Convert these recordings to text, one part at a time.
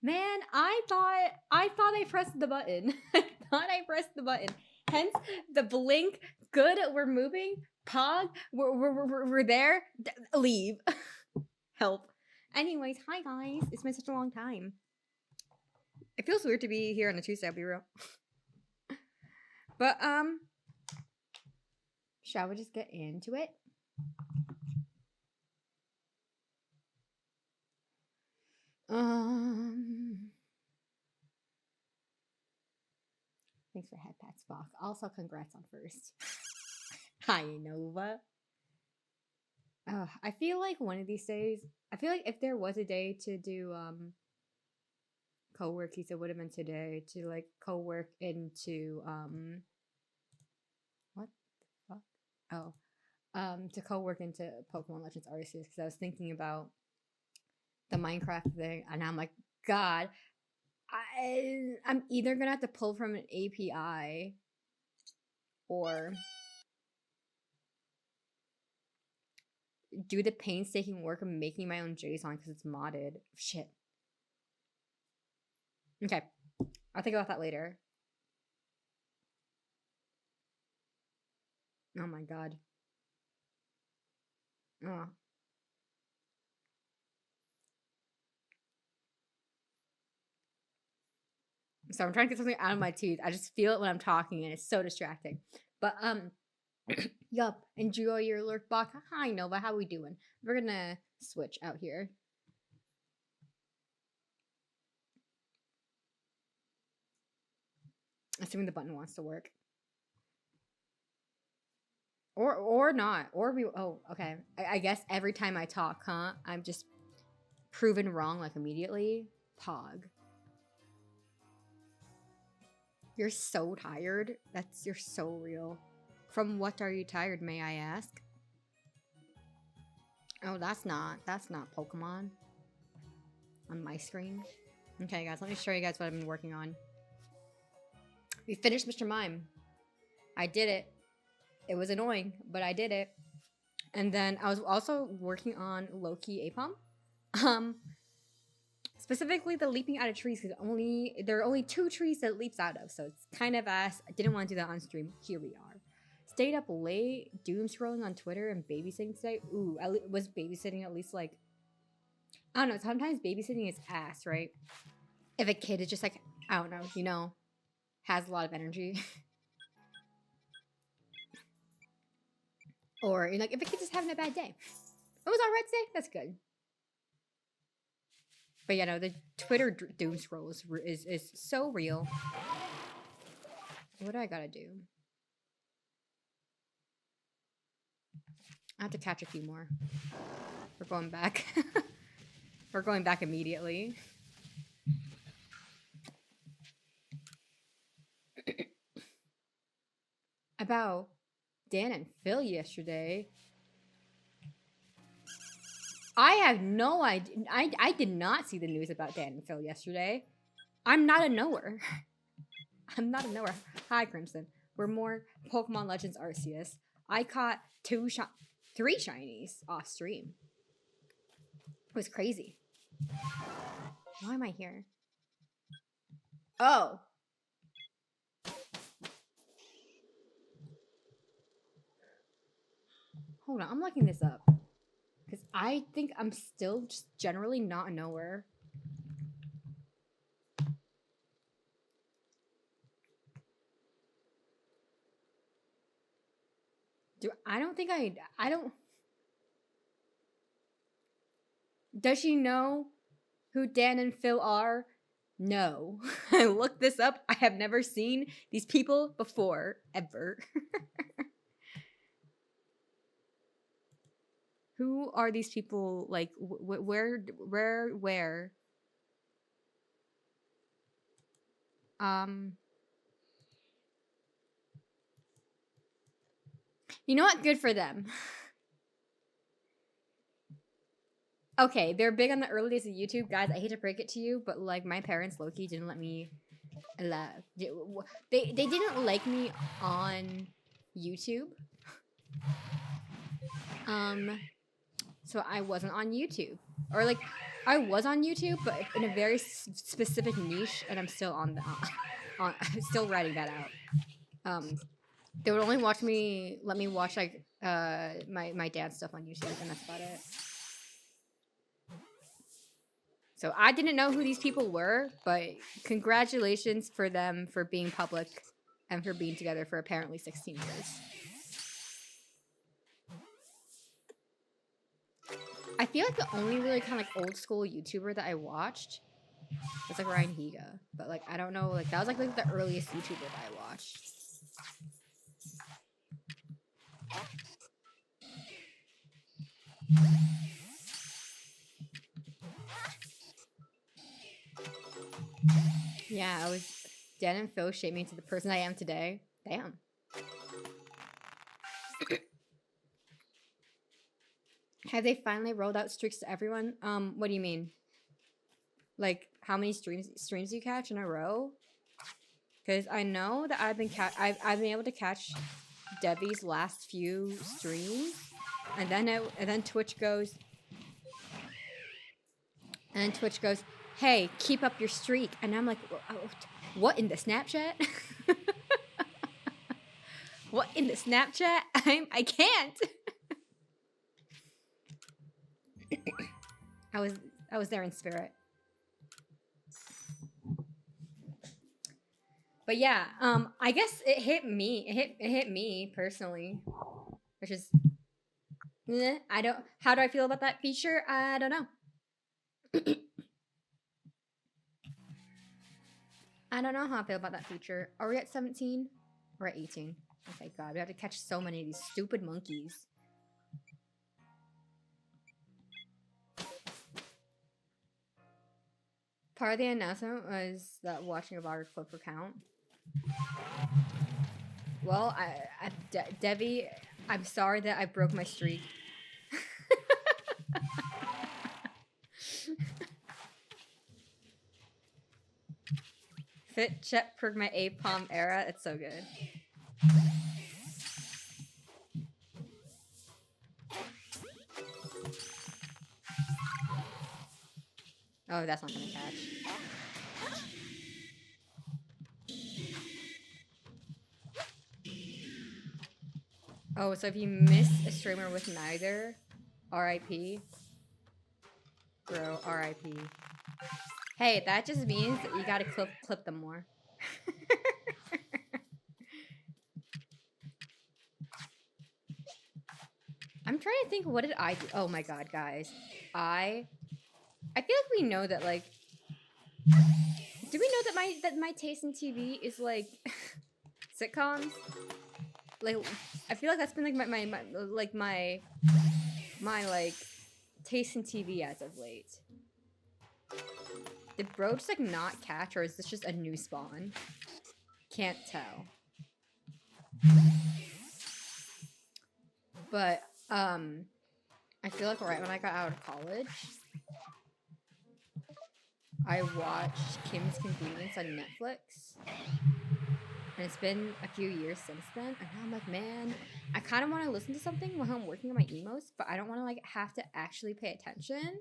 Man, I thought I pressed the button. I thought I pressed the button. Hence the blink. Good, we're moving. Pog, we're there. Leave. Help. Anyways, hi guys. It's been such a long time. It feels weird to be here on a Tuesday, I'll be real. But shall we just get into it? Thanks for head pat, Spock. Also, congrats on first. Hi, Nova. I feel like one of these days, I feel like if there was a day to do co-workies, it would have been today to like co-work into what the fuck? Oh, to co-work into Pokemon Legends Arceus because I was thinking about the Minecraft thing, and I'm like, God, I'm either gonna have to pull from an API or do the painstaking work of making my own JSON because it's modded. Shit. Okay, I'll think about that later. Oh my god. Oh. So I'm trying to get something out of my teeth. I just feel it when I'm talking and it's so distracting. But yup, enjoy your lurk box. Hi Nova, how we doing? We're gonna switch out here. Assuming the button wants to work. Or not. Or we okay. I guess every time I talk, huh? I'm just proven wrong like immediately. Pog. You're so tired. You're so real. From what are you tired, may I ask? Oh, that's not Pokemon on my screen. Okay, guys, let me show you guys what I've been working on. We finished Mr. Mime. I did it. It was annoying, but I did it. And then I was also working on Loki Apom. Specifically the leaping out of trees, because there are only 2 trees that it leaps out of, so it's kind of ass. I didn't want to do that on stream. Here we are. Stayed up late, doom scrolling on Twitter and babysitting today. Ooh, I was babysitting at least like, I don't know, sometimes babysitting is ass, right? If a kid is just like, I don't know, you know, has a lot of energy. Or like if a kid's just having a bad day. It was alright today, that's good. But yeah, no, the Twitter doom scroll is so real. What do I gotta do? I have to catch a few more. We're going back. We're going back immediately. About Dan and Phil yesterday. I have no idea. I did not see the news about Dan and Phil yesterday. I'm not a knower. I'm not a knower. Hi, Crimson. We're more Pokemon Legends Arceus. I caught 3 shinies off stream. It was crazy. Why am I here? Oh. Hold on, I'm looking this up. Because I think I'm still just generally not a knower. I don't. Does she know who Dan and Phil are? No. I looked this up. I have never seen these people before, ever. Who are these people? Like, where? You know what? Good for them. Okay, they're big on the early days of YouTube. Guys, I hate to break it to you, but like my parents low-key didn't let me they didn't like me on YouTube. So I wasn't on YouTube. Or like, I was on YouTube, but in a very specific niche, and I'm still on the, I'm still writing that out. They would only let me watch like my dance stuff on YouTube, and that's about it. So I didn't know who these people were, but congratulations for them for being public and for being together for apparently 16 years. I feel like the only really kind of like old school YouTuber that I watched was like Ryan Higa, but like I don't know, like that was like the earliest YouTuber that I watched. Yeah, I was Dan and Phil shaped me into the person I am today. Damn. Have they finally rolled out streaks to everyone? What do you mean? Like how many streams you catch in a row? Because I know that I've been able to catch Debbie's last few streams, and then Twitch goes, hey, keep up your streak, and I'm like, what in the Snapchat? What in the Snapchat? I can't. I was there in spirit. But yeah, I guess it hit me. It hit me personally, which is, I don't. How do I feel about that feature? I don't know. I don't know how I feel about that feature. Are we at 17? We're at 18. Okay, God, we have to catch so many of these stupid monkeys. Part of the announcement was that watching a vlogger clip would count. Well, Debbie, I'm sorry that I broke my streak. Fit check for my APOM era. It's so good. Oh, that's not gonna catch. Oh, so if you miss a streamer with neither, RIP. Bro, RIP. Hey, that just means that you gotta clip them more. I'm trying to think, what did I do? Oh my god, guys. I feel like we know that, like... Do we know that my taste in TV is, like, sitcoms? Like, I feel like that's been, like, my taste in TV as of late. Did bro just, like, not catch, or is this just a new spawn? Can't tell. But, I feel like right when I got out of college, I watched Kim's Convenience on Netflix. And it's been a few years since then. And now I'm like, man, I kind of want to listen to something while I'm working on my emos, but I don't want to, like, have to actually pay attention.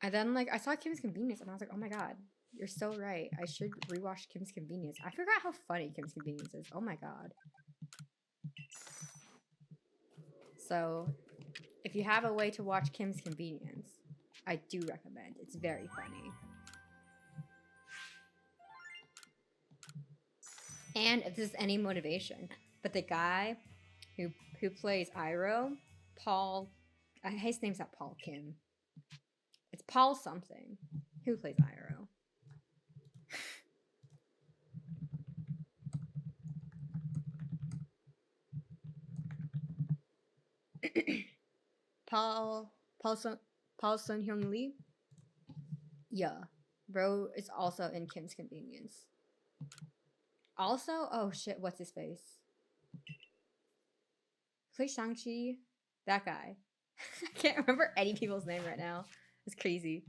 And then, like, I saw Kim's Convenience, and I was like, oh my god, you're so right. I should rewatch Kim's Convenience. I forgot how funny Kim's Convenience is. Oh my god. So, if you have a way to watch Kim's Convenience, I do recommend. It's very funny. And if this is any motivation, but the guy who plays Iroh, Paul, his name's not Paul Kim. It's Paul something. Who plays Iroh? Paul Sun Hyung Lee. Yeah, bro is also in Kim's Convenience. Also, oh shit, what's his face? Play Shang-Chi. That guy. I can't remember any people's name right now. It's crazy.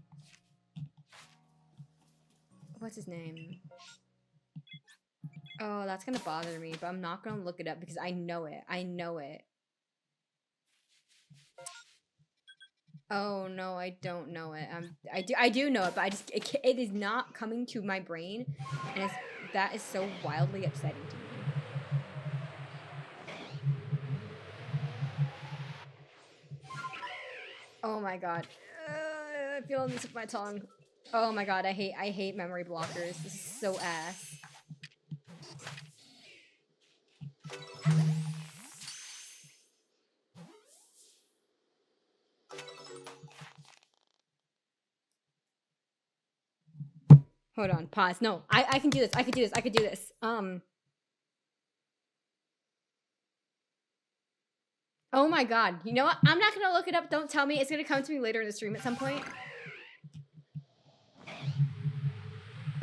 What's his name? Oh, that's gonna bother me, but I'm not gonna look it up because I know it. I know it. Oh no, I don't know it. I do know it, but it is not coming to my brain, and that is so wildly upsetting to me. Oh my god, I feel this with my tongue. Oh my god, I hate memory blockers. This is so ass. Hold on, pause. No, I can do this. I can do this. I can do this. Oh my god. You know what? I'm not gonna look it up. Don't tell me. It's gonna come to me later in the stream at some point.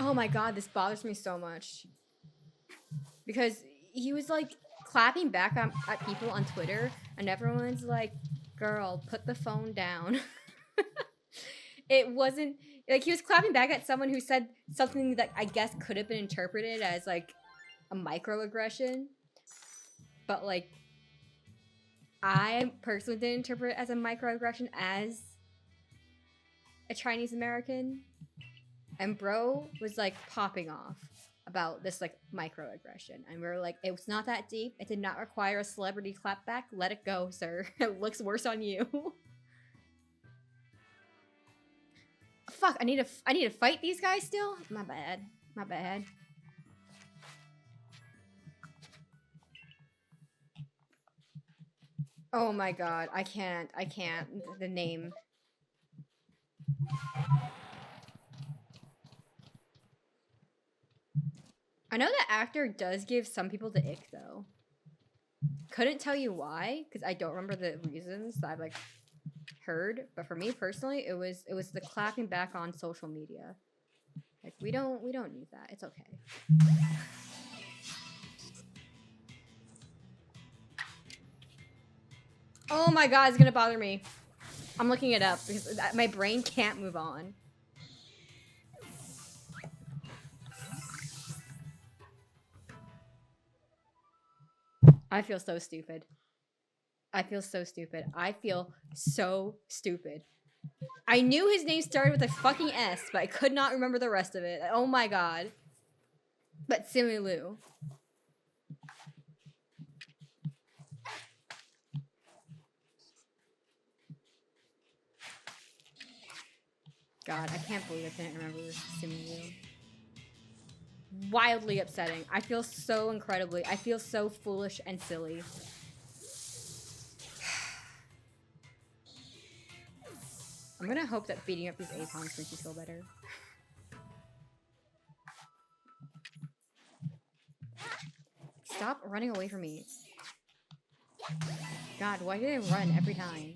Oh my god, this bothers me so much. Because he was like clapping back at people on Twitter, and everyone's like, girl, put the phone down. It wasn't like he was clapping back at someone who said something that I guess could have been interpreted as like a microaggression. But like I personally didn't interpret it as a microaggression as a Chinese American. And bro was like popping off about this like microaggression. And we were like, it was not that deep. It did not require a celebrity clapback. Let it go, sir. It looks worse on you. Fuck, I need to fight these guys still? My bad. My bad. Oh my god, I can't. The name. I know that actor does give some people the ick though. Couldn't tell you why, because I don't remember the reasons that I've like heard. But for me personally, it was the clapping back on social media. Like we don't need that. It's okay. Oh my god, it's gonna bother me. I'm looking it up because my brain can't move on. I feel so stupid. I feel so stupid. I feel so stupid. I knew his name started with a fucking S, but I could not remember the rest of it. Oh my god. But Simu. God, I can't believe I didn't remember Simu. Wildly upsetting. I feel so incredibly. I feel so foolish and silly. I'm gonna hope that beating up these Apons makes you feel better. Stop running away from me. God, why do they run every time?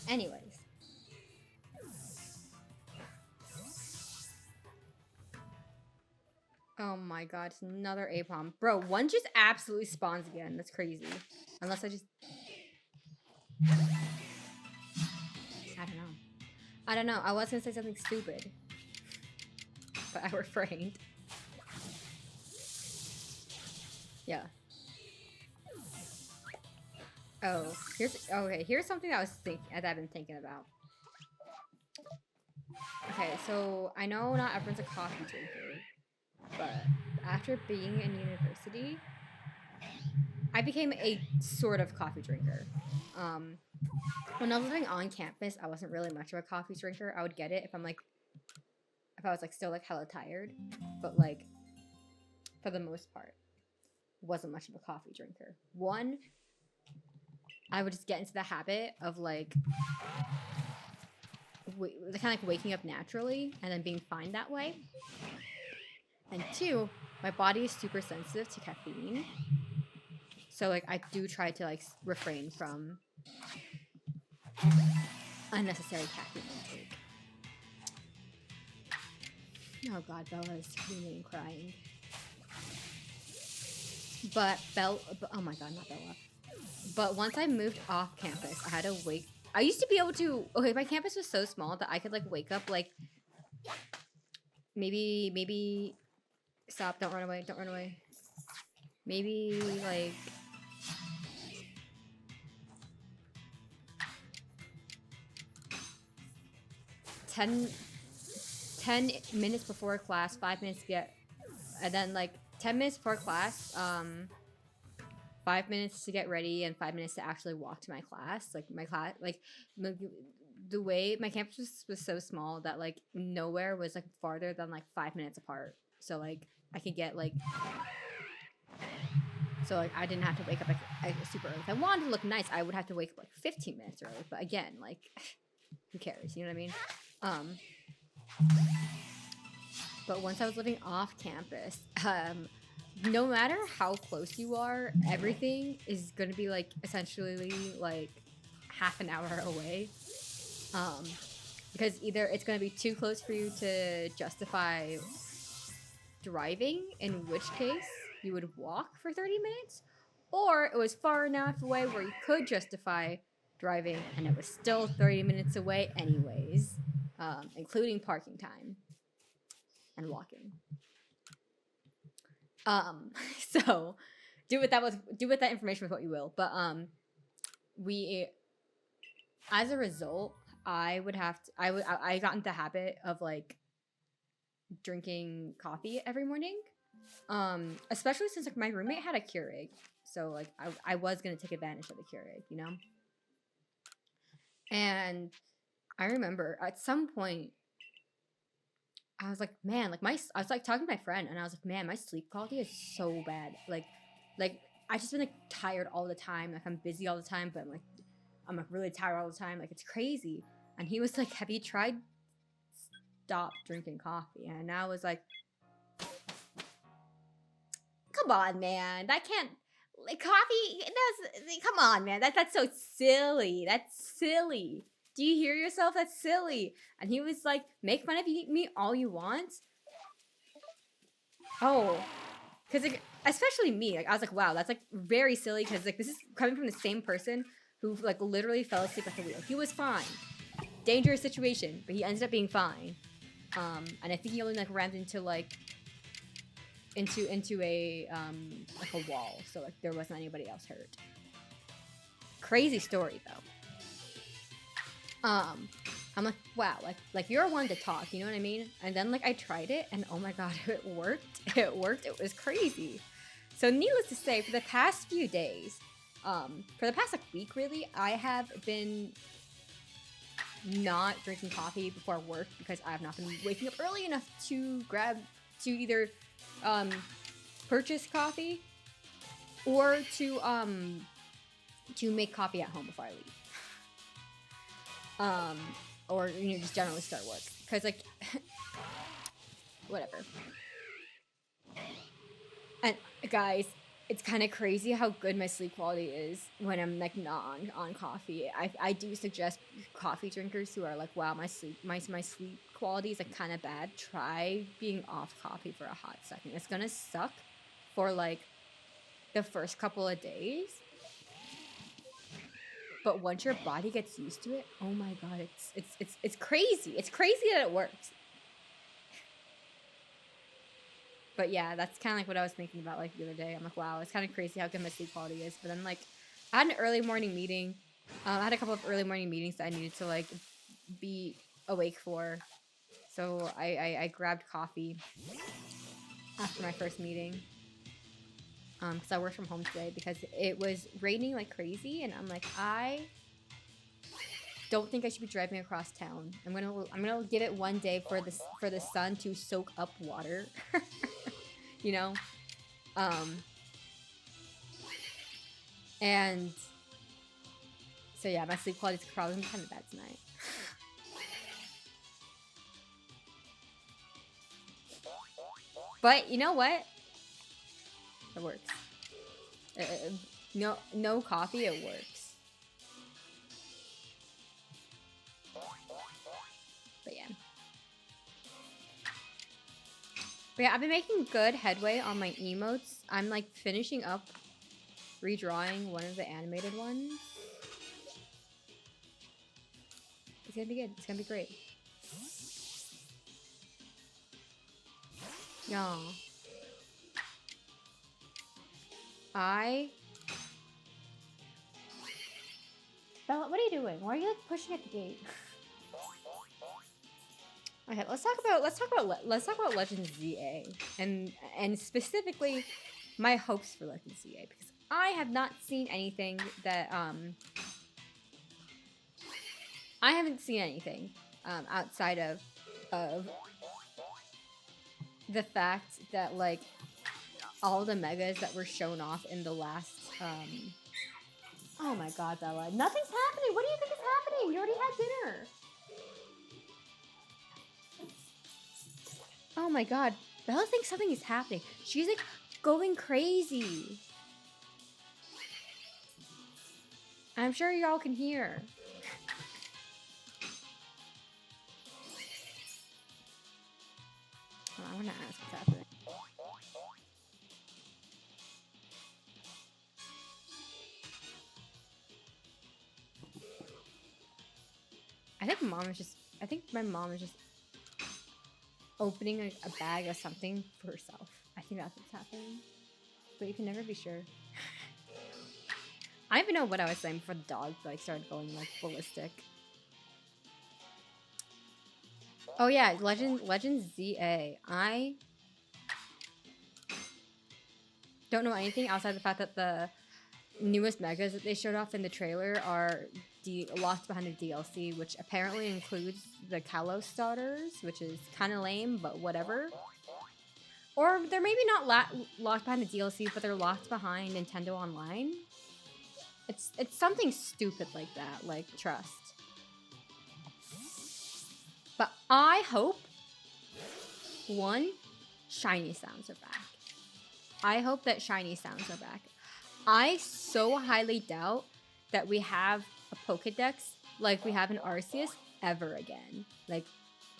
Anyways. Oh my god, it's another Apom. Bro, one just absolutely spawns again. That's crazy. Unless I just... I don't know. I was gonna say something stupid. But I refrained. Yeah. Oh, here's something that I've been thinking about. Okay, so I know not everyone's a coffee drinker, but after being in university, I became a sort of coffee drinker. When I was living on campus, I wasn't really much of a coffee drinker. I would get it if I was like still like hella tired, but like for the most part, wasn't much of a coffee drinker. One, I would just get into the habit of like kind of like waking up naturally and then being fine that way. And two, my body is super sensitive to caffeine, so like I do try to like refrain from unnecessary caffeine intake. Oh god, Bella is screaming and crying. But oh my god, not Bella. But once I moved off campus, I had to wake. I used to be able to. Okay, my campus was so small that I could like wake up like maybe. Stop! Don't run away! Don't run away! maybe like 10 minutes before class, 5 minutes to get, and then like 10 minutes before class, 5 minutes to get ready and 5 minutes to actually walk to my class. Like my class, like the way my campus was so small that like nowhere was like farther than like 5 minutes apart. So like I could get like, so like I didn't have to wake up like super early. If I wanted to look nice, I would have to wake up like 15 minutes early. But again, like who cares? You know what I mean? But once I was living off campus, no matter how close you are, everything is going to be like essentially like half an hour away. Because either it's going to be too close for you to justify driving, in which case you would walk for 30 minutes, or it was far enough away where you could justify driving and it was still 30 minutes away anyways, including parking time and walking. So do with that information with what you will. But we, as a result, I got into the habit of like drinking coffee every morning. Especially since like my roommate had a Keurig, so like I was gonna take advantage of the Keurig, you know. And I remember at some point I was like, man, like I was like talking to my friend, and I was like, man, my sleep quality is so bad. Like I just been like tired all the time. Like I'm busy all the time, but I'm like really tired all the time. Like it's crazy. And he was like, have you tried stop drinking coffee? And I was like, come on, man, that can't, like coffee. Come on, man, that's so silly. That's silly. Do you hear yourself? That's silly. And he was like, make fun of me all you want. Oh, because like, especially me, like I was like, wow, that's like very silly, because like this is coming from the same person who like literally fell asleep at the wheel. He was fine. Dangerous situation, but he ended up being fine. And I think he only like rammed into like into a like a wall, so like there wasn't anybody else hurt. Crazy story though. I'm like, wow, like you're one to talk, you know what I mean? And then like I tried it, and oh my god, it worked. It worked. It was crazy. So needless to say, for the past few days, for the past like week really, I have been not drinking coffee before work because I have not been waking up early enough to either purchase coffee or to make coffee at home before I leave. Or you know, just generally start work, because like whatever. And guys, it's kind of crazy how good my sleep quality is when I'm like not on coffee. I do suggest coffee drinkers who are like, wow, my sleep quality is like kind of bad, try being off coffee for a hot second. It's gonna suck for like the first couple of days, but once your body gets used to it, oh my god, it's crazy. It's crazy that it works. But yeah, that's kind of like what I was thinking about like the other day. I'm like, wow, it's kind of crazy how good my sleep quality is. But then like I had an early morning meeting. I had a couple of early morning meetings that I needed to like be awake for. So I grabbed coffee after my first meeting. Because I worked from home today because it was raining like crazy, and I'm like, I don't think I should be driving across town. I'm gonna give it one day for the sun to soak up water. You know? And so yeah, my sleep quality is probably kind of bad tonight. But you know what? It works. No coffee, it works. But yeah. But yeah, I've been making good headway on my emotes. I'm like finishing up redrawing one of the animated ones. It's gonna be good. It's gonna be great. Yeah. Bella, what are you doing? Why are you like pushing at the gate? Okay, let's talk about Legends ZA and specifically my hopes for Legends ZA, because I have not seen anything that I haven't seen anything outside of the fact that like all the megas that were shown off in the last oh my god, Bella, nothing's happening. What do you think is happening? You already had dinner. Oh my god, Bella thinks something is happening. She's like going crazy. I'm sure y'all can hear. Oh, I want to ask what's happening. I think my mom is just opening a bag of something for herself. I think that's what's happening. But you can never be sure. I don't even know what I was saying before the dog like started going like ballistic. Oh yeah, Legends ZA. I don't know anything outside the fact that the newest megas that they showed off in the trailer are locked behind a DLC, which apparently includes the Kalos starters, which is kind of lame, but whatever. Or they're maybe not locked behind the DLC, but they're locked behind Nintendo Online. It's something stupid like that, like trust. But I hope, one, shiny sounds are back. I hope that shiny sounds are back. I so highly doubt that we have a Pokedex like we have in Arceus ever again. Like,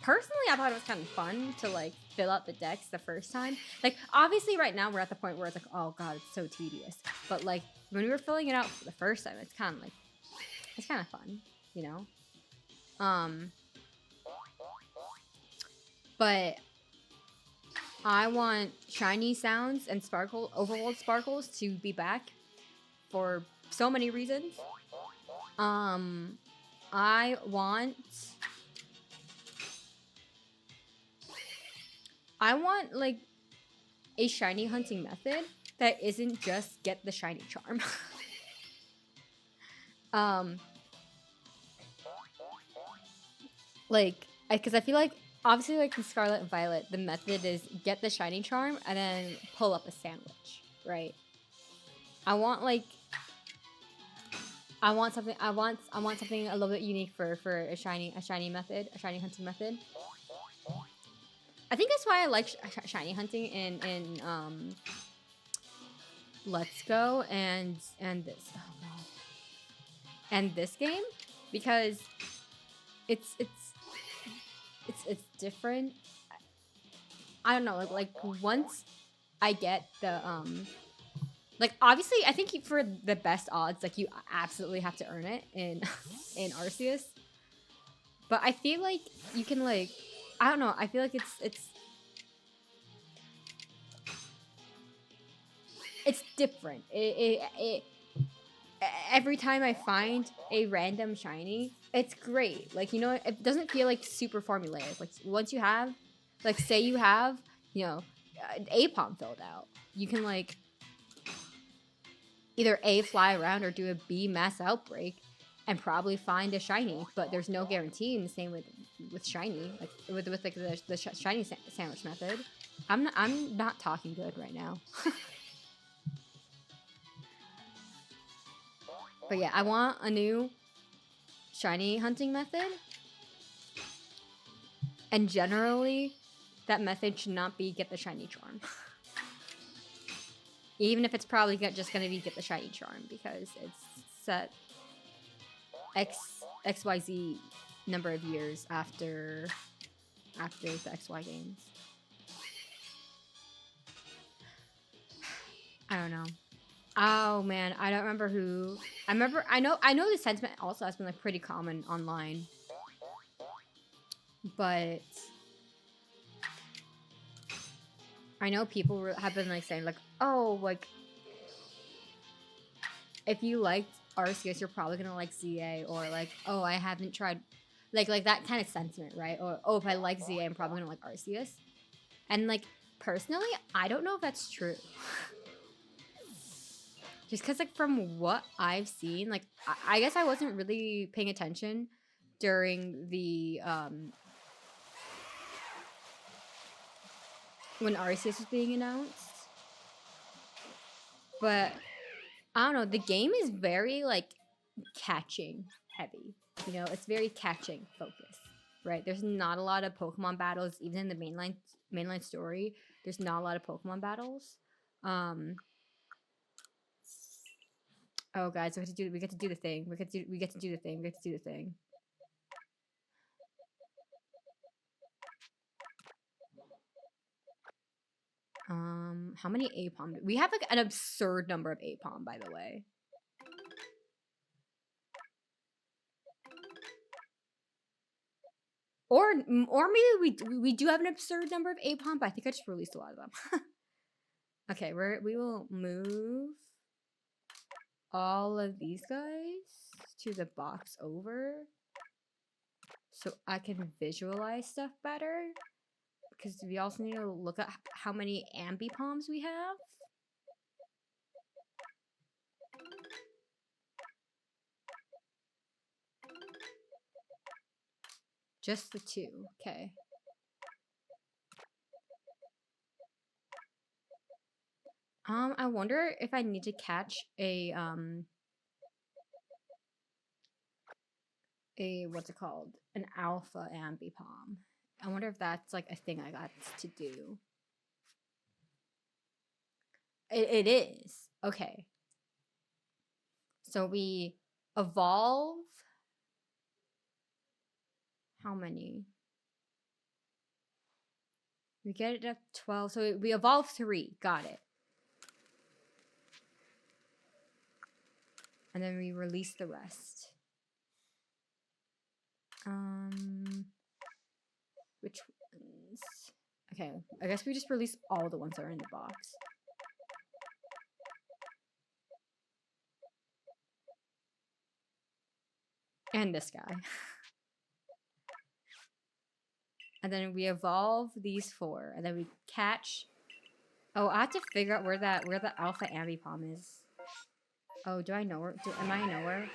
personally, I thought it was kind of fun to, like, fill out the decks the first time. Like, obviously right now we're at the point where it's like, oh god, it's so tedious. But, like, when we were filling it out for the first time, it's kind of like, it's kind of fun, you know? But I want shiny sounds and overworld sparkles to be back for so many reasons. I want like a shiny hunting method that isn't just get the shiny charm. Like, because I feel like obviously like in Scarlet and Violet, the method is get the shiny charm and then pull up a sandwich, right? I want something a little bit unique for a shiny hunting method. I think that's why I like shiny hunting in Let's Go and this and this game, because it's different. I don't know, like once I get the like, obviously I think for the best odds, like, you absolutely have to earn it in in Arceus. But I feel like you can, like, I don't know, I feel like it's different. Every time I find a random shiny, it's great. Like, you know, it doesn't feel like super formulaic. Like, once you have, like, say you have, you know, Apom filled out, you can, like, either A, fly around, or do a B, mass outbreak, and probably find a shiny. But there's no guarantee. In the same with shiny, like with like the shiny sandwich method. I'm not talking good right now. But yeah, I want a new shiny hunting method. And generally, that method should not be get the shiny charm. Even if it's probably just going to be get the shiny charm, because it's set XYZ number of years after the XY games. I don't know. Oh man, I don't remember who. I know the sentiment also has been like pretty common online. But I know people have been like saying like, oh, like if you liked Arceus, you're probably gonna like ZA, or like, oh, I haven't tried, like that kind of sentiment, right? Or oh, if I like ZA, I'm probably gonna like Arceus. And like personally, I don't know if that's true. Just because like from what I've seen, like I guess I wasn't really paying attention during the when Arceus was being announced. But I don't know, the game is very like catching heavy. You know, it's very catching focused, right? There's not a lot of Pokemon battles, even in the mainline story. There's not a lot of Pokemon battles. Oh, guys, we get to do the thing. We get to do the thing. We get to do the thing. How many Apom? We have like an absurd number of Apom, by the way. Or maybe we do have an absurd number of Apom, but I think I just released a lot of them. Okay, we will move all of these guys to the box over so I can visualize stuff better. Because we also need to look at how many Ambipoms we have. Just the 2, okay. I wonder if I need to catch a what's it called? An alpha Ambipom. I wonder if that's like a thing I got to do. It is. Okay. So we evolve. How many? We get it up 12. So we evolve 3. Got it. And then we release the rest. Which ones? Okay, I guess we just release all the ones that are in the box. And this guy. And then we evolve these 4, and then we catch. Oh, I have to figure out where the alpha Ambipom is. Oh, do I know where? Am I a knower?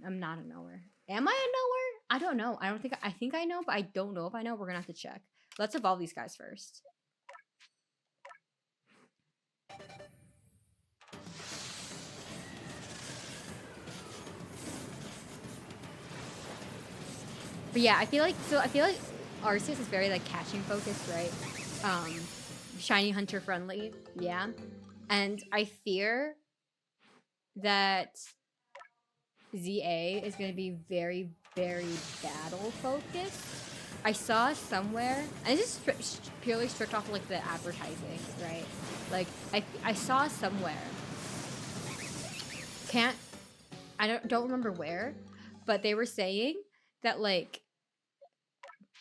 I'm not a knower. Am I a knower? I don't know. I think I know, but I don't know if I know. We're gonna have to check. Let's evolve these guys first. But yeah, I feel like Arceus is very like catching focused, right? Shiny hunter friendly, yeah. And I fear that ZA is going to be very, very battle focused. I saw somewhere, and this is purely strict off of, like, the advertising, right? Like, I saw somewhere. I don't remember where, but they were saying that, like,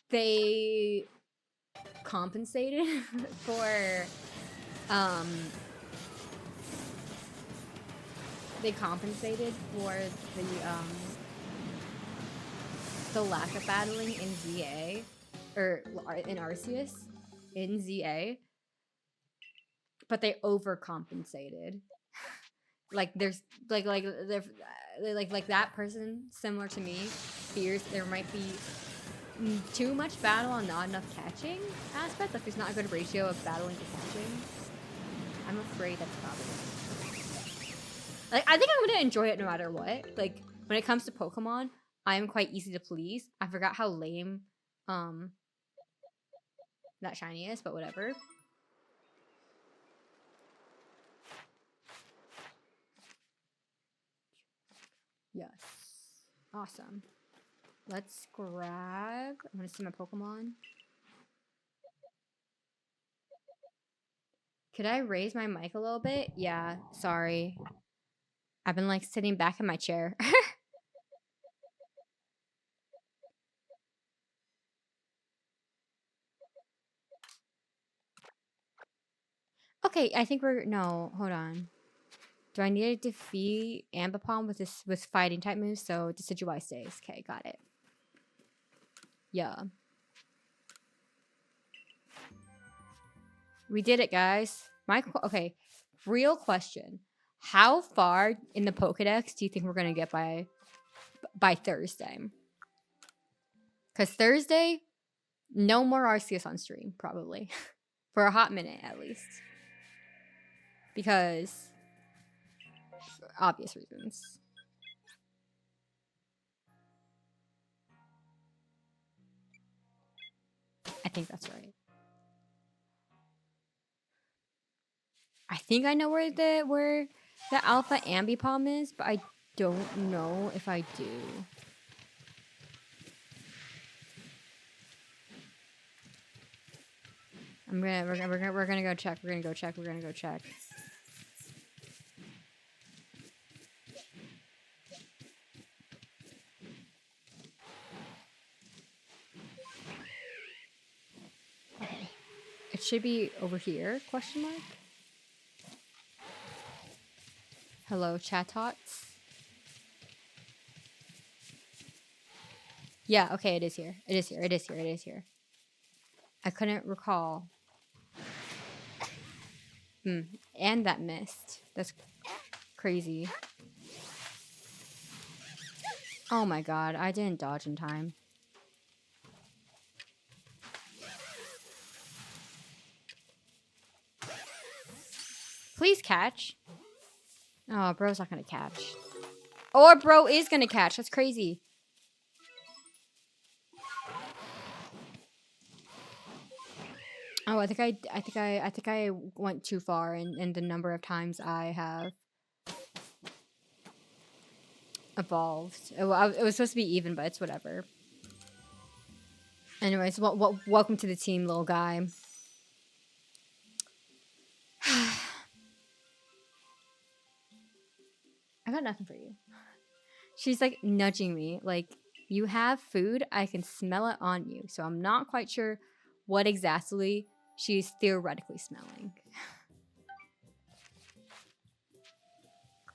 they compensated for, the lack of battling in ZA, or in Arceus, in ZA, but they overcompensated. Like there's like that person similar to me fears there might be too much battle and not enough catching aspect. Like there's not a good ratio of battling to catching. I'm afraid that's probably like I think I'm gonna enjoy it no matter what. Like when it comes to Pokemon, I'm quite easy to please. I forgot how lame that shiny is, but whatever. Yes. Awesome. Let's grab... I'm gonna see my Pokemon. Could I raise my mic a little bit? Yeah, sorry. I've been like sitting back in my chair. Okay, I think we're... No, hold on. Do I need to defeat Ambipom with fighting type moves? So Decidueye stays. Okay, got it. Yeah. We did it, guys. Okay, real question. How far in the Pokedex do you think we're gonna get by Thursday? Because Thursday, no more Arceus on stream, probably. For a hot minute, at least. Because, for obvious reasons. I think that's right. I think I know where the Alpha Ambipom is, but I don't know if I do. We're gonna go check. We're gonna go check. We're gonna go check. Okay. It should be over here, question mark. Hello, Chatots. Yeah, okay, it is here. It is here. It is here. It is here. I couldn't recall. And that missed. That's crazy. Oh my god, I didn't dodge in time. Please catch. Oh, bro's not gonna catch. Or bro is gonna catch. That's crazy. Oh, I think I went too far in the number of times I have evolved. It was supposed to be even, but it's whatever. Anyways, welcome to the team, little guy. I got nothing for you. She's like nudging me, like, you have food, I can smell it on you. So I'm not quite sure what exactly she's theoretically smelling.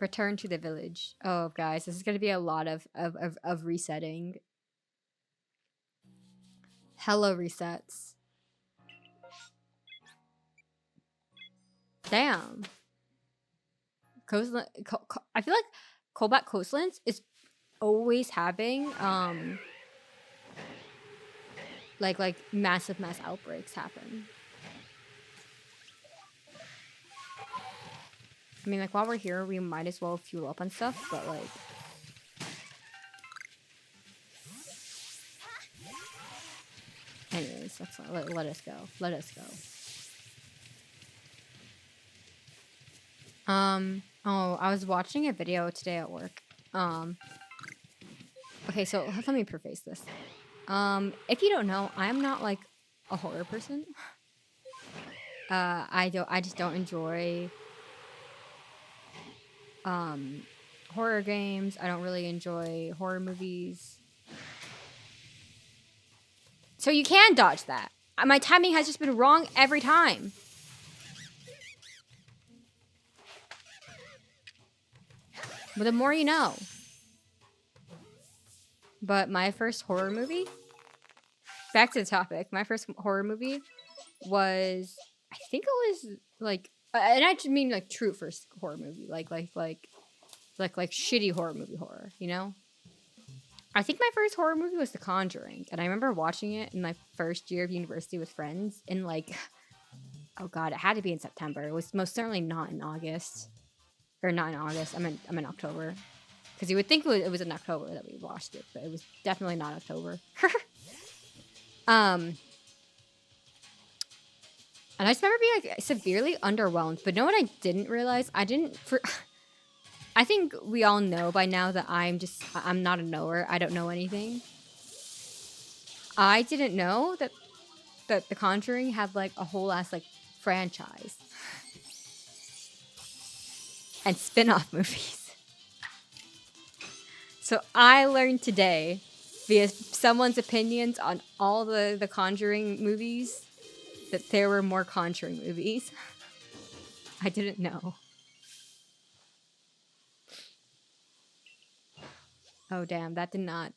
Return to the village. Oh, guys, this is going to be a lot of resetting. Hello, resets. Damn. Coastland. I feel like Colback Coastlands is always having like massive mass outbreaks happen. I mean, like, while we're here, we might as well fuel up on stuff, but like, anyways, that's let us go. Let us go. Oh, I was watching a video today at work. Okay, so let me preface this. If you don't know, I'm not like a horror person. I just don't enjoy horror games. I don't really enjoy horror movies. So you can dodge that. My timing has just been wrong every time. But the more you know. But my first horror movie, back to the topic, my first horror movie was, I think it was like, and I just mean like true first horror movie, like shitty horror movie horror, you know? I think my first horror movie was The Conjuring, and I remember watching it in my first year of university with friends in like, oh god, it had to be in September. It was most certainly not in August. Or not in August, I'm in October. Because you would think it was in October that we watched it, but it was definitely not October. And I just remember being like severely underwhelmed. But know what I didn't realize? I think we all know by now that I'm not a knower. I don't know anything. I didn't know that The Conjuring had like a whole ass like franchise. And spin-off movies. So I learned today, via someone's opinions on all the Conjuring movies, that there were more Conjuring movies. I didn't know. Oh, damn. That did not...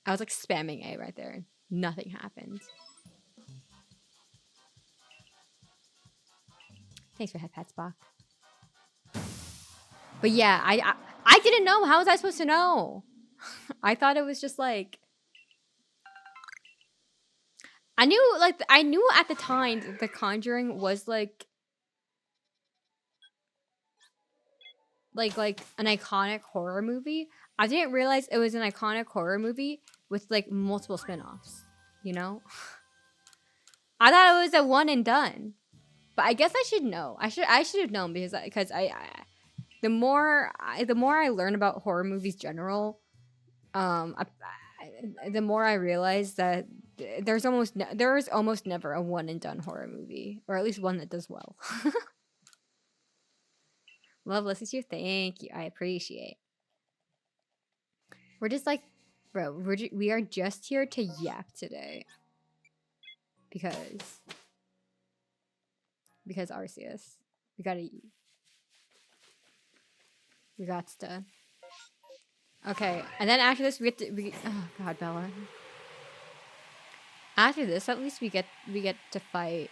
I was like spamming A right there. Nothing happened. Thanks for head pats, Bach. But yeah, I didn't know. How was I supposed to know? I thought it was just like... I knew at the time that The Conjuring was like an iconic horror movie. I didn't realize it was an iconic horror movie with like multiple spin-offs, you know? I thought it was a one and done. But I guess I should know. I should have known because the more I learn about horror movies general, the more I realize that there is almost never a one and done horror movie, or at least one that does well. Love listens to you. Thank you. I appreciate. We're just like, bro. We are just here to yap today because Arceus. We got to. Okay, and then after this, oh God, Bella. After this, at least we get to fight.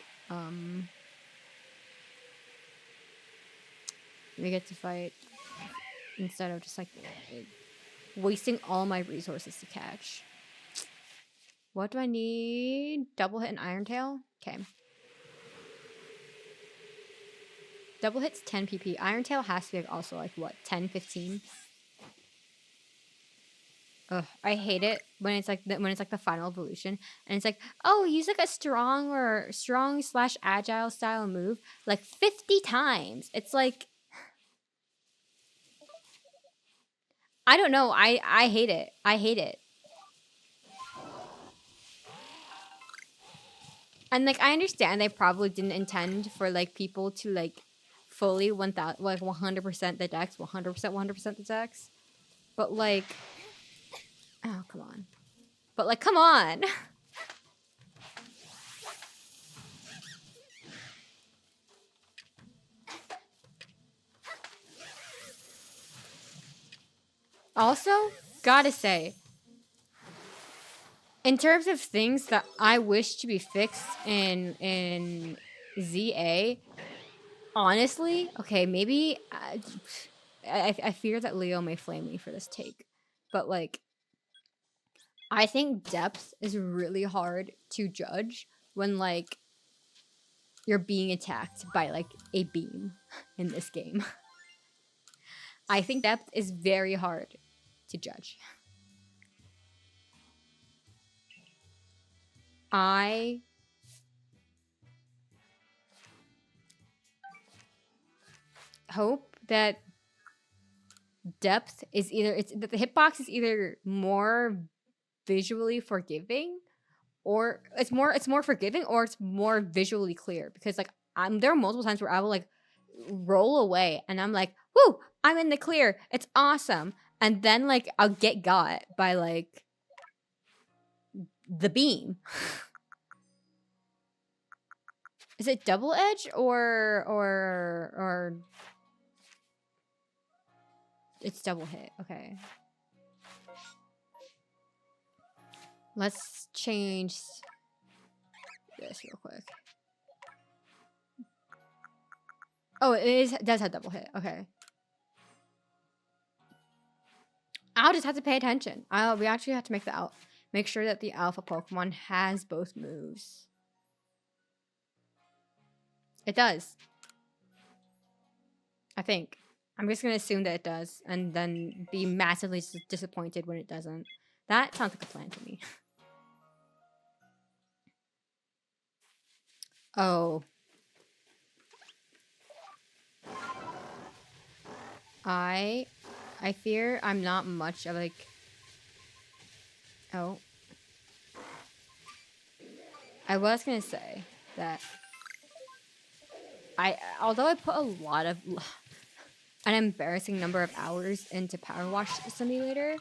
We get to fight instead of just like wasting all my resources to catch. What do I need? Double hit and Iron Tail? Okay. Double hit's 10 PP. Iron Tail has to be like also like what, 10, 15? Ugh, I hate it when it's like the final evolution and it's like, oh, use like a strong/agile style move like 50 times. It's like, I don't know. I hate it. I hate it. And like I understand they probably didn't intend for like people to like fully 100% the dex, 100% the dex. But like, oh, come on. But like, come on. Also, gotta say, in terms of things that I wish to be fixed in ZA, honestly, okay, maybe I fear that Leo may flame me for this take, but like, I think depth is really hard to judge when like you're being attacked by like a beam in this game. I think depth is very hard to judge. I hope that depth is that the hitbox is either more visually forgiving, or it's more forgiving, or it's more visually clear. Because like there are multiple times where I will like roll away and I'm like, whoo, I'm in the clear, it's awesome, and then like I'll get got by like the beam. Is it double edge or it's double hit? Okay. Let's change this real quick. Oh, it does have double hit. Okay. I'll just have to pay attention. We actually have to make sure that the alpha Pokemon has both moves. It does. I think. I'm just going to assume that it does and then be massively disappointed when it doesn't. That sounds like a plan to me. Oh. I fear I'm not much of like... Oh. I was going to say that although I put a lot of... an embarrassing number of hours into Power Wash Simulator,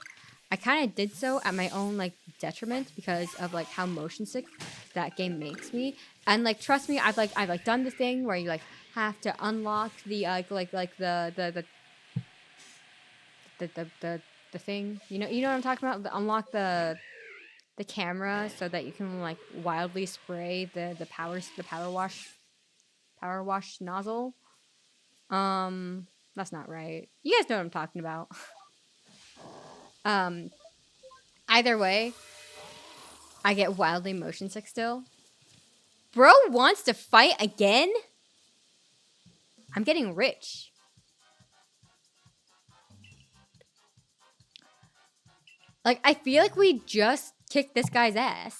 I kind of did so at my own like detriment because of like how motion sick that game makes me. And like, trust me, I've done the thing where you like have to unlock the the thing. You know what I'm talking about? Unlock the camera so that you can like wildly spray the power wash nozzle. That's not right. You guys know what I'm talking about. Either way, I get wildly motion sick still. Bro wants to fight again? I'm getting rich. Like, I feel like we just kicked this guy's ass.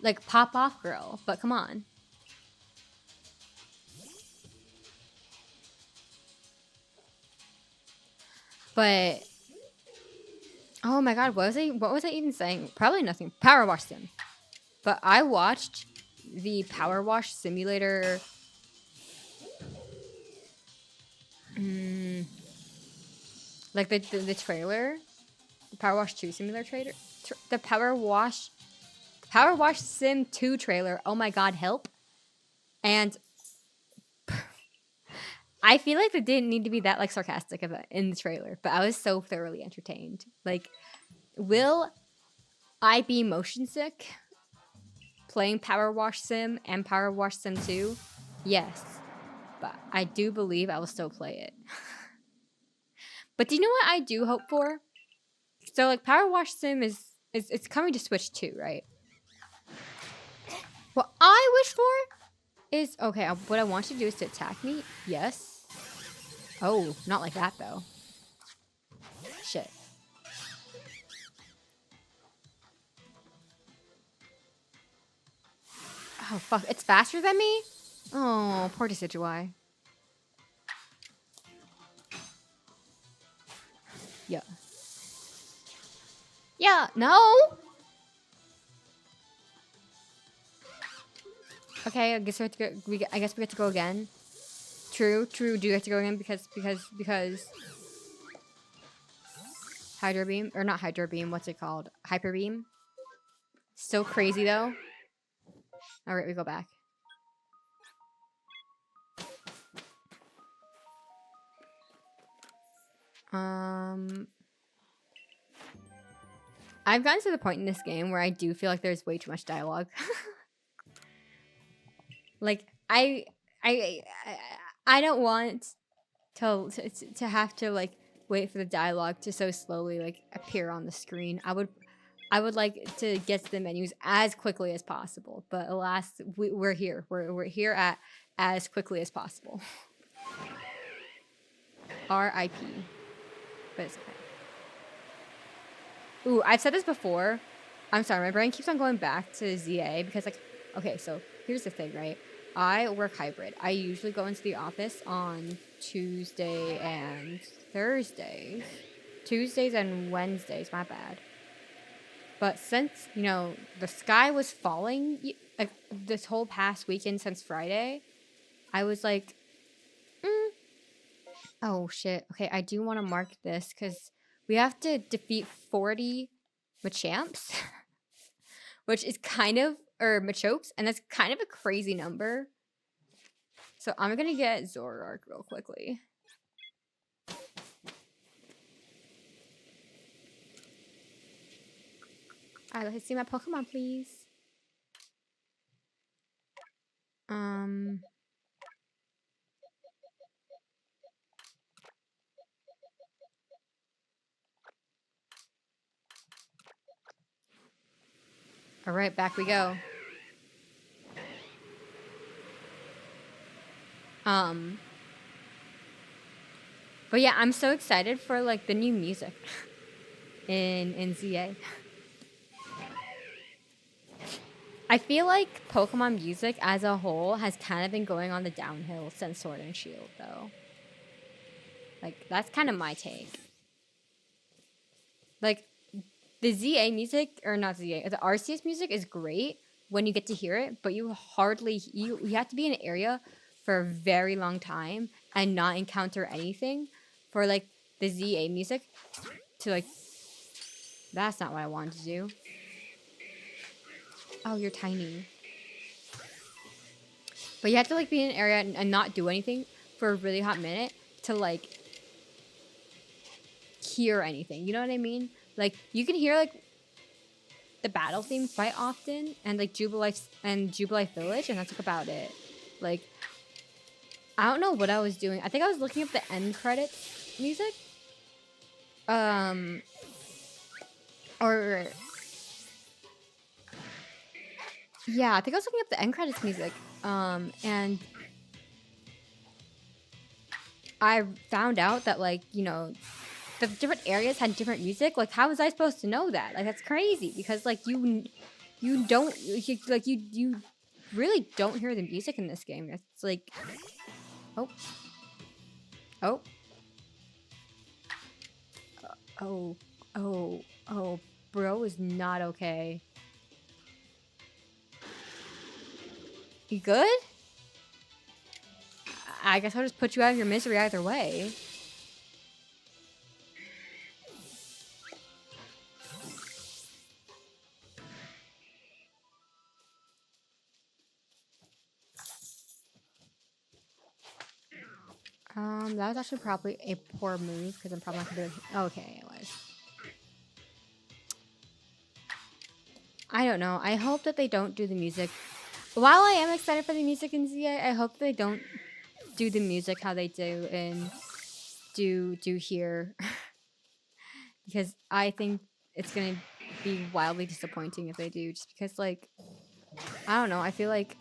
Like, pop off, girl. But come on. But, oh my god, what was I even saying? Probably nothing. Power Wash Sim. But I watched the Power Wash Simulator. Like the trailer, the Power Wash 2 Simulator trailer, the Power Wash Sim 2 trailer. Oh my god, help! And I feel like it didn't need to be that like sarcastic in the trailer, but I was so thoroughly entertained. Like, will I be motion sick playing Power Wash Sim and Power Wash Sim 2? Yes, but I do believe I will still play it. But do you know what I do hope for? So like Power Wash Sim is it's coming to Switch too, right? What I wish for is okay. What I want you to do is to attack me. Yes. Oh, not like that though. Shit. Oh fuck! It's faster than me. Oh, poor Decidueye. Yeah. Yeah. No. Okay, I guess we have to go. I guess we get to go again. True. Do you have to go again because Hydro Beam or not Hydro Beam? What's it called? Hyper Beam. So crazy though. All right, we go back. I've gotten to the point in this game where I do feel like there's way too much dialogue. Like I don't want to have to like wait for the dialogue to so slowly like appear on the screen. I would like to get to the menus as quickly as possible, but alas, we're here. We're here at as quickly as possible. R.I.P. But it's okay. Ooh, I've said this before. I'm sorry, my brain keeps on going back to ZA because, like, okay, so here's the thing, right? I work hybrid. I usually go into the office on Tuesday and Thursdays. Tuesdays and Wednesdays, my bad. But since, you know, the sky was falling, like, this whole past weekend since Friday, I was like, oh, shit. Okay, I do want to mark this because we have to defeat 40 Machamps, which is kind of, or Machokes, and that's kind of a crazy number. So I'm going to get Zoroark real quickly. Alright, let's see my Pokemon, please. Alright, back we go. But yeah, I'm so excited for like the new music in ZA. I feel like Pokemon music as a whole has kind of been going on the downhill since Sword and Shield, though. Like, that's kind of my take. Like, the ZA music, or not ZA, the Arceus music is great when you get to hear it, but you have to be in an area for a very long time and not encounter anything for, like, the ZA music to, like, that's not what I wanted to do. Oh, you're tiny. But you have to, like, be in an area and not do anything for a really hot minute to, like, hear anything. You know what I mean? Like, you can hear, like, the battle theme quite often, and, like, Jubilife Village, and that's, like, about it. Like, I don't know what I was doing. I think I was looking up the end credits music. Or... Yeah, I think I was looking up the end credits music. And I found out that, like, you know, the different areas had different music. Like, how was I supposed to know that? Like, that's crazy because, like, you don't, like, you really don't hear the music in this game. It's like, oh, bro is not okay. You good? I guess I'll just put you out of your misery either way. That was actually probably a poor move because I'm probably not gonna do it. Okay, it was. I don't know. I hope that they don't do the music. While I am excited for the music in ZA, I hope they don't do the music how they do in do here. Because I think it's gonna be wildly disappointing if they do, just because, like, I don't know, I feel like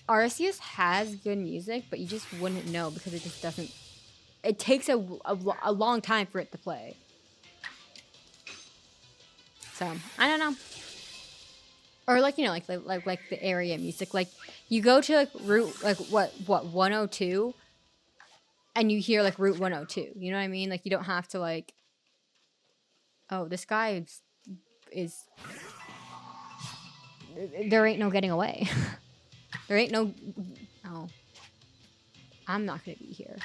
Arceus has good music, but you just wouldn't know because it just doesn't, it takes a long time for it to play. So, I don't know. Or, like, you know, like the area music, like, you go to, like, Route, like, what, 102, and you hear, like, Route 102, you know what I mean? Like, you don't have to, like, oh, this guy is there ain't no getting away. There ain't no, oh, I'm not gonna be here.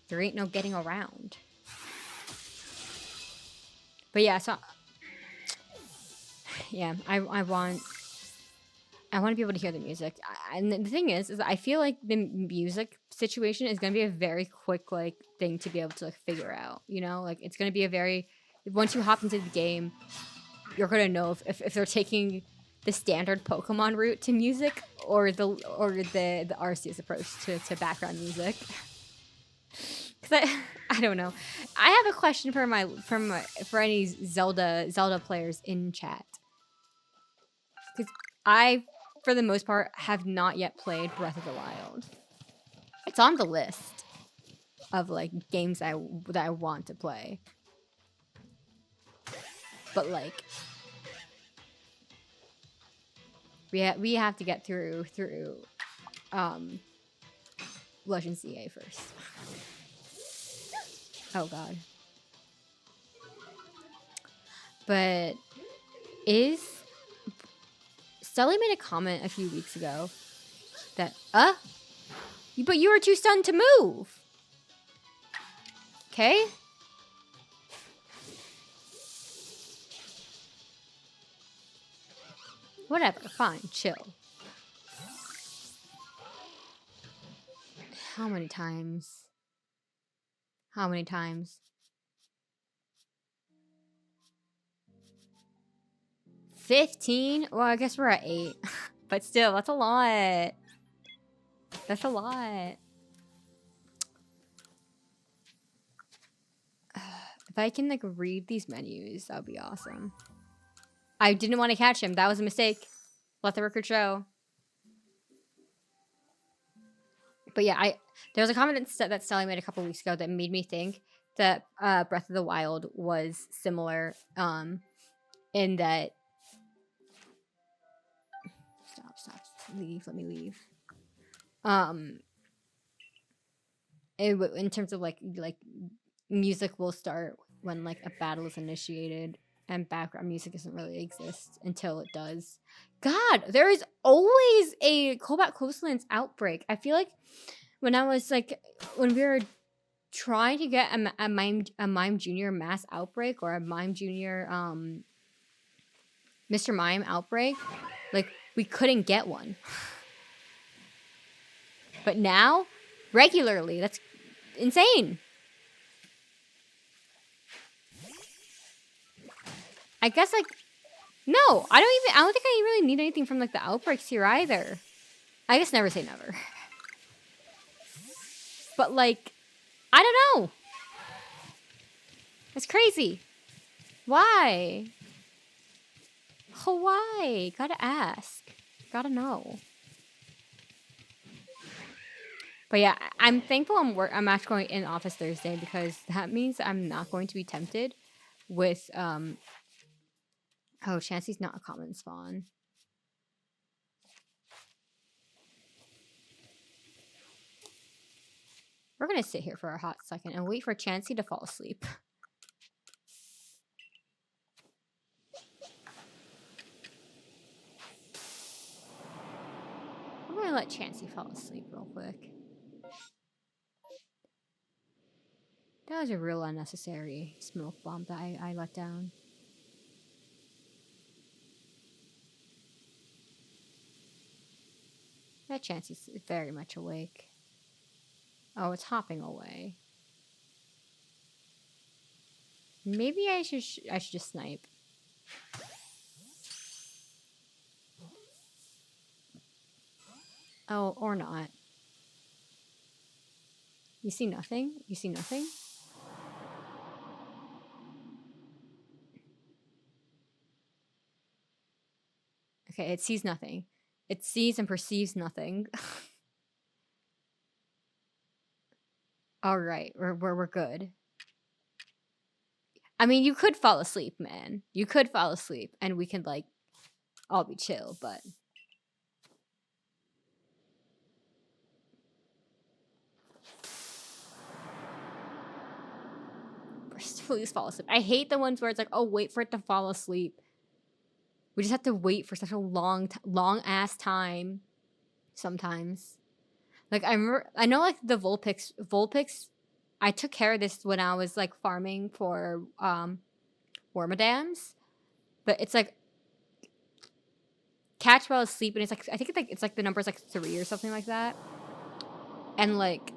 There ain't no getting around. But yeah, so, yeah, I want to be able to hear the music. And the thing is I feel like the music situation is going to be a very quick, like, thing to be able to, like, figure out, you know? Like, it's going to be a very, once you hop into the game, you're going to know if they're taking the standard Pokemon route to music or the Arceus approach to background music. Because I don't know. I have a question for any Zelda players in chat. Because I, for the most part, have not yet played Breath of the Wild. It's on the list of, like, games that I want to play. But, like, we have to get through Legends CA first. Oh god. But Stelly made a comment a few weeks ago that but you were too stunned to move. Okay? Whatever, fine, chill. How many times? How many times? 15? Well, I guess we're at 8. But still, that's a lot. That's a lot. If I can, like, read these menus, that would be awesome. I didn't want to catch him. That was a mistake. Let the record show. But yeah, there was a comment that Sally made a couple weeks ago that made me think that Breath of the Wild was similar in that... Stop. Leave. Let me leave. In terms of, like, music will start when, like, a battle is initiated, and background music doesn't really exist until it does. God, there is always a Cobalt Coastlands outbreak. I feel like when we were trying to get a Mime Junior mass outbreak, or a Mime Junior Mr. Mime outbreak, like, we couldn't get one. But now regularly. That's insane. I guess, like, no, I don't think I really need anything from, like, the outbreaks here either. I guess never say never. But, like, I don't know. It's crazy. Why? Oh, why? Gotta ask. Gotta know. But yeah, I'm thankful I'm actually going in office Thursday because that means I'm not going to be tempted with, oh, Chansey's not a common spawn. We're gonna sit here for a hot second and wait for Chansey to fall asleep. I'm gonna let Chansey fall asleep real quick. That was a real unnecessary smoke bomb that I let down. That Chansey's very much awake. Oh, it's hopping away. Maybe I should just snipe. Oh, or not. You see nothing? You see nothing? Okay, it sees nothing. It sees and perceives nothing. All right, we're good. I mean, you could fall asleep, man. You could fall asleep, and we can, like, all be chill, but... Please fall asleep. I hate the ones where it's like, oh, wait for it to fall asleep. We just have to wait for such a long-ass time sometimes. Like, I know, like, the Vulpix, I took care of this when I was, like, farming for, Wormadams. But it's, like, catch while asleep, and it's, like, I think it's, like, the number's, like, 3 or something like that. And, like,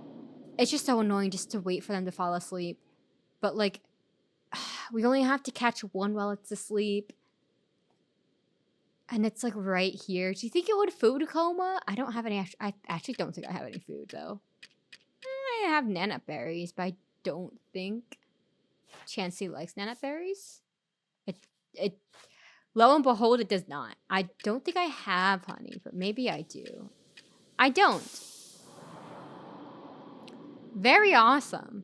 it's just so annoying just to wait for them to fall asleep. But, like, we only have to catch one while it's asleep. And it's, like, right here. Do you think it would food coma? I don't have any... I actually don't think I have any food, though. I have nanut berries, but I don't think Chansey likes nanut berries. It lo and behold, it does not. I don't think I have honey, but maybe I do. I don't. Very awesome.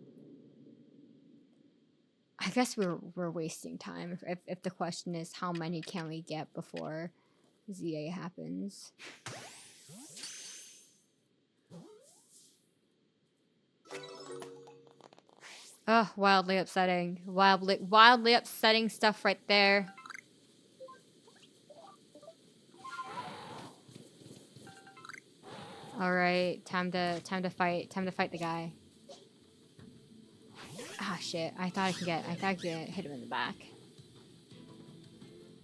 I guess we're wasting time if the question is how many can we get before ZA happens. Oh, wildly upsetting. Wildly upsetting stuff right there. All right, time to fight the guy. Ah, shit. I thought I could hit him in the back.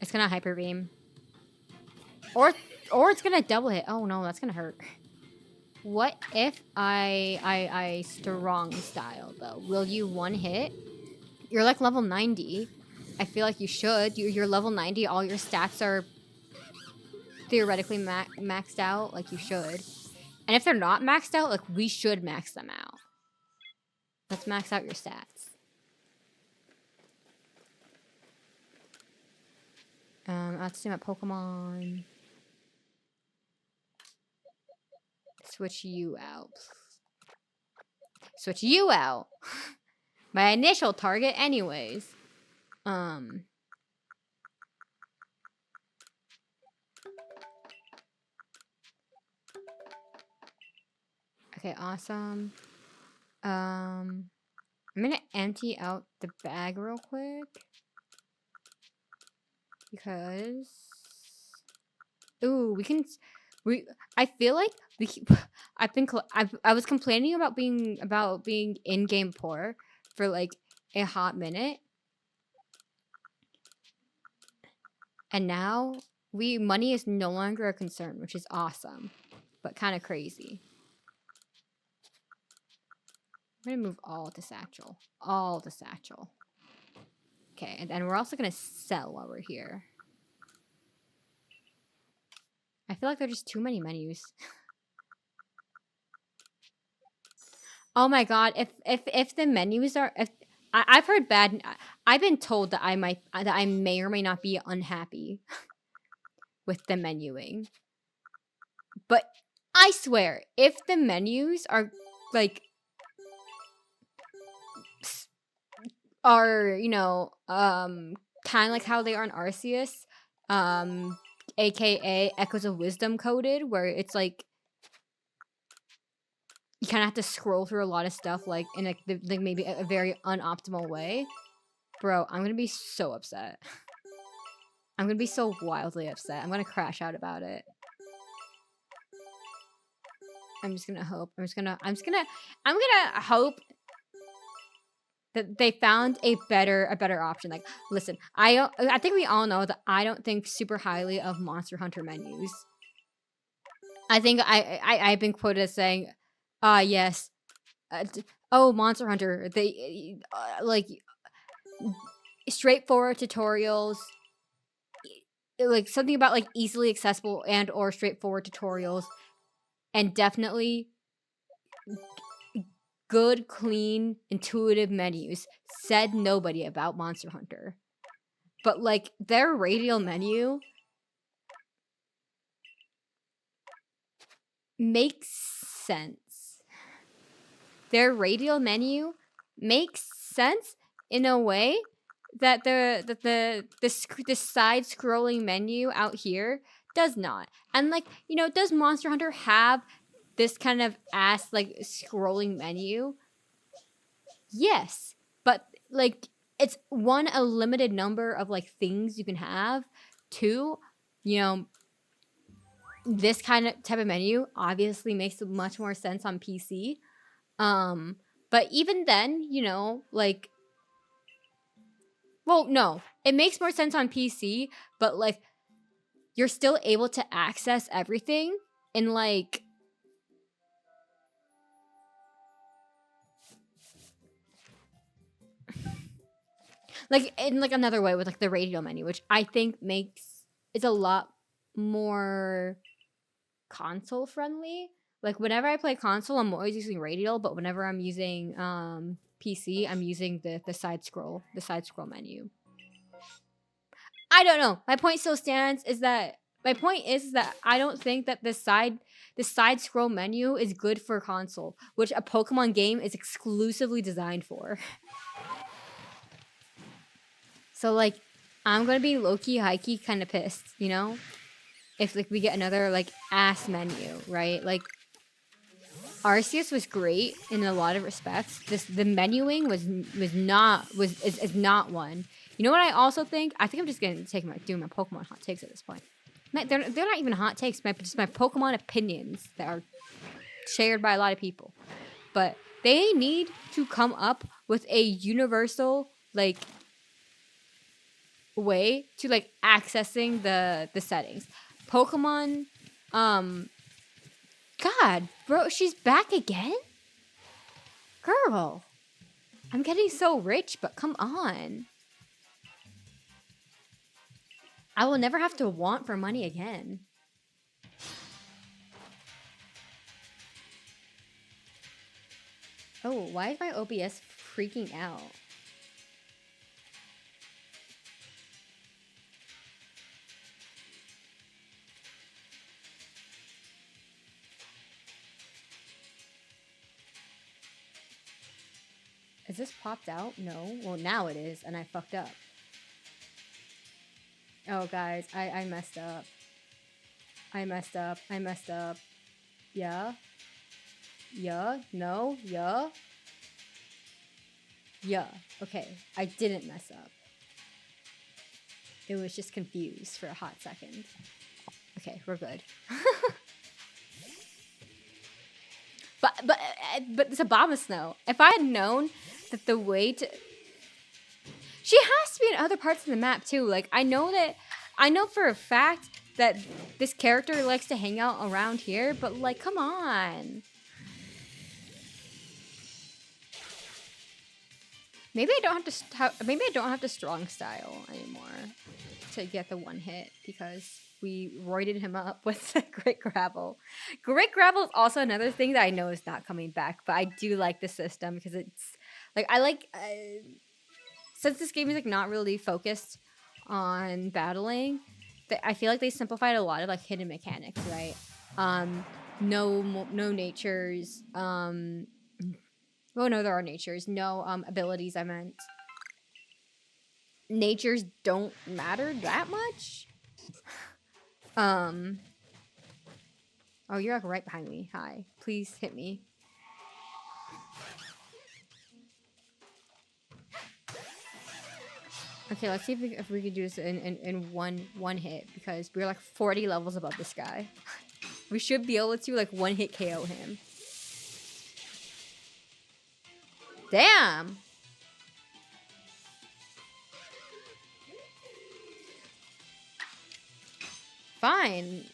It's gonna hyper beam. Or it's gonna double hit. Oh no, that's gonna hurt. What if I strong style though? Will you one hit? You're like level 90. I feel like you should. You're level 90. All your stats are theoretically maxed out. Like you should. And if they're not maxed out, like we should max them out. Let's max out your stats. Let's see my Pokemon. Switch you out. Switch you out. My initial target anyways. Okay, awesome. I'm gonna empty out the bag real quick. Because... Ooh, I feel like I was complaining about being in-game poor for like a hot minute. And now money is no longer a concern, which is awesome, but kind of crazy. I'm gonna move all to satchel. All to satchel. Okay, and then we're also gonna sell while we're here. I feel like there are just too many menus. Oh my god, if the menus are I've heard bad. I've been told that I may or may not be unhappy with the menuing. But I swear, if the menus are like you know, kind of like how they are in Arceus, aka Echoes of Wisdom coded, where it's like you kind of have to scroll through a lot of stuff like in like maybe a very unoptimal way. Bro, I'm gonna be so upset. I'm gonna be so wildly upset. I'm gonna crash out about it. I'm just gonna hope. I'm gonna hope that they found a better option. Like, listen, I think we all know that I don't think super highly of Monster Hunter menus. I think I've been quoted as saying, yes, oh, Monster Hunter, they like straightforward tutorials, like something about like easily accessible and or straightforward tutorials, and definitely good, clean, intuitive menus. Said nobody about Monster Hunter. But like their radial menu makes sense. Their radial menu makes sense in a way that the side scrolling menu out here does not. And like, you know, does Monster Hunter have this kind of ass like scrolling menu? Yes, but like it's one, a limited number of like things you can have. Two, you know, this kind of type of menu obviously makes much more sense on PC. But even then, you know, like, well, no, it makes more sense on PC, but like you're still able to access everything in like in like another way with like the radial menu, which I think makes it's a lot more console friendly. Like whenever I play console, I'm always using radial, but whenever I'm using PC, I'm using the side scroll menu. I don't know. My point still stands is that I don't think that the side scroll menu is good for console, which a Pokemon game is exclusively designed for. So like I'm gonna be low-key, high-key kind of pissed, you know? If like we get another like ass menu, right? Like Arceus was great in a lot of respects. The menuing is not one. You know what I also think? I think I'm just gonna doing my Pokemon hot takes at this point. They're not even hot takes, just my Pokemon opinions that are shared by a lot of people. But they need to come up with a universal like way to like accessing the settings. Pokemon, God, bro, she's back again? Girl, I'm getting so rich, but come on. I will never have to want for money again. Oh, why is my OBS freaking out? Is this popped out? No. Well, now it is, and I fucked up. Oh, guys, I messed up. I messed up. Yeah. Yeah. No. Yeah. Yeah. Okay. I didn't mess up. It was just confused for a hot second. Okay, we're good. But it's Abomasnow. If I had known that the way to... She has to be in other parts of the map, too. Like, I know for a fact that this character likes to hang out around here, but, like, come on. Maybe I don't have to. Maybe I don't have to strong style anymore to get the one hit because we roided him up with the grit gravel. Grit gravel is also another thing that I know is not coming back, but I do like the system because it's like I like since this game is like not really focused on battling. I feel like they simplified a lot of like hidden mechanics, right? No natures. Oh no, there are natures. No abilities. I meant natures don't matter that much. Oh, you're like right behind me. Hi, please hit me. Okay, let's see if we can do this in one hit because we're like 40 levels above this guy. We should be able to like one hit KO him. Damn. Fine.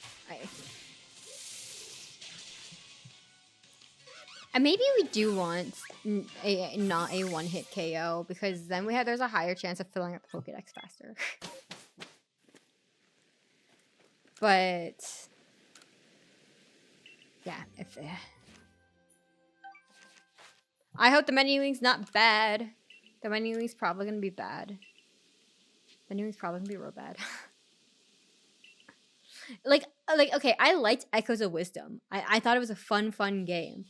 Maybe we do want not a one hit KO because then there's a higher chance of filling up the Pokédex faster. But yeah, I hope the menuing's not bad. The menuing's probably gonna be bad. The menuing's probably gonna be real bad. like okay, I liked Echoes of Wisdom. I thought it was a fun game.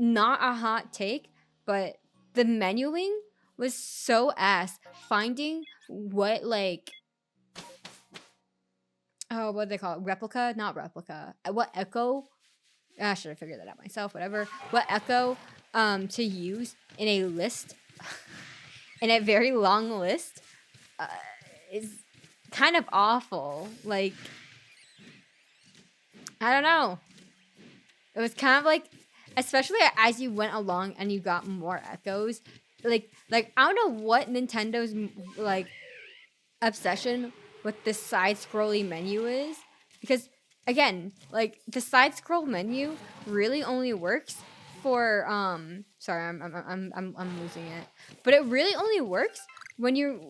Not a hot take, but the menuing was so ass. Finding what like what do they call it? Replica? Not replica. What echo? I should have figured that out myself. Whatever. What echo to use in a list, in a very long list, is kind of awful. Like, I don't know. It was kind of like, especially as you went along and you got more echoes. Like I don't know what Nintendo's like obsession with this side-scrolling menu is, because again, like the side-scroll menu really only works for sorry, I'm losing it, but it really only works when you're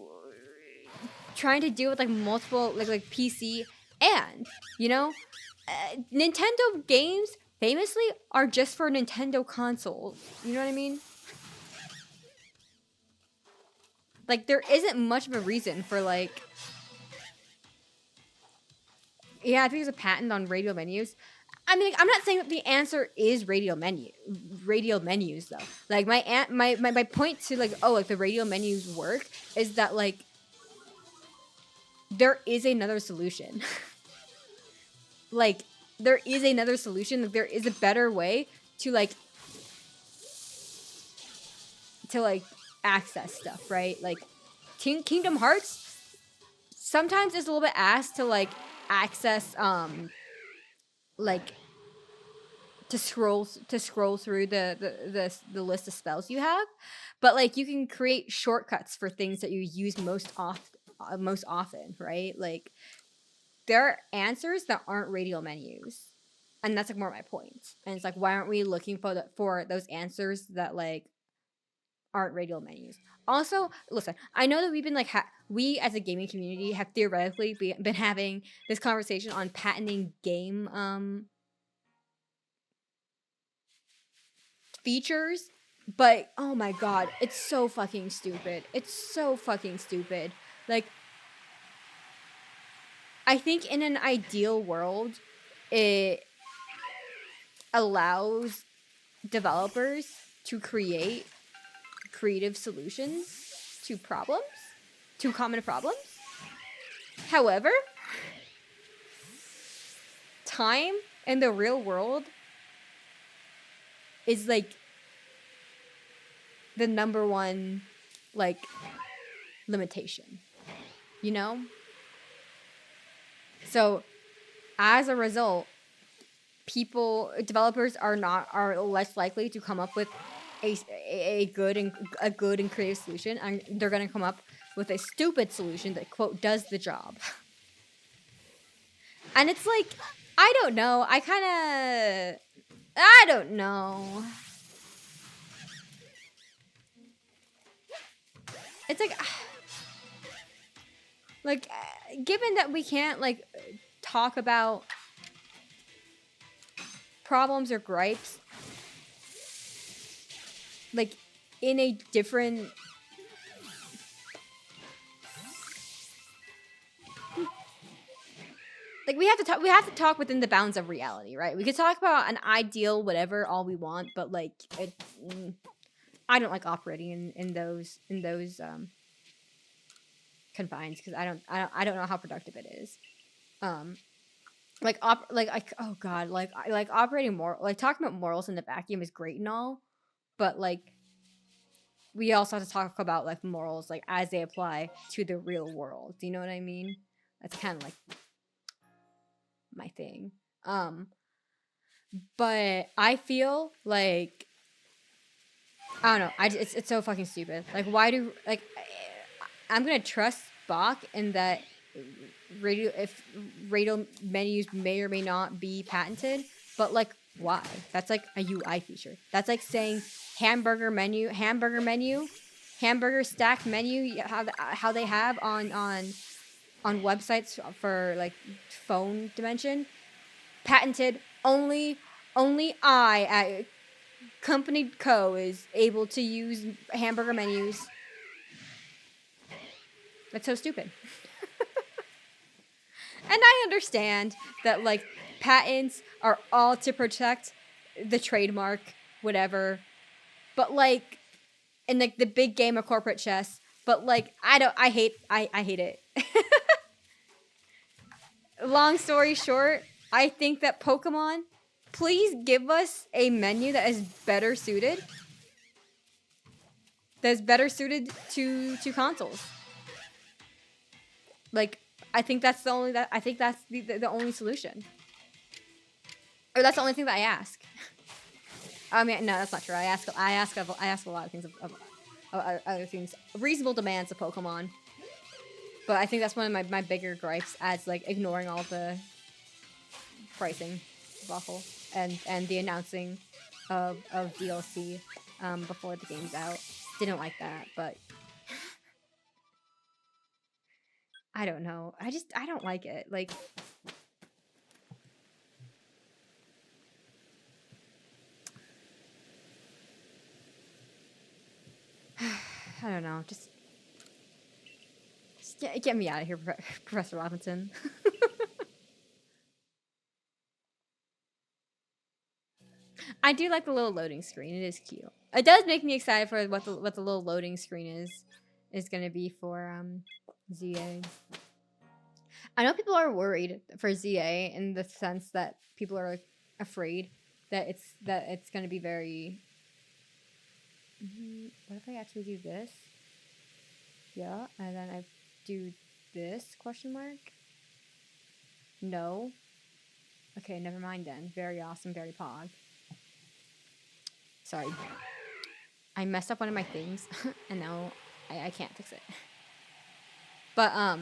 trying to deal with like multiple like PC and Nintendo games famously are just for Nintendo consoles. You know what I mean? Like there isn't much of a reason for like. Yeah, I think there's a patent on radial menus. I mean, like, I'm not saying that the answer is radial menus though. Like my point to like the radial menus work is that like there is another solution. Like there is another solution. Like, there is a better way to like access stuff, right? Like Kingdom Hearts sometimes is a little bit ass to like access like to scroll through the list of spells you have, but like you can create shortcuts for things that you use most often, right? Like there are answers that aren't radial menus, and that's like more my point. And it's like, why aren't we looking for those answers that like aren't radial menus? Also, listen, I know that we've been like we as a gaming community have theoretically been having this conversation on patenting game features, but oh my god, it's so fucking stupid. It's so fucking stupid. Like, I think in an ideal world, it allows developers to create creative solutions to common problems. However, time in the real world is like the number one like limitation, you know? So as a result, developers are less likely to come up with a good and creative solution, and they're going to come up with a stupid solution that quote does the job. And it's like, I don't know. I don't know. It's like, given that we can't, like, talk about problems or gripes, like, in a different... Like, we have to talk within the bounds of reality, right? We could talk about an ideal whatever all we want, but, like, I don't like operating in those confines, because I don't know how productive it is. Oh god, like operating talking about morals in the vacuum is great and all, but like we also have to talk about like morals like as they apply to the real world. Do you know what I mean? That's kind of like my thing. But I feel like I don't know. It's so fucking stupid. Like, why do like I'm gonna trust Bach in that radio menus may or may not be patented, but like why? That's like a UI feature. That's like saying hamburger stack menu, how they have on websites for like phone dimension, patented. Only I at Company Co is able to use hamburger menus. That's so stupid. And I understand that like patents are all to protect the trademark, whatever. But like in like the big game of corporate chess, but like I hate it. Long story short, I think that Pokemon, please give us a menu that is better suited. That's better suited to consoles. Like, I think that's the only solution. Or that's the only thing that I ask. I mean, no, that's not true. I ask a lot of things of other things, reasonable demands of Pokemon. But I think that's one of my bigger gripes, as like ignoring all the pricing waffle and the announcing of DLC before the game's out. Didn't like that, but I don't know. I don't like it. Like, I don't know. Just get me out of here, Professor Robinson. I do like the little loading screen. It is cute. It does make me excited for what the little loading screen is going to be for ZA. I know people are worried for ZA in the sense that people are like, afraid that it's going to be very. What if I actually do this? Yeah, and then I do this question mark. No. Okay, never mind then. Very awesome, very pog. Sorry. I messed up one of my things, and now I can't fix it. But, I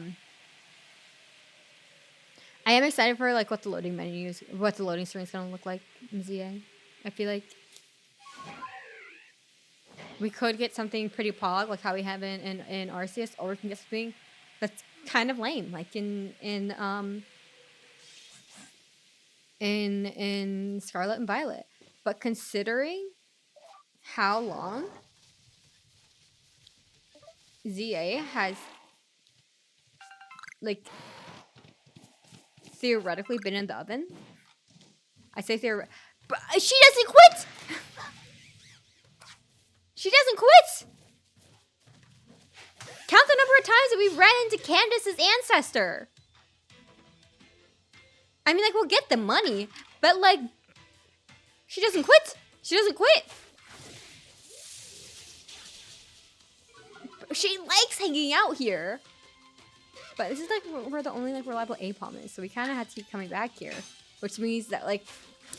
am excited for, like, what the loading screen is gonna look like in ZA. I feel like we could get something pretty pog, like how we have in Arceus, or we can get something that's kind of lame, like in Scarlet and Violet. But considering how long ZA has, like, theoretically been in the oven. I say but she doesn't quit! She doesn't quit! Count the number of times that we ran into Candace's ancestor. I mean, like, we'll get the money, but, like, she doesn't quit. She doesn't quit. She likes hanging out here. But this is, like, where the only, like, reliable APOM is, so we kind of have to keep coming back here. Which means that, like,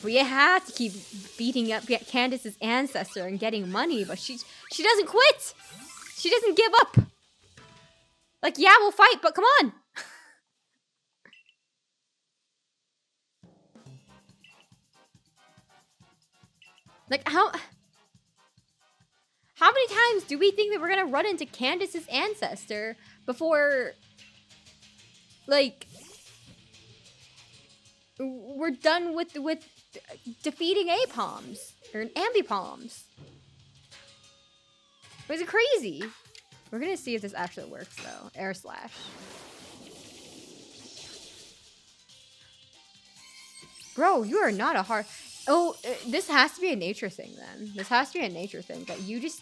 we have to keep beating up Candace's ancestor and getting money, but she doesn't quit. She doesn't give up. Like, yeah, we'll fight, but come on. Like, how many times do we think that we're gonna run into Candace's ancestor before, like, we're done with defeating Apoms or Ambipoms? Was it crazy? We're gonna see if this actually works though. Air slash. Bro, you are not a hard. Oh, this has to be a nature thing then. This has to be a nature thing that you just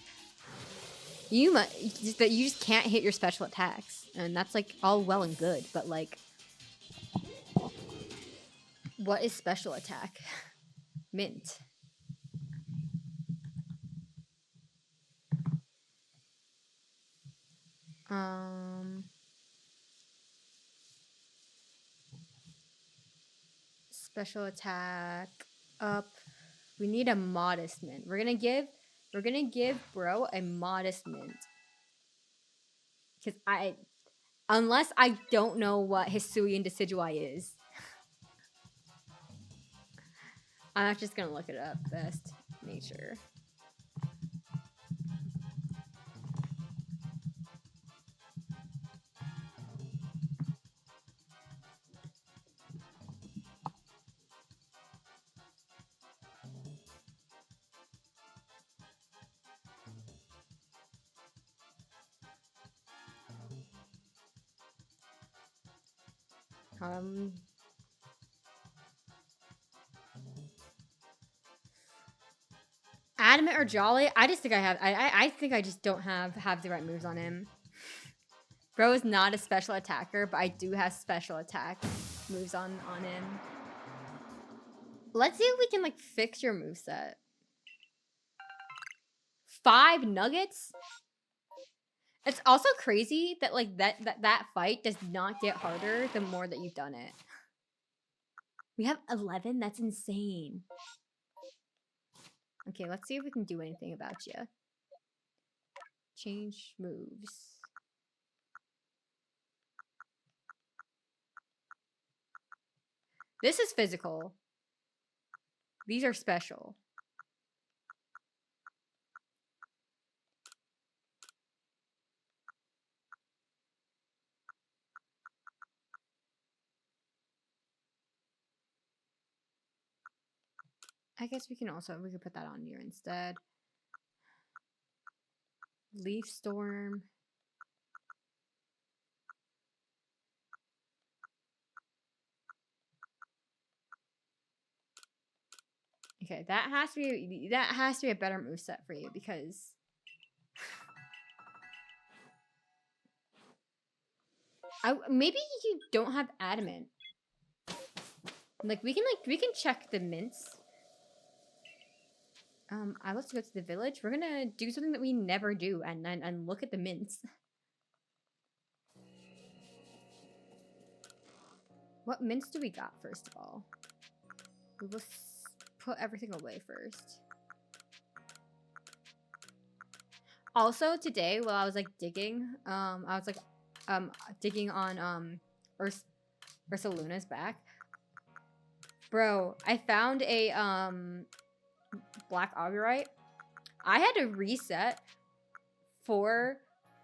can't hit your special attacks, and that's like all well and good, but like, what is special attack? Mint. Special attack up. We need a modest mint. We're gonna give bro a modest mint. Cause unless I don't know what Hisuian Decidueye is. I'm just gonna look it up. Best nature. Adamant or Jolly? I just think I think I just don't have the right moves on him. Bro is not a special attacker, but I do have special attack moves on him. Let's see if we can like fix your moveset. 5 nuggets? It's also crazy that like that fight does not get harder the more that you've done it. We have 11? That's insane. Okay, let's see if we can do anything about you. Change moves. This is physical. These are special. I guess we could put that on here instead. Leaf Storm. Okay, that has to be a better moveset for you because maybe you don't have adamant. Like we can check the mints. Let's go to the village. We're gonna do something that we never do and look at the mints. What mints do we got first of all? We will put everything away first. Also today, while I was like digging, I was like digging on Ursaluna's back. Bro, I found a black augurite. I had to reset for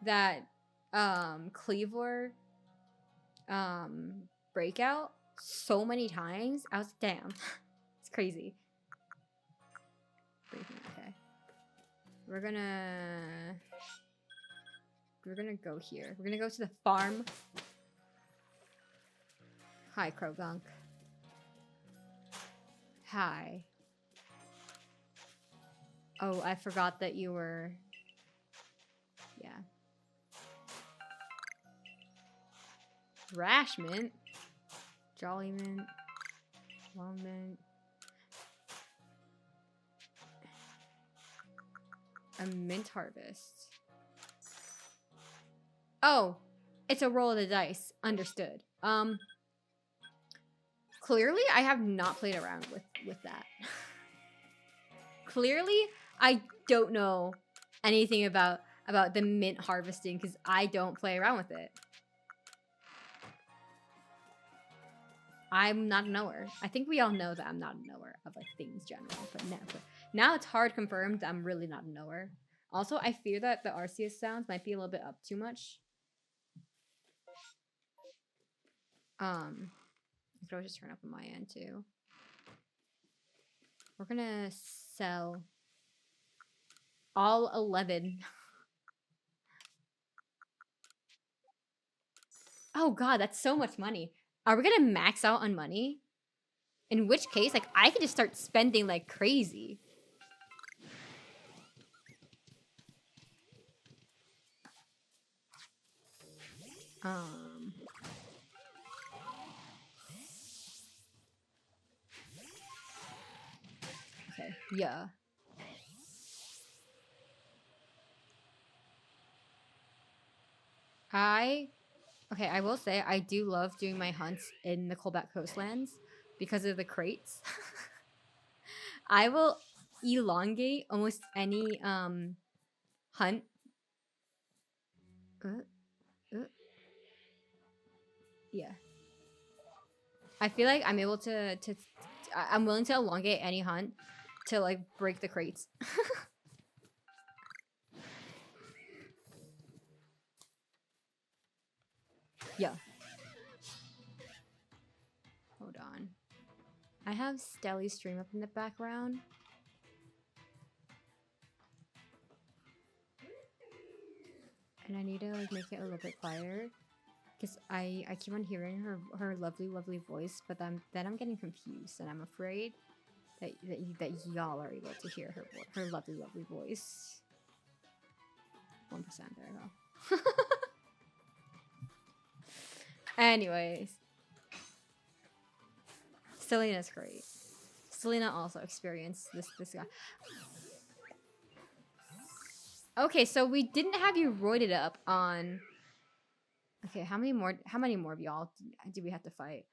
that Cleavor breakout so many times. I was like, damn. It's crazy. Okay. We're gonna go here. We're gonna go to the farm. Hi, Krogunk. Hi. Oh, I forgot that you were... Yeah. Rash Mint. Jolly Mint. Long Mint. A Mint Harvest. Oh, it's a roll of the dice. Understood. Clearly, I have not played around with that. Clearly, I don't know anything about the mint harvesting because I don't play around with it. I'm not a knower. I think we all know that I'm not a knower of like things general, but now it's hard confirmed that I'm really not a knower. Also, I fear that the Arceus sounds might be a little bit up too much. I could always just turn up on my end too. We're gonna sell all 11. Oh god, that's so much money. Are we gonna max out on money? In which case, like, I could just start spending like crazy. Okay, yeah. Okay, I will say I do love doing my hunts in the Colback Coastlands because of the crates. I will elongate almost any hunt. Yeah. I feel like I'm able to I'm willing to elongate any hunt to like break the crates. Yeah. Hold on. I have Stelly's stream up in the background. And I need to like make it a little bit quieter. Because I keep on hearing her lovely voice, but then I'm getting confused and I'm afraid that y'all are able to hear her lovely voice. 1%, there I go. Anyways. Selena's great. Selena also experienced this guy. Okay, so we didn't have you roided up on... Okay, how many more of y'all do we have to fight?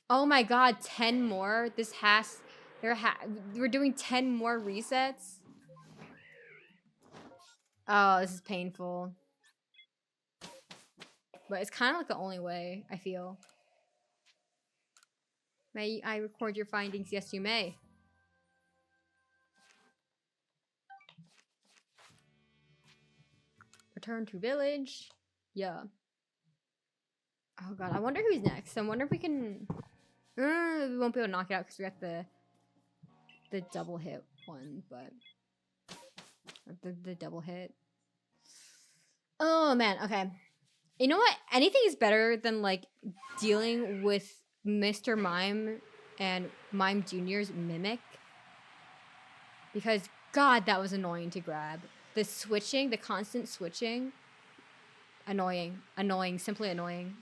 Oh my god, 10 more? This has... We're doing 10 more resets? Oh, this is painful. But it's kind of like the only way, I feel. May I record your findings? Yes, you may. Return to village. Yeah. Oh god, I wonder who's next. I wonder if we can... we won't be able to knock it out because we got the double hit one, but... The double hit. Oh man, okay. You know what? Anything is better than like dealing with Mr. Mime and Mime Jr.'s mimic. Because god, that was annoying to grab. The switching, the constant switching. Annoying. Annoying. Simply annoying.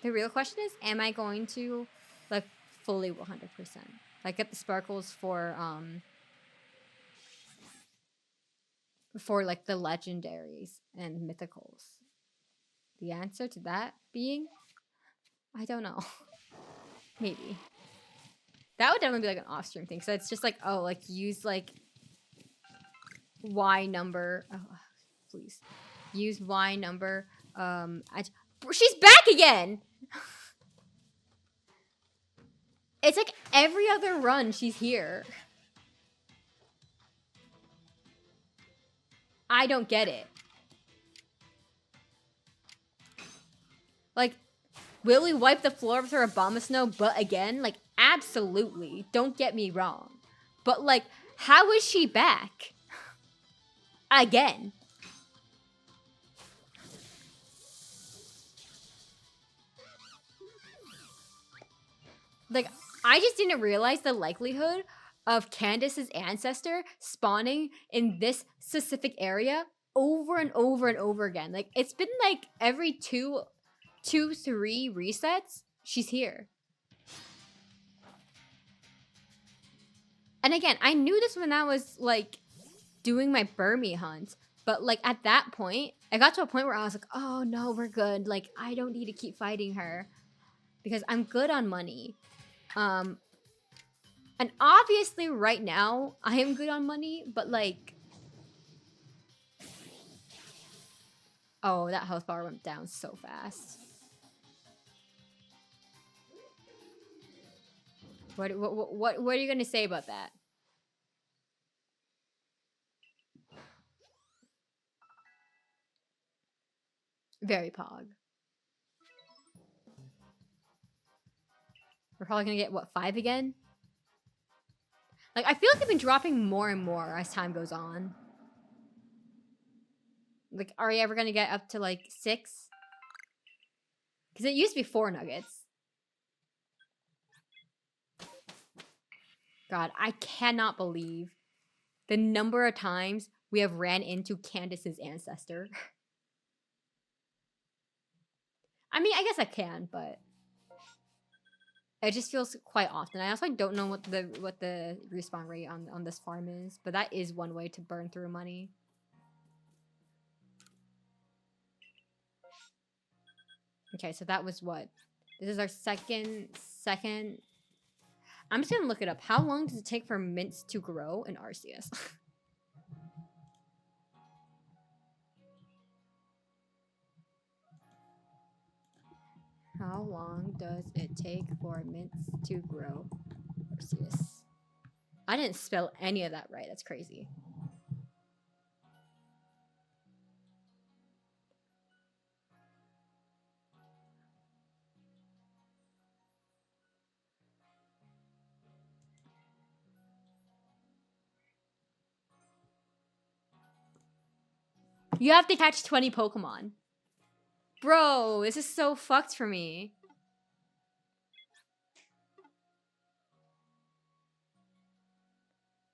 The real question is, am I going to like fully 100%? Like get the sparkles for like the legendaries and mythicals? The answer to that being, I don't know. Maybe. That would definitely be like an off-stream thing. So it's just like, oh, like use like Y number. Oh, please. Use Y number. She's back again! It's like every other run she's here. I don't get it. Like, will we wipe the floor with her Abomasnow but again? Like, absolutely. Don't get me wrong. But like, how is she back? Again. Like, I just didn't realize the likelihood of Candace's ancestor spawning in this specific area over and over and over again. Like, it's been like every 3 resets, she's here. And again, I knew this when I was like doing my Burmy hunt, but like at that point, I got to a point where I was like, oh no, we're good. Like, I don't need to keep fighting her because I'm good on money. And obviously right now I am good on money, but like, oh, that health bar went down so fast. What are you gonna say about that? Very pog. We're probably gonna get, what, 5 again? Like, I feel like they've been dropping more and more as time goes on. Like, are we ever gonna get up to, like, 6? Because it used to be 4 nuggets. God, I cannot believe the number of times we have ran into Candace's ancestor. I mean, I guess I can, but it just feels quite often. I also don't know what the respawn rate on this farm is, but that is one way to burn through money. Okay, so that was what? This is our second. I'm just gonna look it up. How long does it take for mints to grow in Arceus? How long does it take for mints to grow Arceus? I didn't spell any of that right. That's crazy. You have to catch 20 Pokemon. Bro, this is so fucked for me.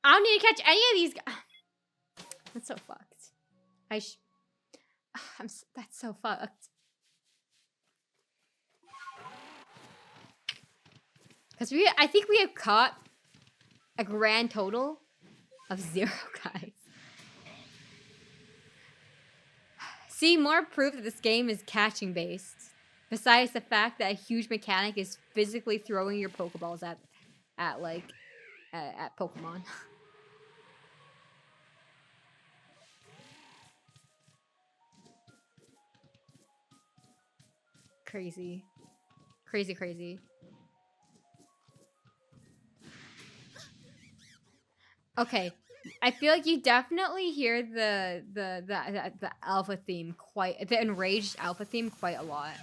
I don't need to catch any of these guys. That's so fucked. That's so fucked. Because I think we have caught a grand total of 0 guys. See, more proof that this game is catching based. Besides the fact that a huge mechanic is physically throwing your Pokeballs at Pokemon. Crazy. Crazy, crazy. Okay. I feel like you definitely hear the alpha theme the enraged alpha theme quite a lot.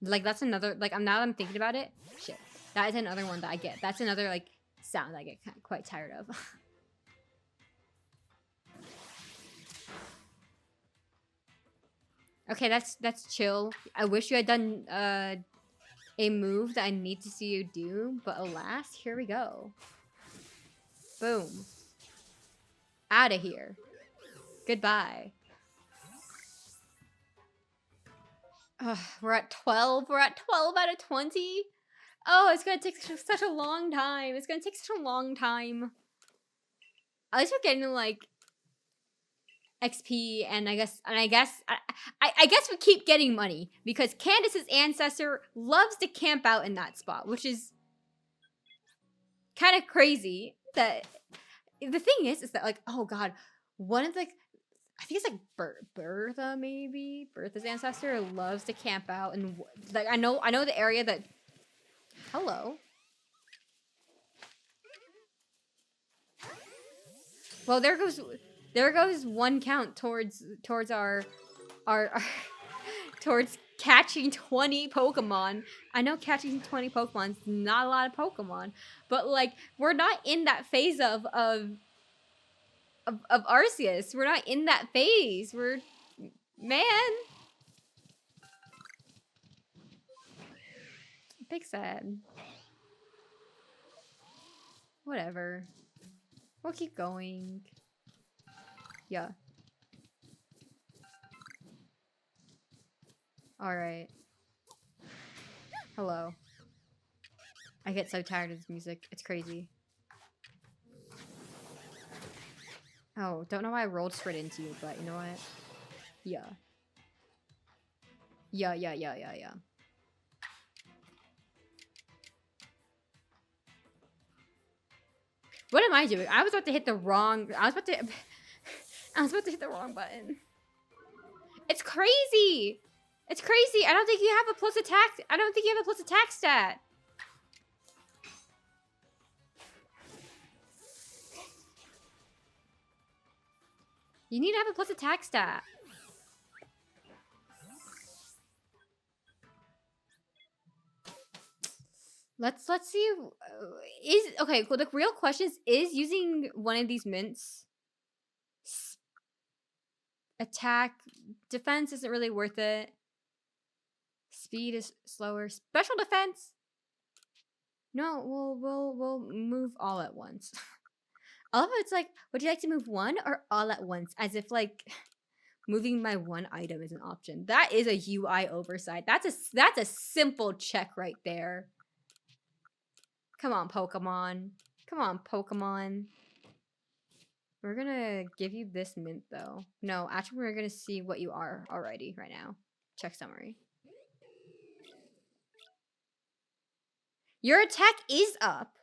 Like, that's another, like, now that I'm thinking about it, shit. That is another one that I get. That's another, like, sound I get quite tired of. Okay, that's chill. I wish you had done a move that I need to see you do, but alas, here we go. Boom. Out of here. Goodbye. We're at 12. We're at 12 out of 20. Oh, it's gonna take such a long time. It's gonna take such a long time. At least we're getting like XP, and I guess we keep getting money because Candace's ancestor loves to camp out in that spot, which is kind of crazy. That the thing is that, like, oh god, one of the, I think it's like Bertha, maybe Bertha's ancestor loves to camp out, and like I know the area that. Hello. Well, there goes one count towards our towards catching 20 Pokemon. I know catching 20 Pokemon is not a lot of Pokemon, but like we're not in that phase of Arceus. We're not in that phase. Man. Big sad. Whatever. We'll keep going. Yeah. Alright. Hello. I get so tired of this music. It's crazy. Oh, don't know why I rolled straight into you, but you know what? Yeah. Yeah. What am I doing? I was about to hit the wrong... I was about to hit the wrong button. It's crazy! It's crazy! I don't think you have a plus attack... I don't think you have a plus attack stat! You need to have a plus attack stat. Let's see. Is okay. Well, the real question is using one of these mints. Attack, defense isn't really worth it. Speed is slower. Special defense. No, we'll move all at once. I love how it's like, would you like to move one or all at once? As if like moving my one item is an option. That is a UI oversight. That's a simple check right there. Come on, Pokemon. Come on, Pokemon. We're gonna give you this mint though. No, actually we're gonna see what you are already right now. Check summary. Your attack is up.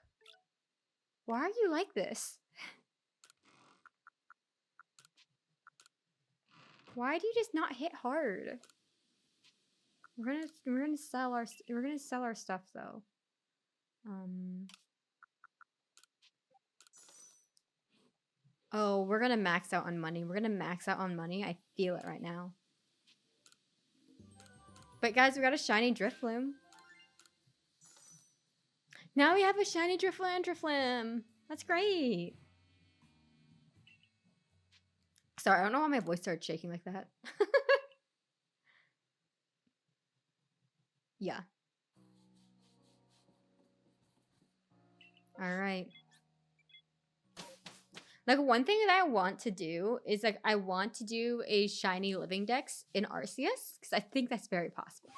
Why are you like this? Why do you just not hit hard? We're gonna sell our stuff though. Oh, we're gonna max out on money. We're gonna max out on money. I feel it right now. But guys, we got a shiny Drifloon. Now we have a shiny Drifloon. That's great. Sorry, I don't know why my voice started shaking like that. Yeah. All right. Like, one thing that I want to do is, like, I want to do a shiny living dex in Arceus, because I think that's very possible.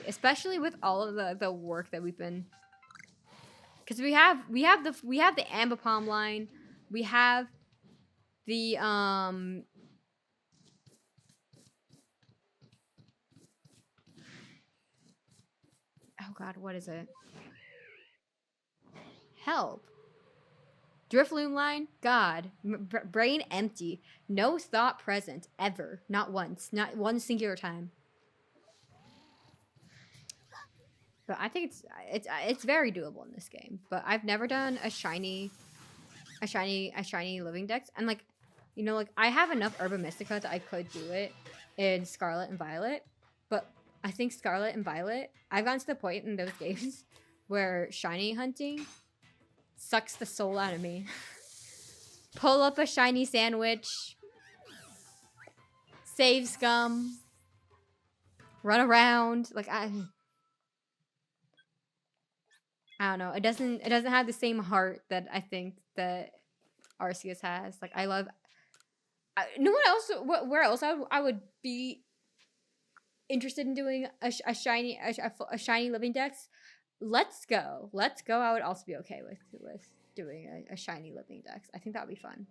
Especially with all of the work that we've been, because we have the Ambipom line, we have the oh god, what is it? Help. Drifloon line? God. Brain empty. No thought present. Ever. Not once. Not one singular time. But I think it's very doable in this game. But I've never done a shiny living dex. And like, you know, like I have enough Herba Mystica that I could do it in Scarlet and Violet. But I think Scarlet and Violet, I've gotten to the point in those games where shiny hunting sucks the soul out of me. Pull up a shiny sandwich. Save scum. Run around. Like I don't know. It doesn't have the same heart that I think that Arceus has. Like I love no one else where else I would be interested in doing a shiny living dex. Let's go. I would also be okay with doing a shiny living dex. I think that would be fun.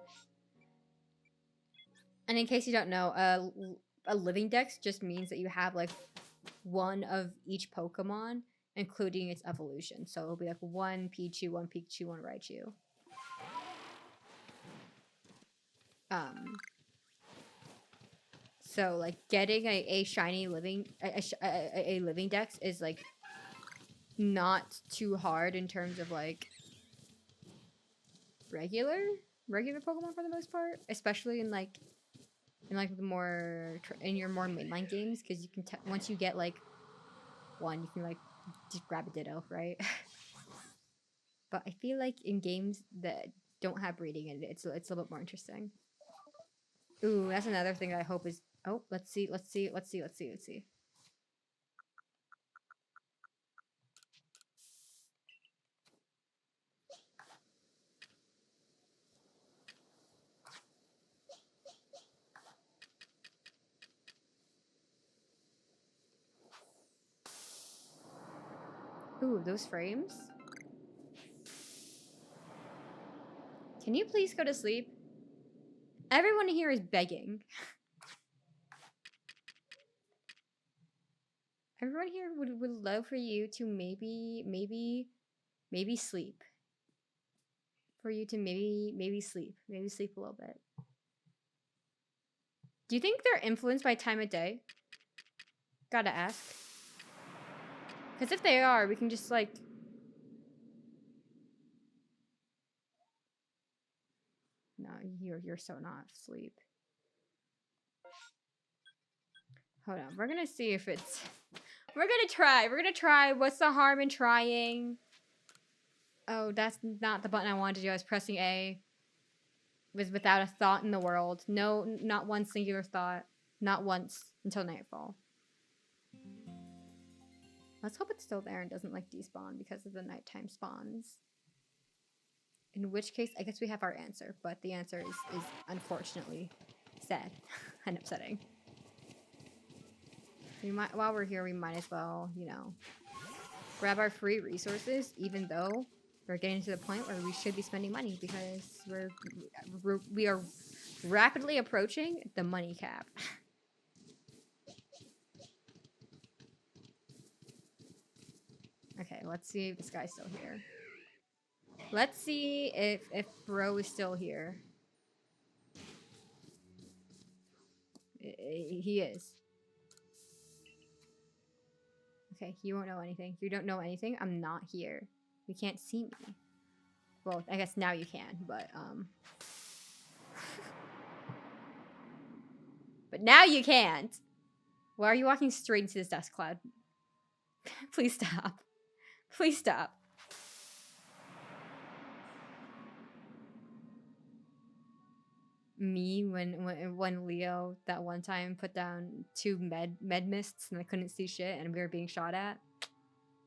And in case you don't know, a living dex just means that you have like one of each Pokemon, including its evolution. So it'll be like one Pichu, one Raichu. So like getting a shiny living a living dex is like not too hard in terms of like regular Pokemon for the most part, especially in like the more in your more mainline games, because you can once you get like one, you can like just grab a Ditto, right? But I feel like in games that don't have breeding in it, it's a little bit more interesting. Ooh, that's another thing I hope is. Oh, let's see. Ooh, those frames. Can you please go to sleep? Everyone here is begging. Everyone here would love for you to maybe sleep. For you to maybe sleep. Maybe sleep a little bit. Do you think they're influenced by time of day? Gotta ask. Because if they are, we can just like... you're so not asleep. Hold on. We're gonna see if it's... We're gonna try. We're gonna try. What's the harm in trying? Oh, that's not the button I wanted to do. I was pressing A. Was without a thought in the world. No, not one singular thought. Not once until nightfall. Let's hope it's still there and doesn't like despawn because of the nighttime spawns. In which case, I guess we have our answer, but the answer is unfortunately sad and upsetting. We might, while we're here, we might as well, you know, grab our free resources, even though we're getting to the point where we should be spending money because we are rapidly approaching the money cap. Okay, let's see if this guy's still here. Let's see if bro is still here. He is. Okay, you won't know anything. You don't know anything. I'm not here. You can't see me. Well, I guess now you can, but but now you can't. Why are you walking straight into this dust cloud? Please stop. Please stop. Me when Leo that one time put down 2 med mists and I couldn't see shit and we were being shot at.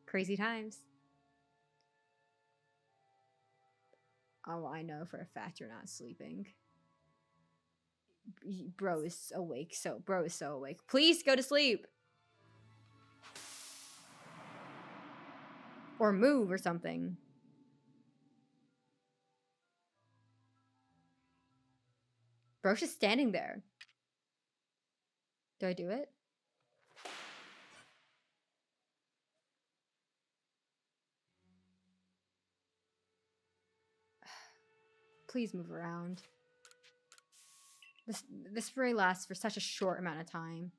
Crazy times. Oh, I know for a fact you're not sleeping. Bro is awake. Bro is so awake. Please go to sleep. Or move or something. Bro's just standing there. Do I do it? Please move around. This spray lasts for such a short amount of time.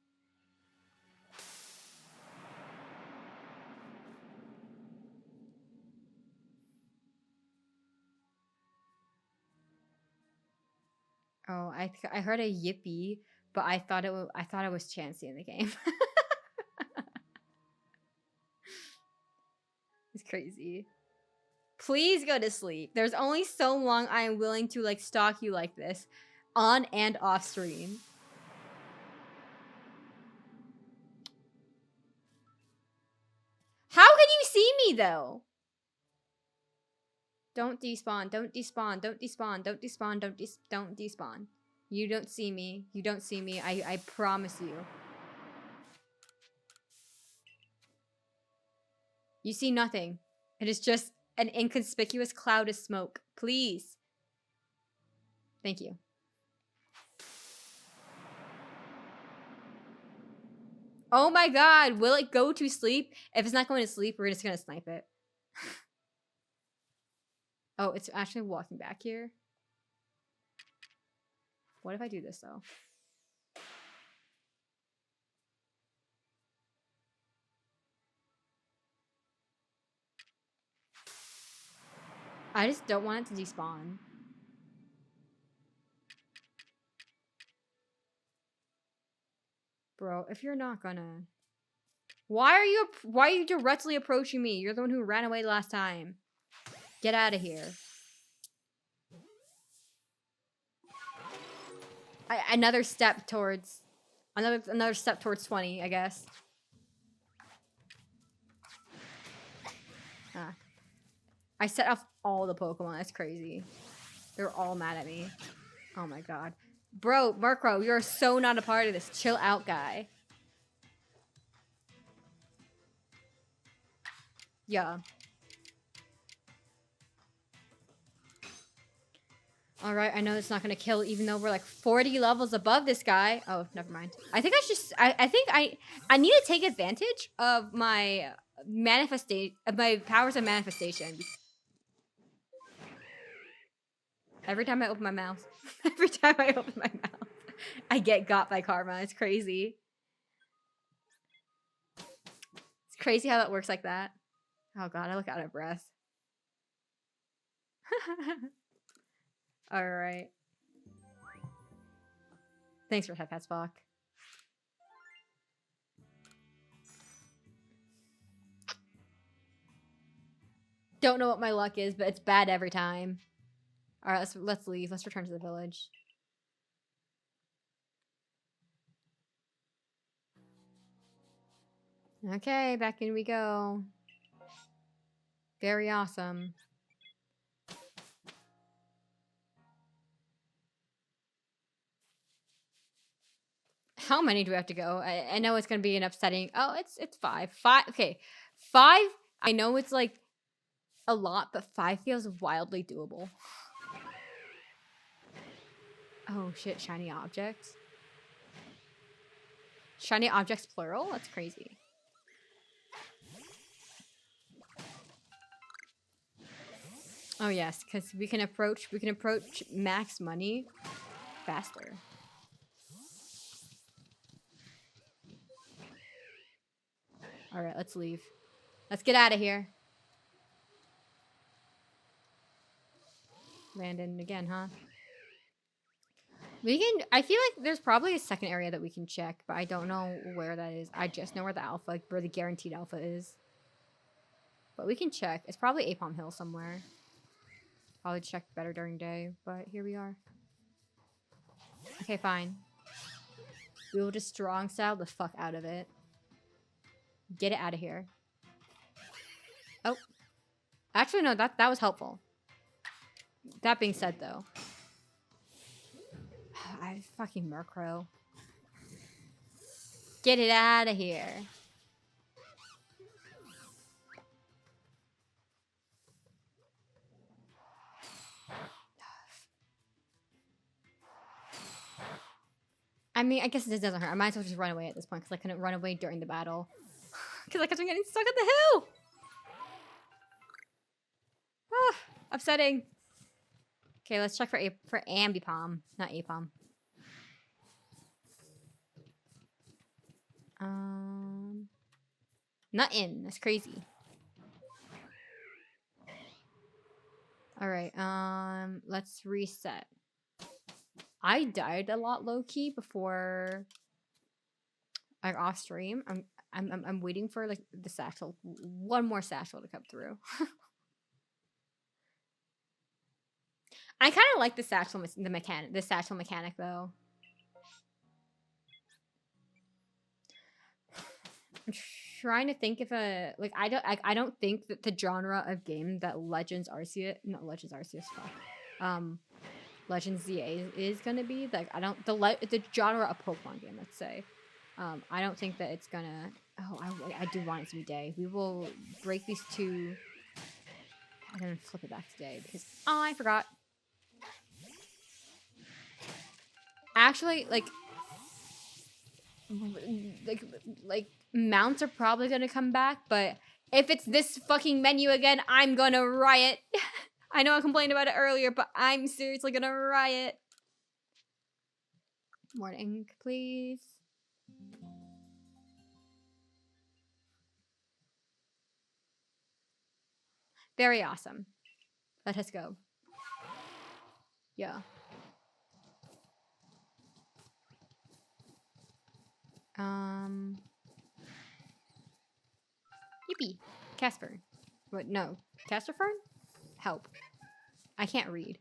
Oh, I heard a yippee, but I thought it was Chansey in the game. It's crazy. Please go to sleep. There's only so long I am willing to like stalk you like this, on and off stream. How can you see me though? Don't despawn. Don't despawn. Don't despawn. Don't despawn. Don't despawn. You don't see me. You don't see me. I promise you. You see nothing. It is just an inconspicuous cloud of smoke. Please. Thank you. Oh my god. Will it go to sleep? If it's not going to sleep, we're just going to snipe it. Oh, it's actually walking back here. What if I do this, though? I just don't want it to despawn. Bro, if you're not gonna... Why are you directly approaching me? You're the one who ran away last time. Get out of here. Another step towards 20, I guess. Ah. I set off all the Pokemon. That's crazy. They're all mad at me. Oh my god. Bro, Murkrow, you're so not a part of this. Chill out, guy. Yeah. Alright, I know it's not gonna kill even though we're like 40 levels above this guy. Oh, never mind. I think I think I need to take advantage of my my powers of manifestation. Every time I open my mouth. Every time I open my mouth. I get got by karma. It's crazy. It's crazy how that works like that. Oh god, I look out of breath. Alright. Thanks for that, Spock. Don't know what my luck is, but it's bad every time. All right, let's leave. Let's return to the village. Okay, back in we go. Very awesome. How many do we have to go? I know it's gonna be an upsetting. Oh, it's 5. 5. Okay, 5. I know it's like a lot, but 5 feels wildly doable. Oh shit! Shiny objects. Shiny objects plural. That's crazy. Oh yes, because we can approach max money faster. All right, let's leave. Let's get out of here. Landon again, huh? We can. I feel like there's probably a second area that we can check, but I don't know where that is. I just know where the alpha, where the guaranteed alpha is. But we can check. It's probably Apom Hill somewhere. Probably check better during day, but here we are. Okay, fine. We will just strong style the fuck out of it. Get it out of here. Oh. Actually, no, that was helpful. That being said, though. I fucking Murkrow. Get it out of here. I mean, I guess this doesn't hurt. I might as well just run away at this point because I couldn't run away during the battle. Because I kept on getting stuck at the hill. Ah, upsetting. Okay, let's check for Ambipom, not Apom. Not in. That's crazy. All right. Let's reset. I died a lot low key before, like, off stream. I'm waiting for like the satchel, one more satchel to come through. I kind of like the satchel, the satchel mechanic though. I'm trying to think if I don't think that the genre of game that Legends Arceus, Legends ZA is gonna be like, I don't the genre of Pokemon game, let's say. I don't think that it's gonna. Oh, I do want it to be day. We will break these two. I'm gonna flip it back to day because I forgot. Actually, like mounts are probably gonna come back, but if it's this fucking menu again, I'm gonna riot. I know I complained about it earlier, but I'm seriously gonna riot. More ink, please. Very awesome. Let us go. Yeah. Yippee. Casper. What? No. Casterfern? Help. I can't read.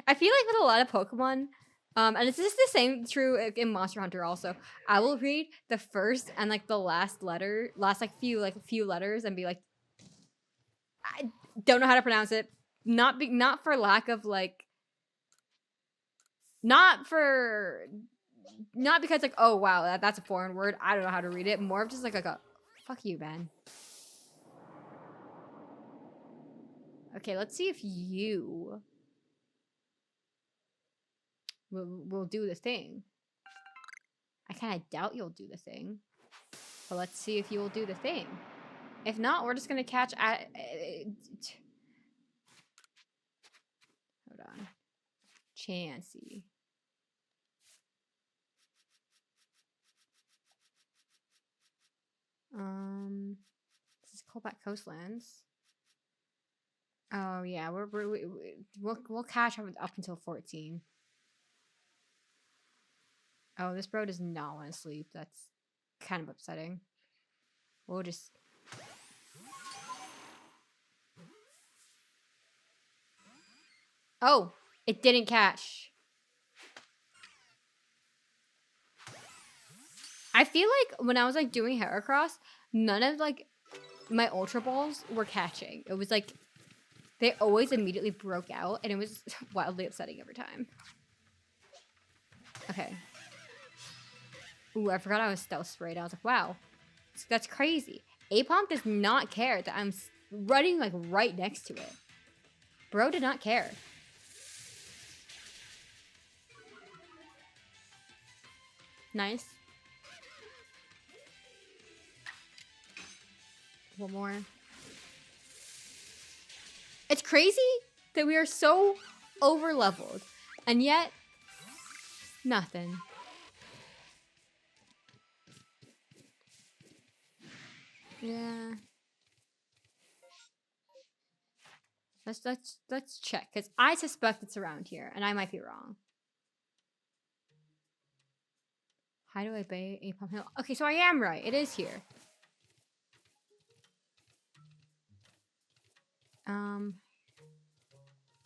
I feel like with a lot of Pokemon, and it's just the same true in Monster Hunter also. I will read the first and like the last letter, few letters, and be like, I don't know how to pronounce it. Not for lack of like, not because like, oh wow, that's a foreign word. I don't know how to read it. More of just like a fuck you, man. Okay, let's see if you will do the thing. I kind of doubt you'll do the thing. But let's see if you will do the thing. If not, we're just going to catch at... hold on. Chansey. This is Callback Coastlands. Oh, yeah. We'll catch up until 14. Oh, this bro does not want to sleep. That's kind of upsetting. We'll just... Oh, it didn't catch. I feel like when I was like doing Heracross, none of like my Ultra Balls were catching. It was like they always immediately broke out, and it was wildly upsetting every time. Okay. Ooh, I forgot I was stealth sprayed. I was like, wow, that's crazy. Apom does not care that I'm running like right next to it. Bro did not care. Nice. One more. It's crazy that we are so over leveled, and yet nothing. Yeah. Let's check, because I suspect it's around here, and I might be wrong. How do I bay Apom Hill? Okay, so I am right. It is here.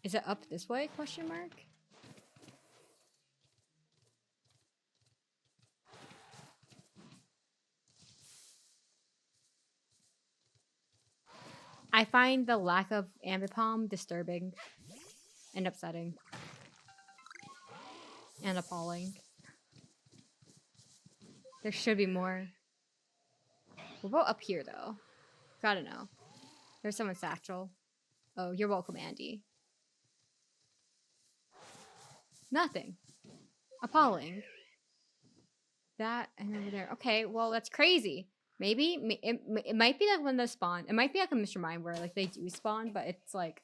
Is it up this way? Question mark. I find the lack of Ambipom disturbing and upsetting and appalling. There should be more. We'll go up here though. Gotta know. There's someone's satchel. Oh, you're welcome, Andy. Nothing. Appalling. That and over there. Okay, well that's crazy. Maybe it might be like when they spawn. It might be like a Mr. Mime where like they do spawn, but it's like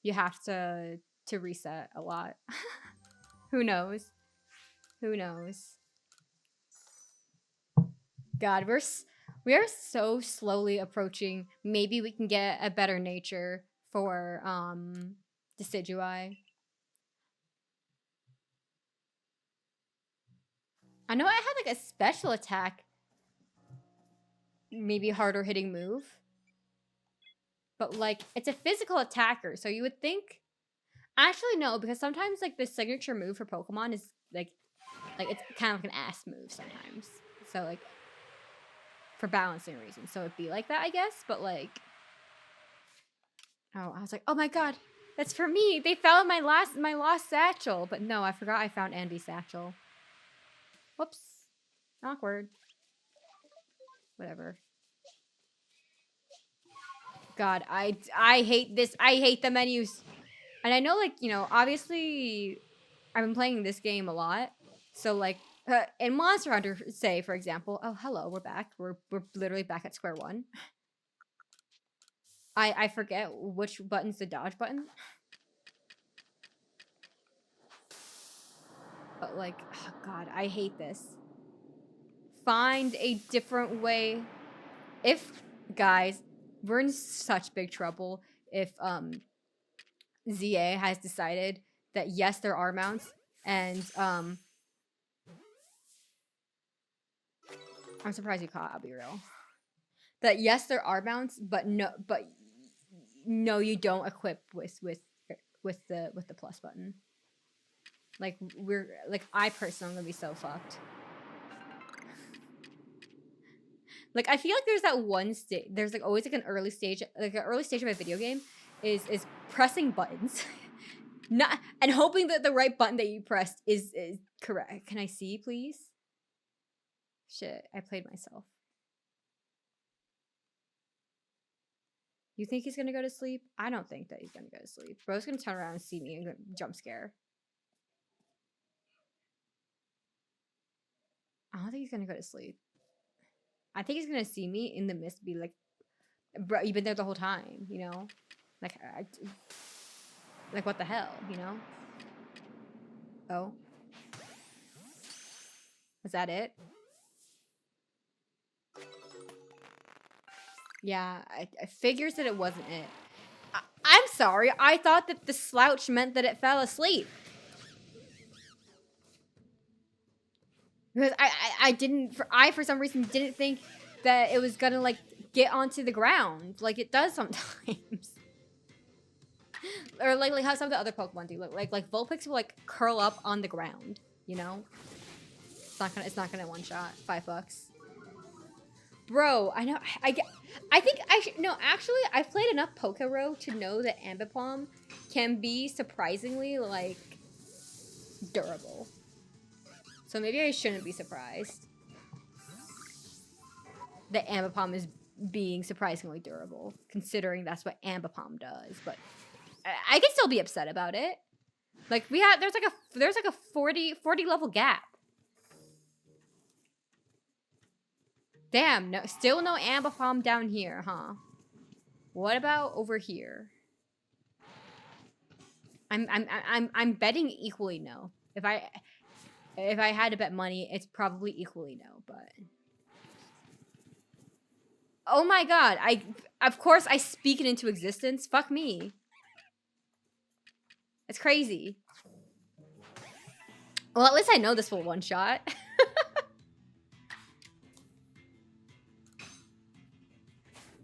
you have to reset a lot. Who knows? Who knows? God, we are so slowly approaching. Maybe we can get a better nature for Decidueye. I know I had like a special attack, maybe harder hitting move, but like it's a physical attacker, so you would think. Actually, no, because sometimes like the signature move for Pokemon is like it's kind of like an ass move sometimes. So like for balancing reasons, so it'd be like that, I guess. But like, oh, I was like, oh my god, that's for me. They found my lost satchel, but no, I forgot I found Andy's satchel. Whoops, awkward. Whatever. God, I hate this. I hate the menus. And I know, like, you know, obviously I've been playing this game a lot. So, like, in Monster Hunter, say, for example, oh, hello, we're back. We're literally back at square one. I forget which button's the dodge button. But, like, oh, God, I hate this. Find a different way. If, guys, we're in such big trouble if, ZA has decided that yes, there are mounts, and I'm surprised you caught. I'll be real. That yes, there are mounts, but no, you don't equip with the plus button. Like I personally am gonna be so fucked. Like I feel like there's that one stage. There's like always like an early stage of a video game is pressing buttons. Not and hoping that the right button that you pressed is correct. Can I see, please? Shit, I played myself. You think he's gonna go to sleep? I don't think that he's gonna go to sleep. Bro's gonna turn around and see me and jump scare. I don't think he's gonna go to sleep. I think he's gonna see me in the mist, be like, "Bro, you've been there the whole time," you know? Like what the hell, you know? Oh, was that it? Yeah, I figures that it wasn't it. I'm sorry. I thought that the slouch meant that it fell asleep. Because I didn't, I for some reason didn't think that it was gonna like get onto the ground like it does sometimes. Or like how some of the other Pokemon do. Like Vulpix will like curl up on the ground, you know? It's not gonna one shot. $5. Bro, I know I think I should no, actually I've played enough Pokero to know that Ambipom can be surprisingly like durable. So maybe I shouldn't be surprised that Ambipom is being surprisingly durable, considering that's what Ambipom does. But I can still be upset about it. Like there's like a 40 level gap. Damn, no, still no Ambipom down here, huh? What about over here? I'm betting equally no. If I had to bet money, it's probably equally no, but oh my god, of course I speak it into existence. Fuck me. It's crazy. Well, at least I know this will one shot.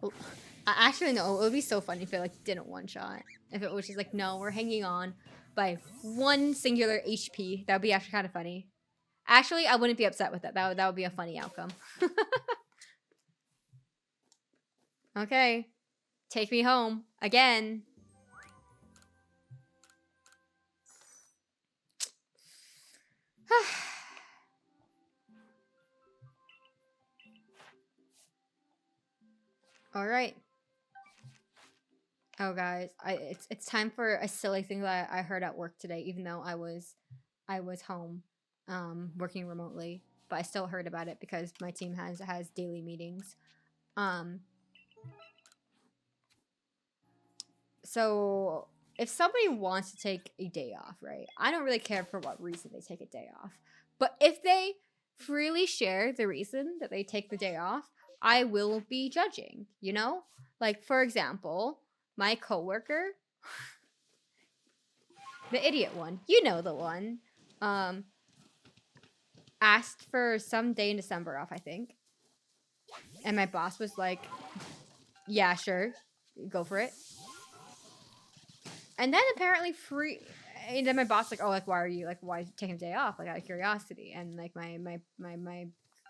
Well, actually, no. It would be so funny if it like didn't one shot. If it was just like, no, we're hanging on by one singular HP. That would be actually kind of funny. Actually, I wouldn't be upset with that. That would be a funny outcome. Okay, take me home again. All right. Oh, guys, it's time for a silly thing that I heard at work today. Even though I was home, working remotely, but I still heard about it because my team has daily meetings. So if somebody wants to take a day off, right? I don't really care for what reason they take a day off, but if they freely share the reason that they take the day off, I will be judging. You know, like for example, my coworker, the idiot one, you know the one, asked for some day in December off, I think. And my boss was like, yeah, sure, go for it. And then apparently and then my boss like, oh, like why are you taking a day off, like out of curiosity? And like my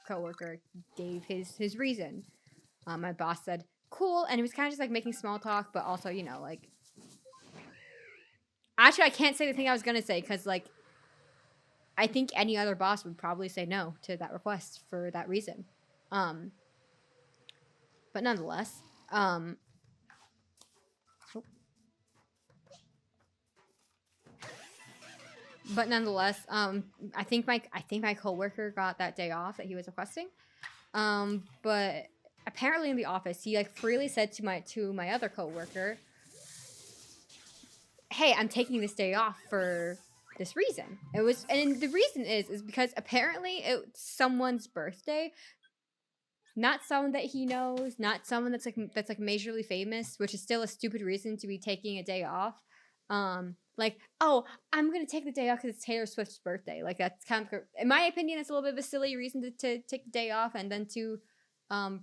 coworker gave his reason. My boss said, cool, and he was kind of just like making small talk, but also, you know, like actually I can't say the thing I was gonna say because like I think any other boss would probably say no to that request for that reason. But nonetheless, I think my coworker got that day off that he was requesting. But apparently in the office, he like freely said to my other coworker, "Hey, I'm taking this day off for this reason." And the reason is because apparently it's someone's birthday. Not someone that he knows, not someone that's like majorly famous, which is still a stupid reason to be taking a day off. Like, oh, I'm gonna take the day off because it's Taylor Swift's birthday. Like that's kind of, in my opinion, it's a little bit of a silly reason to take the day off and then to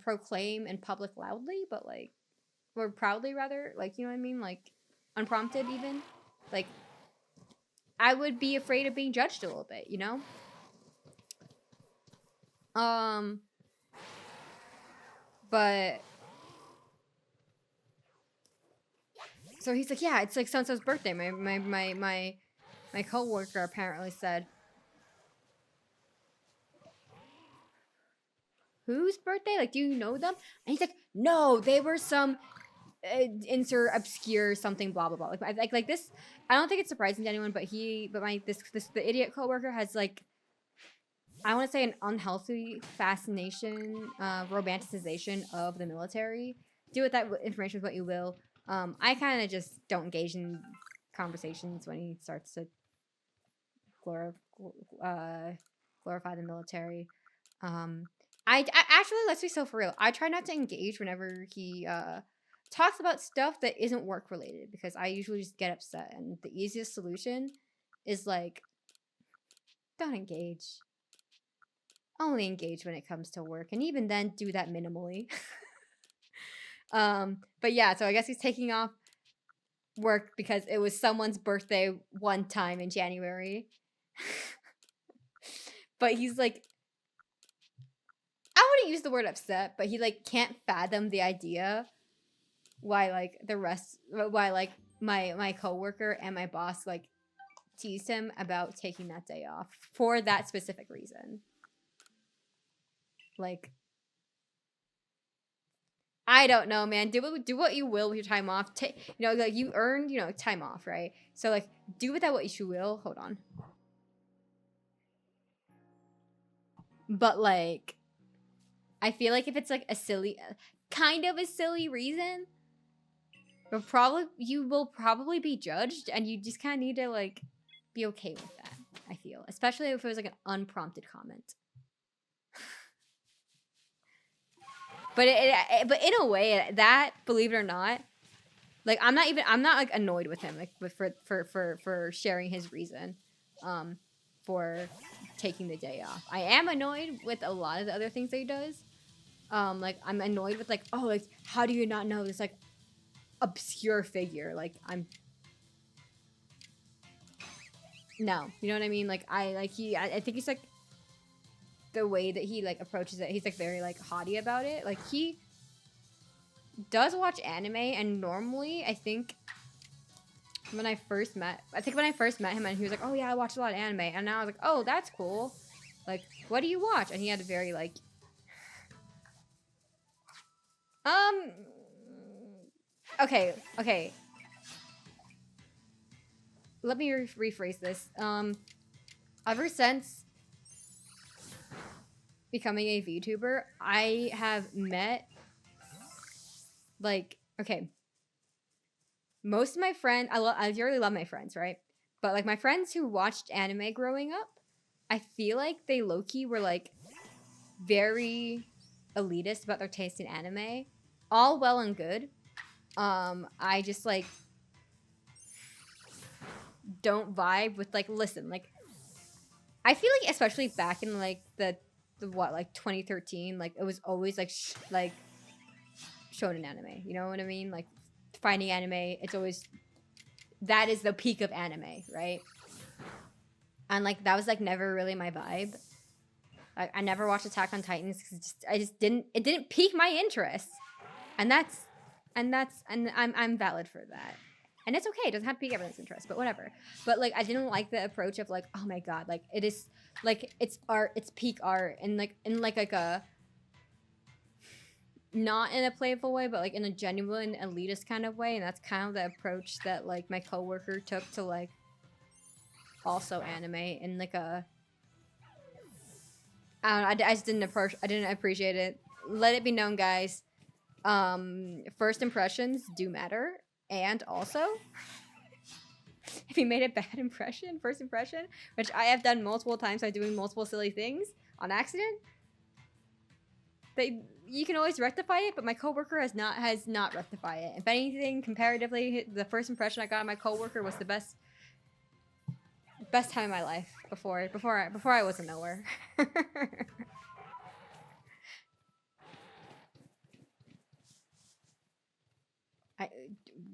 proclaim in public loudly, but like, or proudly rather, like, you know what I mean, like unprompted even. Like, I would be afraid of being judged a little bit, you know. But so he's like, yeah, it's like so-and-so's birthday. My coworker apparently said, whose birthday? Like, do you know them? And he's like, no, they were some insert obscure something, blah blah blah. Like this. I don't think it's surprising to anyone, but the idiot coworker has like, I want to say an unhealthy fascination, romanticization of the military. Do with that information with what you will. I kind of just don't engage in conversations when he starts to glorify the military. I actually, let's be so for real. I try not to engage whenever he talks about stuff that isn't work related because I usually just get upset. And the easiest solution is like, don't engage. only engage when it comes to work, and even then do that minimally. But yeah, so I guess he's taking off work because it was someone's birthday one time in January. But he's like, I wouldn't use the word upset, but he like can't fathom the idea why like my coworker and my boss like teased him about taking that day off for that specific reason. Like, I don't know, man. Do what you will with your time off. Like you earned, time off, right? So like, do with that what you will. Hold on. But like, I feel like if it's like kind of a silly reason, but you will probably be judged, and you just kind of need to like be okay with that. I feel, especially if it was like an unprompted comment. But but in a way, that, believe it or not, like I'm not like annoyed with him, like for sharing his reason, for taking the day off. I am annoyed with a lot of the other things that he does. Like I'm annoyed with like, oh, like how do you not know this like obscure figure? Like no, you know what I mean? Like I think he's like, the way that he like approaches it, he's like very like haughty about it. Like he does watch anime, and normally I think when I first met him, and he was like, oh yeah, I watch a lot of anime, and now I was like, oh, that's cool. Like, what do you watch? And he had a very like okay, let me rephrase this. Ever since becoming a VTuber, I have met like, okay, most of my friends, I really love my friends, right? But like my friends who watched anime growing up, I feel like they low-key were like very elitist about their taste in anime. All well and good. I just like don't vibe with like, listen, like I feel like especially back in like the what, like 2013, like it was always like like shonen anime, you know what I mean? Like finding anime, it's always, that is the peak of anime, right? And like that was like never really my vibe. Like I never watched Attack on Titans because it didn't pique my interest, and I'm valid for that. And it's okay, it doesn't have to pique everyone's interest, but whatever. But like I didn't like the approach of like, oh my god, like it is like it's art, it's peak art, and like in like a not in a playful way, but like in a genuine elitist kind of way. And that's kind of the approach that like my coworker took to like also anime in like a, I don't know, I just didn't appreciate it. Let it be known, guys, first impressions do matter. And also, if you made a bad first impression, which I have done multiple times by doing multiple silly things on accident, you can always rectify it, but my coworker has not rectified it. If anything, comparatively, the first impression I got of my coworker was the best time of my life before I was a knower.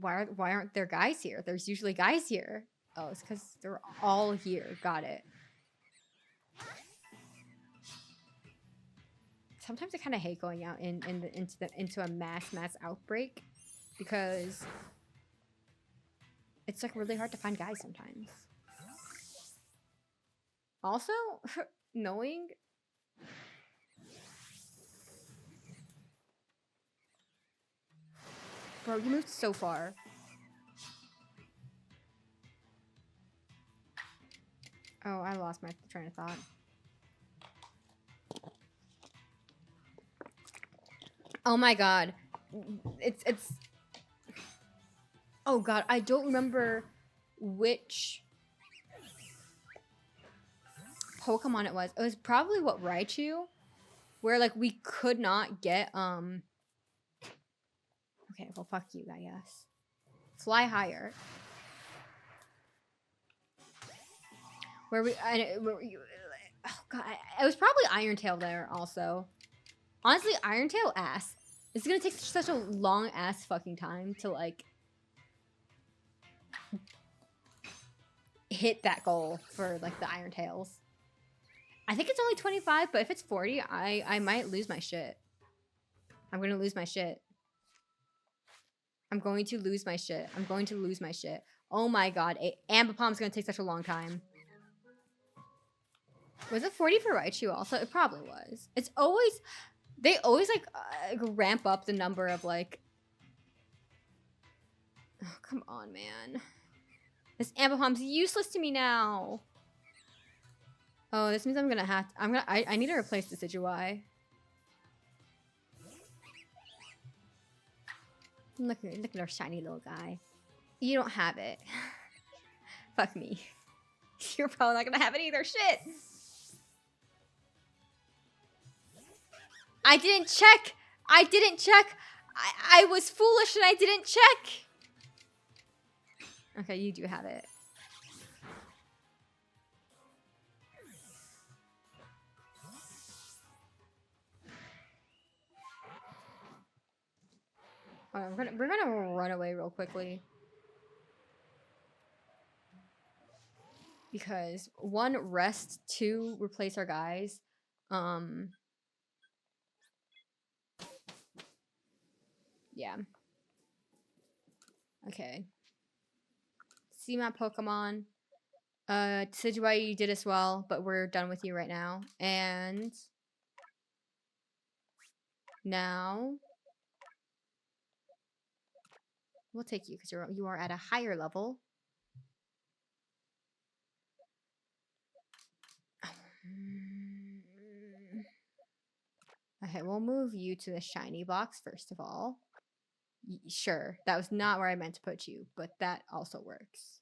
Why aren't there guys here? There's usually guys here. Oh, it's because they're all here. Got it. Sometimes I kind of hate going out into a mass outbreak, because it's like really hard to find guys sometimes. Also, knowing bro, you moved so far. Oh, I lost my train of thought. Oh my god. It's oh god, I don't remember which Pokemon it was. It was probably what, Raichu, where like we could not get okay, well fuck you, I guess. Fly higher. Where you, oh God, it was probably Iron Tail there also. Honestly, Iron Tail ass. It's gonna take such a long ass fucking time to like hit that goal for like the Iron Tails. I think it's only 25, but if it's 40, I might lose my shit. I'm gonna lose my shit. I'm going to lose my shit. I'm going to lose my shit. Oh my god, Ambipom's gonna take such a long time. Was it 40 for Raichu also? It probably was. It's always... They always, like, ramp up the number of, like... Oh, come on, man. This Ambipom's useless to me now. Oh, this means I'm gonna have to... I need to replace the Decidueye. Look at our shiny little guy. You don't have it. Fuck me. You're probably not gonna have it either. Shit! I didn't check! I didn't check! I was foolish and I didn't check! Okay, you do have it. Hold on, we're gonna run away real quickly. Because 1, rest, 2, replace our guys. Yeah. Okay. See my Pokemon. Decidueye, you did as well, but we're done with you right now. And now we'll take you because you are at a higher level. Okay, we'll move you to the shiny box first of all. Sure, that was not where I meant to put you, but that also works.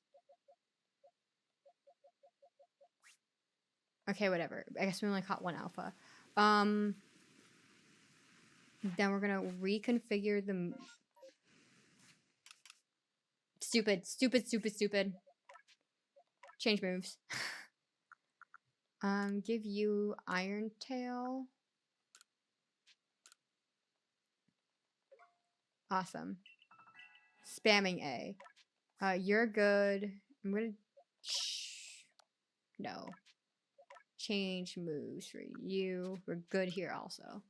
Okay, whatever. I guess we only caught 1 alpha. Then we're gonna reconfigure the... Stupid. Change moves. Give you Iron Tail. Awesome. Spamming A. You're good. I'm gonna... No. Change moves for you. We're good here also.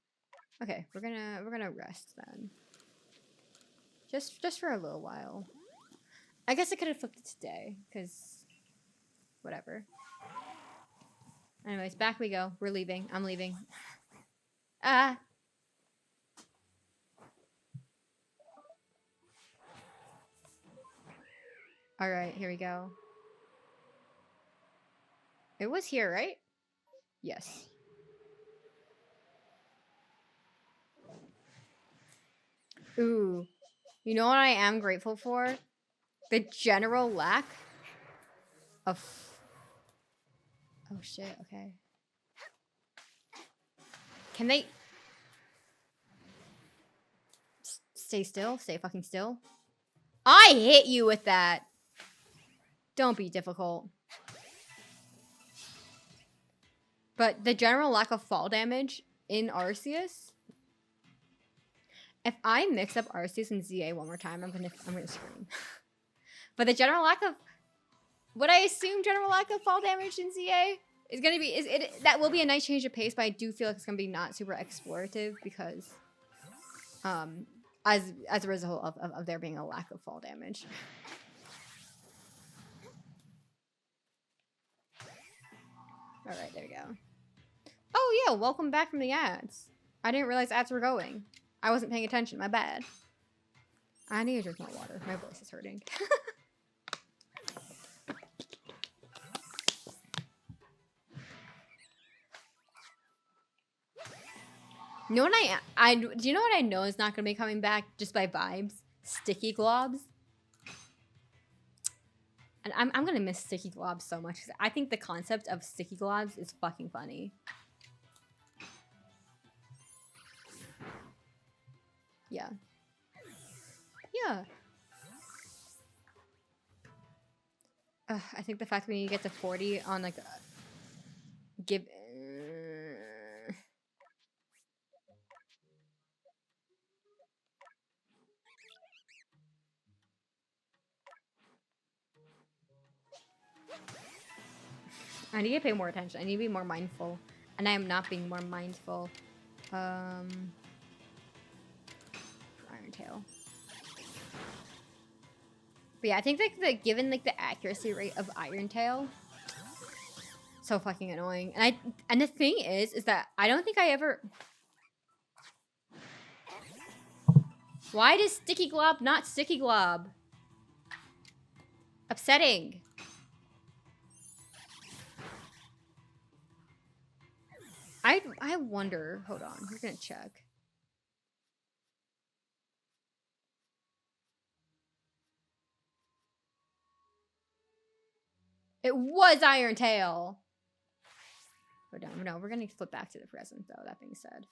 Okay, we're gonna rest then. Just for a little while. I guess I could have flipped it today, because whatever. Anyways, back we go. We're leaving. I'm leaving. Ah! Alright, here we go. It was here, right? Yes. Ooh. You know what I am grateful for? The general lack of... Oh shit, okay. Can they... Stay still? Stay fucking still? I hit you with that! Don't be difficult. But the general lack of fall damage in Arceus... If I mix up Arceus and ZA one more time, I'm gonna scream. But the general lack of... What I assume general lack of fall damage in ZA is gonna be... That will be a nice change of pace, but I do feel like it's gonna be not super explorative because... as a result of there being a lack of fall damage. Alright, there we go. Oh yeah, welcome back from the ads. I didn't realize ads were going. I wasn't paying attention, my bad. I need to drink more water. My voice is hurting. You know what do you know what I know is not gonna be coming back just by vibes? Sticky globs. And I'm gonna miss sticky globs so much because I think the concept of sticky globs is fucking funny. Yeah. Yeah. I think the fact that we need to get to 40 on like give I need to pay more attention. I need to be more mindful. And I am not being more mindful. Iron Tail. But yeah, I think like given like the accuracy rate of Iron Tail, so fucking annoying. And the thing is that I don't think I ever. Why does Sticky Glob not Sticky Glob? Upsetting. I wonder. Hold on, we're gonna check. It was Iron Tail. Hold on, no, we're gonna flip back to the present though. That being said.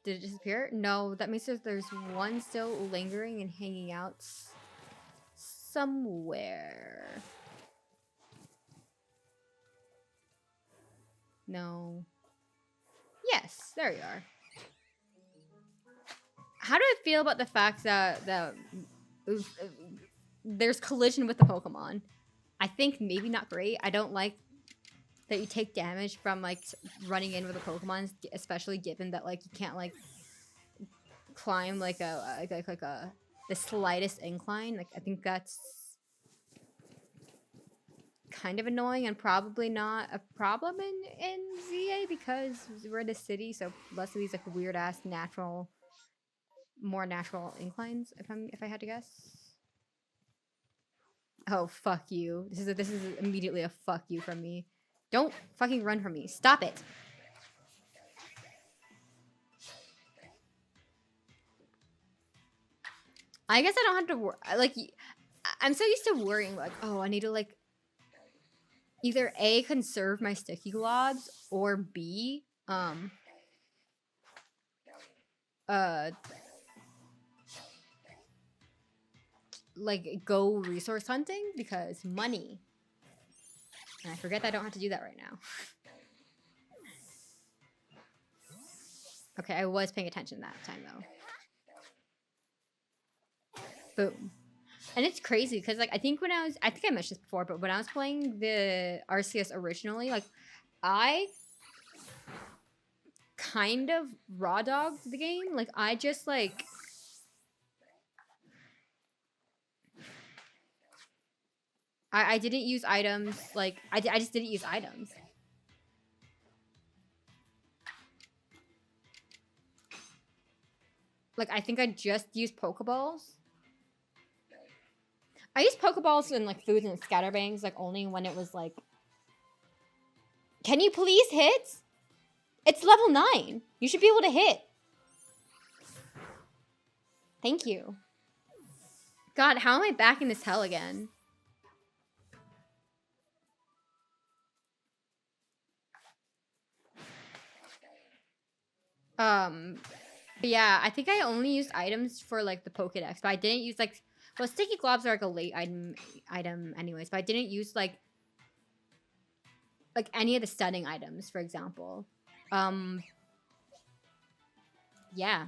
Did it disappear? No, that means that there's one still lingering and hanging out somewhere. No. Yes, there you are. How do I feel about the fact that there's collision with the Pokemon? I think maybe not great. I don't like that you take damage from like running in with a Pokemon, especially given that like you can't like climb like the slightest incline. Like I think that's kind of annoying and probably not a problem in ZA because we're in a city, so less of these like weird ass more natural inclines. If I had to guess. Oh fuck you! This is immediately a fuck you from me. Don't fucking run from me. Stop it. I guess I don't have to worry. Like, I'm so used to worrying. Like, oh, I need to like either A, conserve my sticky globs, or B, like go resource hunting because money. And I forget that I don't have to do that right now. Okay, I was paying attention that time though. Boom. And it's crazy because like I think I think I mentioned this before, but when I was playing the Arceus originally, like I kind of raw dogged the game. Like I just like I didn't use items. Like I just didn't use items. Like I think I just used Pokeballs. I used Pokeballs and like foods and scatterbangs like only when it was like. Can you please hit? It's level 9. You should be able to hit. Thank you. God, how am I back in this hell again? But yeah, I think I only used items for like the Pokedex, but I didn't use like, well, sticky globs are like a late item anyways, but I didn't use like any of the stunning items, for example. Yeah.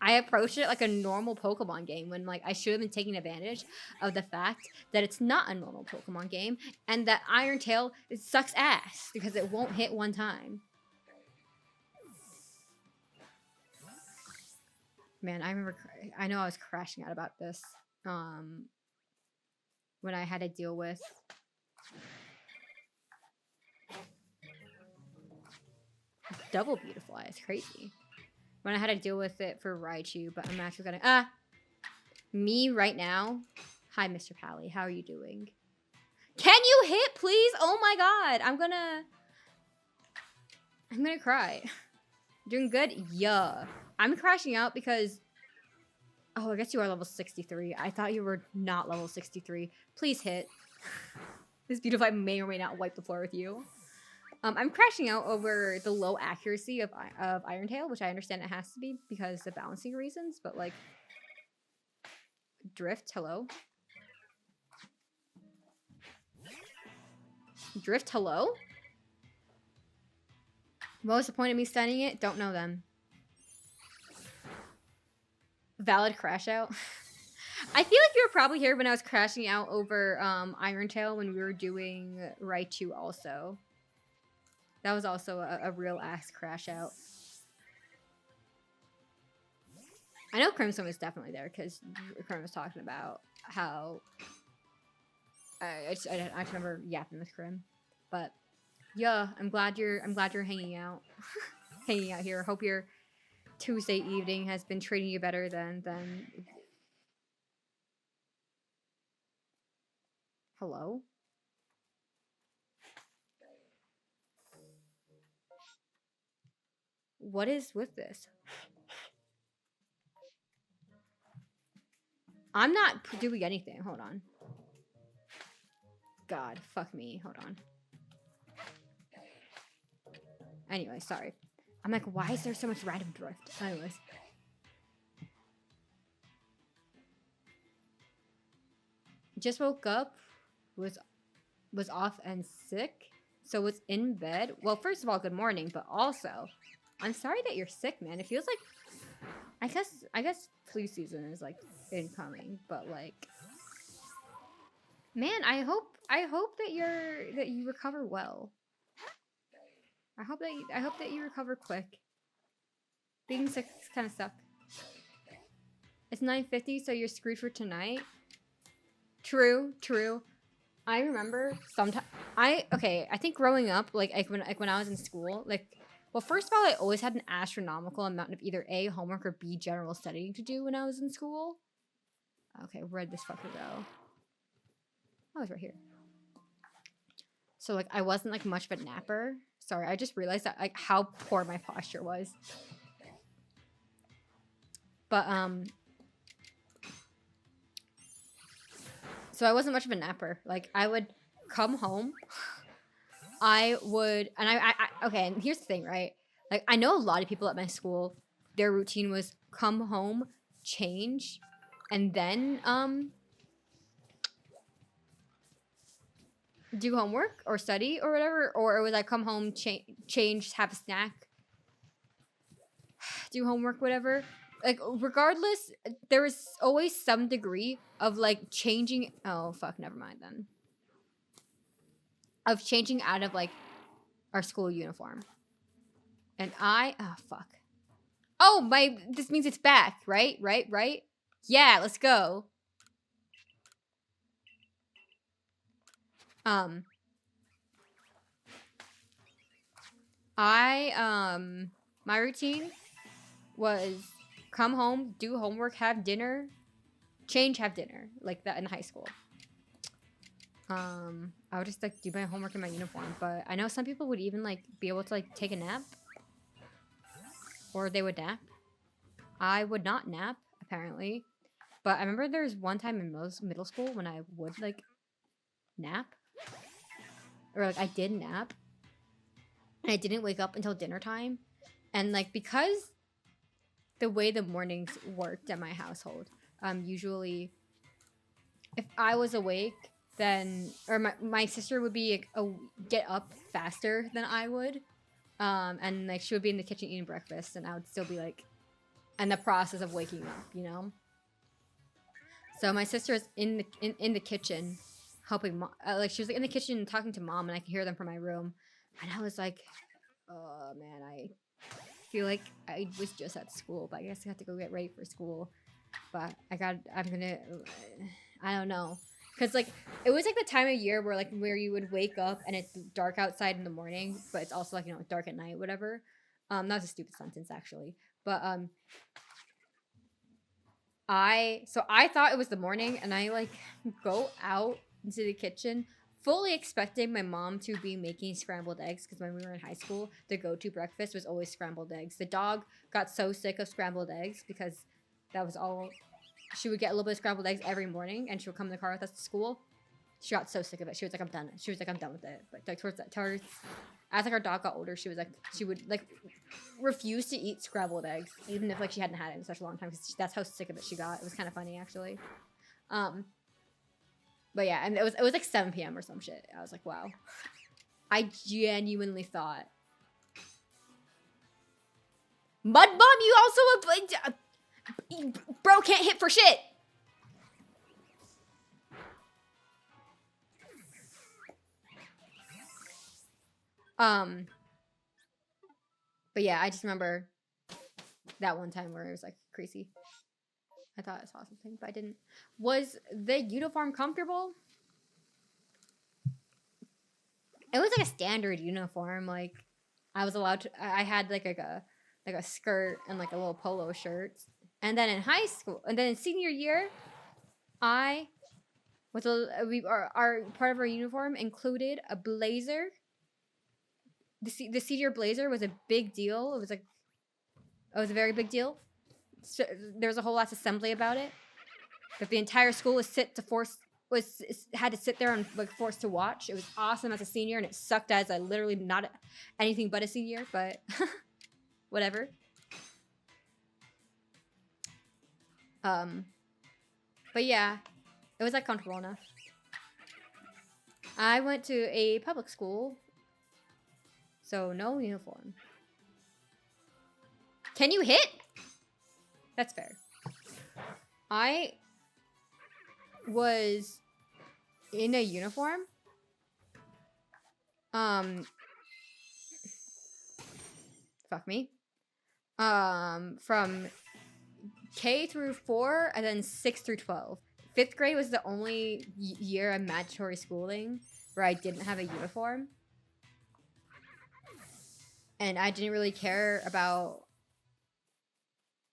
I approached it like a normal Pokemon game when like I should have been taking advantage of the fact that it's not a normal Pokemon game and that Iron Tail it sucks ass because it won't hit one time. Man, I know I was crashing out about this when I had to deal with double beautiful eyes. Crazy. When I had to deal with it for Raichu, but I'm actually gonna me right now. Hi, Mr. Pally. How are you doing? Can you hit, please? Oh my god. I'm gonna cry. Doing good? Yeah. I'm crashing out because oh, I guess you are level 63. I thought you were not level 63. Please hit. This beautiful I may or may not wipe the floor with you. I'm crashing out over the low accuracy of Iron Tail, which I understand it has to be because of balancing reasons, but like Drift, hello? Drift, hello? What was the point of me stunning it? Don't know them. Valid crash out. I feel like you were probably here when I was crashing out over Iron Tail when we were doing Raichu also. That was also a real ass crash out. I know Crimson was definitely there because Crim was talking about how I remember yapping with Crim, but yeah, I'm glad you're hanging out, hanging out here. Hope your Tuesday evening has been treating you better than. Hello. What is with this? I'm not doing anything. Hold on. God, fuck me. Hold on. Anyway, sorry. I'm like, why is there so much random drift? Anyways. Just woke up, was off and sick, so was in bed. Well, first of all, good morning, but also, I'm sorry that you're sick, man. It feels like, I guess flu season is like incoming, but like, man, I hope that you recover well. I hope that you recover quick. Being sick kind of sucks. It's 9:50, so you're screwed for tonight. True. I remember sometimes I think growing up, like when I was in school, like, well, first of all, I always had an astronomical amount of either A, homework, or B, general studying to do when I was in school. Okay, where'd this fucker go? Oh, it's right here. So like I wasn't like much of a napper. Sorry, I just realized that like how poor my posture was. But so I wasn't much of a napper. Like I would come home. I okay, and here's the thing, right? Like I know a lot of people at my school, their routine was come home, change, and then do homework or study or whatever, or it was like come home, change, have a snack, do homework, whatever. Like regardless, there was always some degree of like changing. Oh fuck, never mind then. Of changing out of like our school uniform, and oh fuck. Oh my, this means it's back, right? Yeah, let's go. My routine was come home, do homework, have dinner, change, have dinner, like that in high school. I would just like do my homework in my uniform, but I know some people would even like be able to like take a nap, or they would nap. I would not nap apparently, but I remember there was one time in middle school when I would like nap, or like I did nap, and I didn't wake up until dinner time, and like because the way the mornings worked at my household, usually if I was awake, then or my sister would be like, get up faster than I would, and like she would be in the kitchen eating breakfast, and I would still be like in the process of waking up, you know. So my sister is in the kitchen helping mom, like she was like in the kitchen talking to mom, and I could hear them from my room, and I was like, oh man, I feel like I was just at school, but I guess I have to go get ready for school. But I don't know. Because, like, it was, like, the time of year where you would wake up and it's dark outside in the morning, but it's also, like, you know, dark at night, whatever. That was a stupid sentence, actually. But, I thought it was the morning, and I, like, go out into the kitchen fully expecting my mom to be making scrambled eggs, because when we were in high school, the go-to breakfast was always scrambled eggs. The dog got so sick of scrambled eggs because that was all. She would get a little bit of scrambled eggs every morning, and she would come in the car with us to school. She got so sick of it. She was like, I'm done. She was like, I'm done with it. But like towards as like our dog got older, she was like, she would like refuse to eat scrambled eggs, even if like she hadn't had it in such a long time, because that's how sick of it she got. It was kind of funny, actually. But yeah, and it was like 7 p.m. or some shit. I was like, wow. I genuinely thought. Mud Mom, you also Bro can't hit for shit. But yeah, I just remember that one time where it was like crazy. I thought I saw something, but I didn't. Was the uniform comfortable? It was like a standard uniform. Like I was allowed to. I had like a skirt and like a little polo shirt. And then in high school, and then in senior year, I was our part of our uniform included a blazer. The senior blazer was a big deal. It was a very big deal. So there was a whole lot of assembly about it. But the entire school had to sit there and like forced to watch. It was awesome as a senior, and it sucked as a literally not anything but a senior. But whatever. But yeah, it was like comfortable enough. I went to a public school, so no uniform. Can you hit? That's fair. I was in a uniform. Fuck me. From K through 4 and then 6 through 12. 5th grade was the only year of mandatory schooling where I didn't have a uniform. And I didn't really care about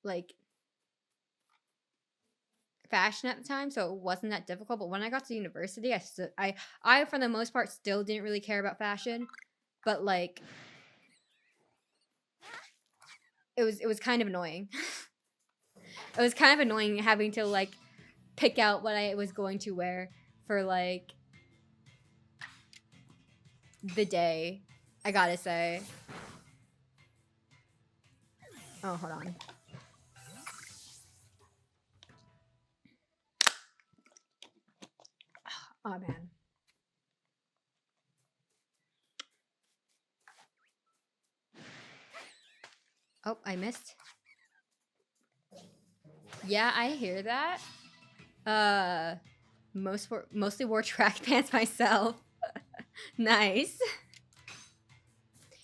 like fashion at the time, so it wasn't that difficult. But when I got to university, I for the most part still didn't really care about fashion, but like it was kind of annoying. It was kind of annoying having to like pick out what I was going to wear for like the day, I gotta say. Oh, hold on. Oh, man. Oh, I missed. Yeah, I hear that. Mostly wore track pants myself. Nice.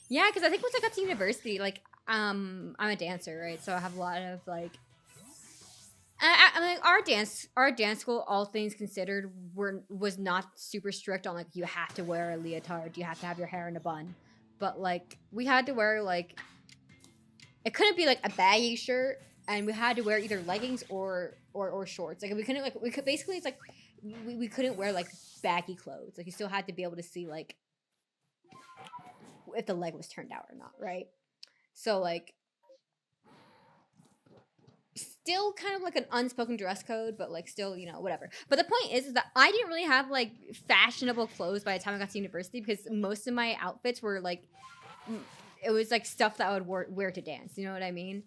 Yeah, because I think once I got to university, like, I'm a dancer, right? So I have a lot of like, I mean, our dance school, all things considered, was not super strict on like you have to wear a leotard, you have to have your hair in a bun, but like we had to wear like, it couldn't be like a baggy shirt, and we had to wear either leggings or shorts. Like we could basically, it's like we couldn't wear like baggy clothes. Like you still had to be able to see like if the leg was turned out or not, right? So like still kind of like an unspoken dress code, but like still, you know, whatever. But the point is that I didn't really have like fashionable clothes by the time I got to university, because most of my outfits were like, it was like stuff that I would wear to dance. You know what I mean?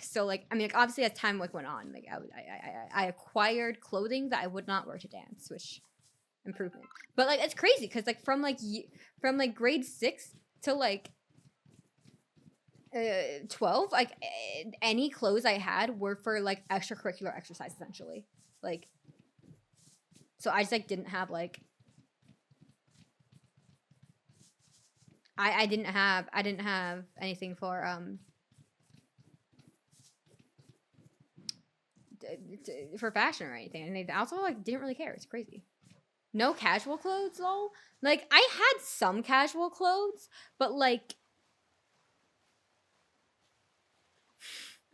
So like, I mean, like, obviously as time like went on, like I acquired clothing that I would not wear to dance, which improvement. But like it's crazy because like from grade 6 to like 12, like any clothes I had were for like extracurricular exercise essentially. Like, so I just like didn't have like, I didn't have anything for fashion or anything, and they also like didn't really care. It's crazy. No casual clothes, lol. Like I had some casual clothes, but like,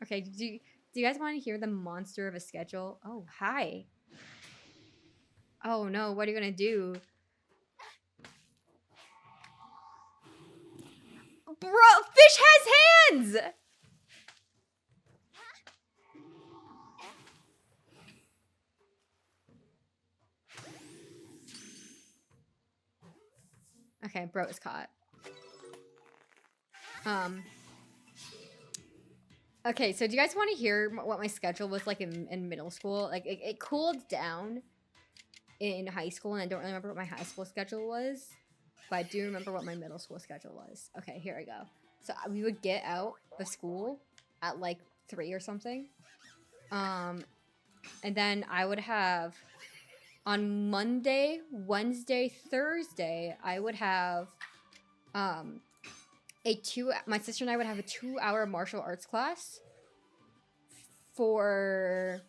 okay, do you guys want to hear the monster of a schedule? Oh, hi. Oh no, what are you gonna do? Bro, fish has hands! Okay, bro is caught. Okay, so do you guys want to hear what my schedule was like in middle school? Like, it cooled down in high school, and I don't really remember what my high school schedule was, but I do remember what my middle school schedule was. Okay, here I go. So we would get out of school at like 3 or something, And then I would have on Monday, Wednesday, Thursday, I would have my sister and I would have a 2-hour martial arts class for,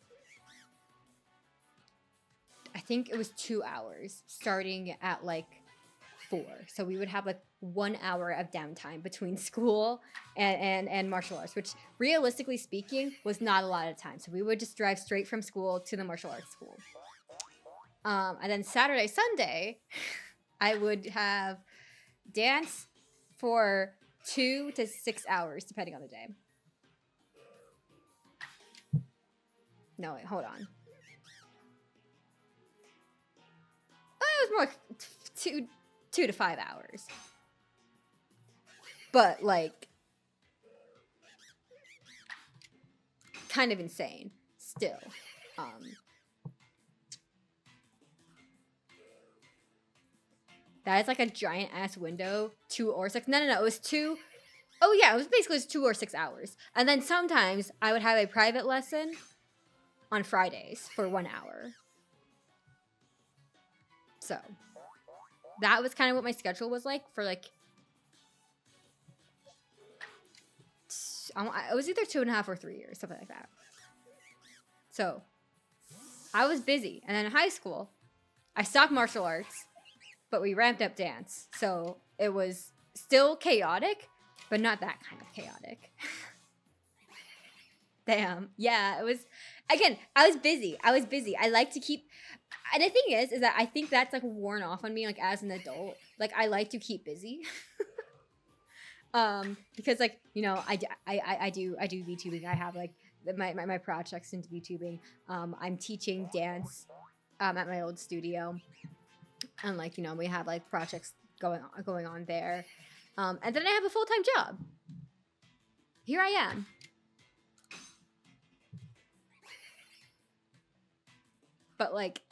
I think it was 2 hours starting at like 4. So we would have like 1 hour of downtime between school and martial arts, which realistically speaking was not a lot of time. So we would just drive straight from school to the martial arts school. And then Saturday, Sunday, I would have dance for 2 to 6 hours, depending on the day. No, wait, hold on. It was more like 2 to 5 hours. But, like, kind of insane still. That is like a giant ass window, 2 or 6. No, it was 2. Oh yeah, it was basically 2 or 6 hours. And then sometimes I would have a private lesson on Fridays for 1 hour. So that was kind of what my schedule was like for like, it was either 2.5 or 3 years, something like that. So I was busy. And then in high school, I stopped martial arts, but we ramped up dance. So it was still chaotic, but not that kind of chaotic. Damn. Yeah, it was, again, I was busy. I like to keep, and the thing is that I think that's like worn off on me, like as an adult. Like I like to keep busy. Because like, you know, I do VTubing. I have like my projects into VTubing. I'm teaching dance at my old studio. And like, you know, we have like projects going on there. And then I have a full-time job. Here I am. But like,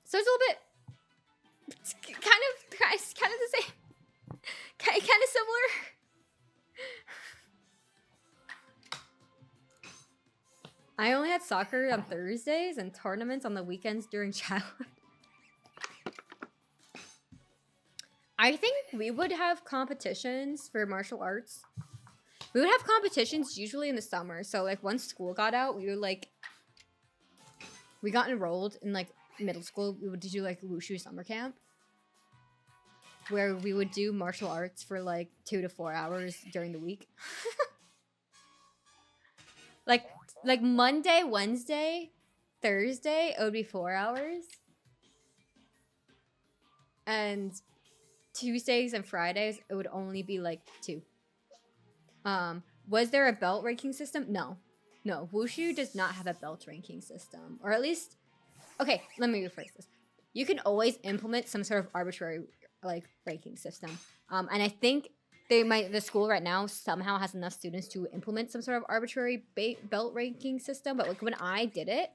so it's a little bit, it's kind of the same, kind of similar. I only had soccer on Thursdays and tournaments on the weekends during childhood. I think we would have competitions for martial arts. We would have competitions usually in the summer. So like once school got out, we got enrolled in like middle school. We would do like wushu summer camp, where we would do martial arts for like 2 to 4 hours during the week. like Monday, Wednesday, Thursday, it would be 4 hours. And Tuesdays and Fridays, it would only be like 2. Was there a belt ranking system? No. Wushu does not have a belt ranking system, or at least, okay, let me rephrase this. You can always implement some sort of arbitrary like ranking system. And I think the school right now somehow has enough students to implement some sort of arbitrary belt ranking system. But like when I did it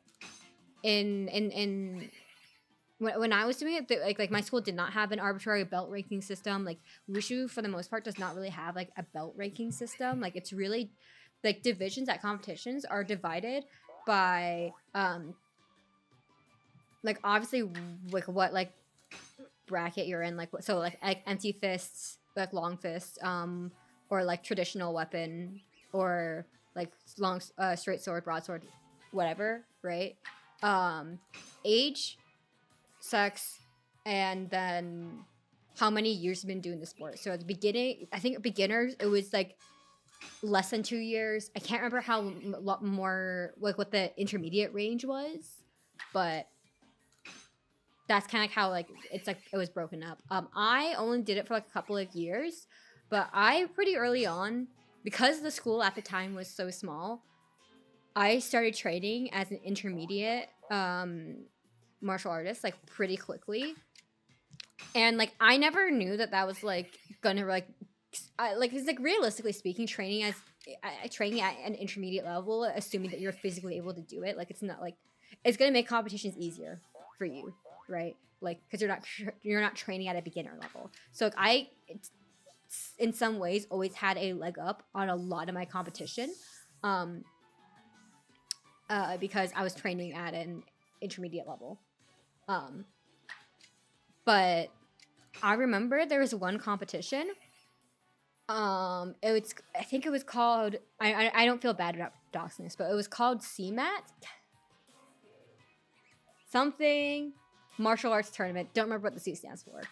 when I was doing it, like my school did not have an arbitrary belt ranking system. Like wushu, for the most part, does not really have like a belt ranking system. Like it's really like divisions at competitions are divided by like obviously like what like bracket you're in, like so like empty fists, like long fists, or like traditional weapon, or like long straight sword, broadsword, whatever, right? Age, sex, and then how many years you've been doing the sport. So at the beginning, I think beginners, it was like less than 2 years. I can't remember how lot more like what the intermediate range was, but that's kind of like how like it's like it was broken up. I only did it for like a couple of years, but I pretty early on, because the school at the time was so small, I started training as an intermediate martial artist like pretty quickly. And like I never knew that was like gonna like it's like realistically speaking, training at an intermediate level, assuming that you're physically able to do it, like it's not like it's gonna make competitions easier for you, right? Like because you're not training at a beginner level. So like I in some ways always had a leg up on a lot of my competition. because I was training at an intermediate level. But I remember there was one competition. I think it was called. I don't feel bad about doxing this, but it was called CMAT. Something martial arts tournament. Don't remember what the C stands for.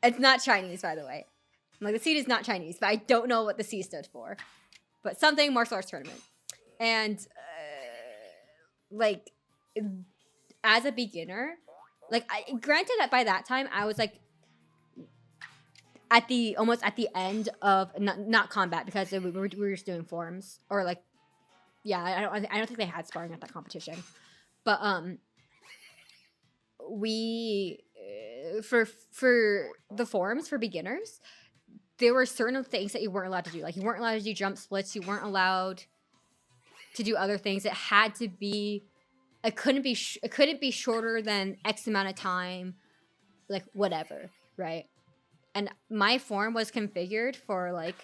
It's not Chinese, by the way. Like, the C is not Chinese, but I don't know what the C stood for. But something martial arts tournament. And, like, as a beginner, like, granted that by that time, I was, like, almost at the end of, not combat, because we were just doing forms. Or, like, yeah, I don't think they had sparring at that competition. But, we, for the forms, for beginners, there were certain things that you weren't allowed to do. Like, you weren't allowed to do jump splits. You weren't allowed to do other things. It had to be, it couldn't be shorter than X amount of time, like, whatever, right? And my form was configured for, like,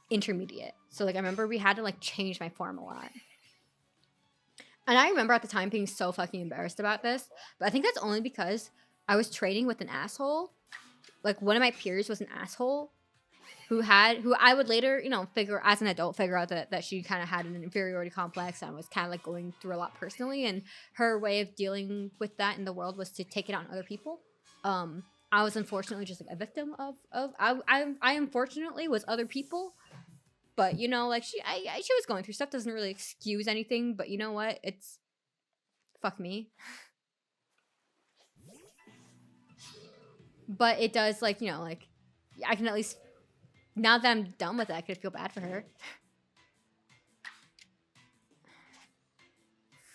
intermediate. So, like, I remember we had to, like, change my form a lot. And I remember at the time being so fucking embarrassed about this. But I think that's only because I was training with an asshole. Like, one of my peers was an asshole who I would later, you know, as an adult, figure out that she kind of had an inferiority complex and was kind of, like, going through a lot personally. And her way of dealing with that in the world was to take it on other people. I was unfortunately just, like, a victim I unfortunately was other people. But, you know, like, she was going through stuff. Doesn't really excuse anything. But you know what? It's fuck me. But it does, like, you know, like, I can at least, now that I'm done with it, I could feel bad for her.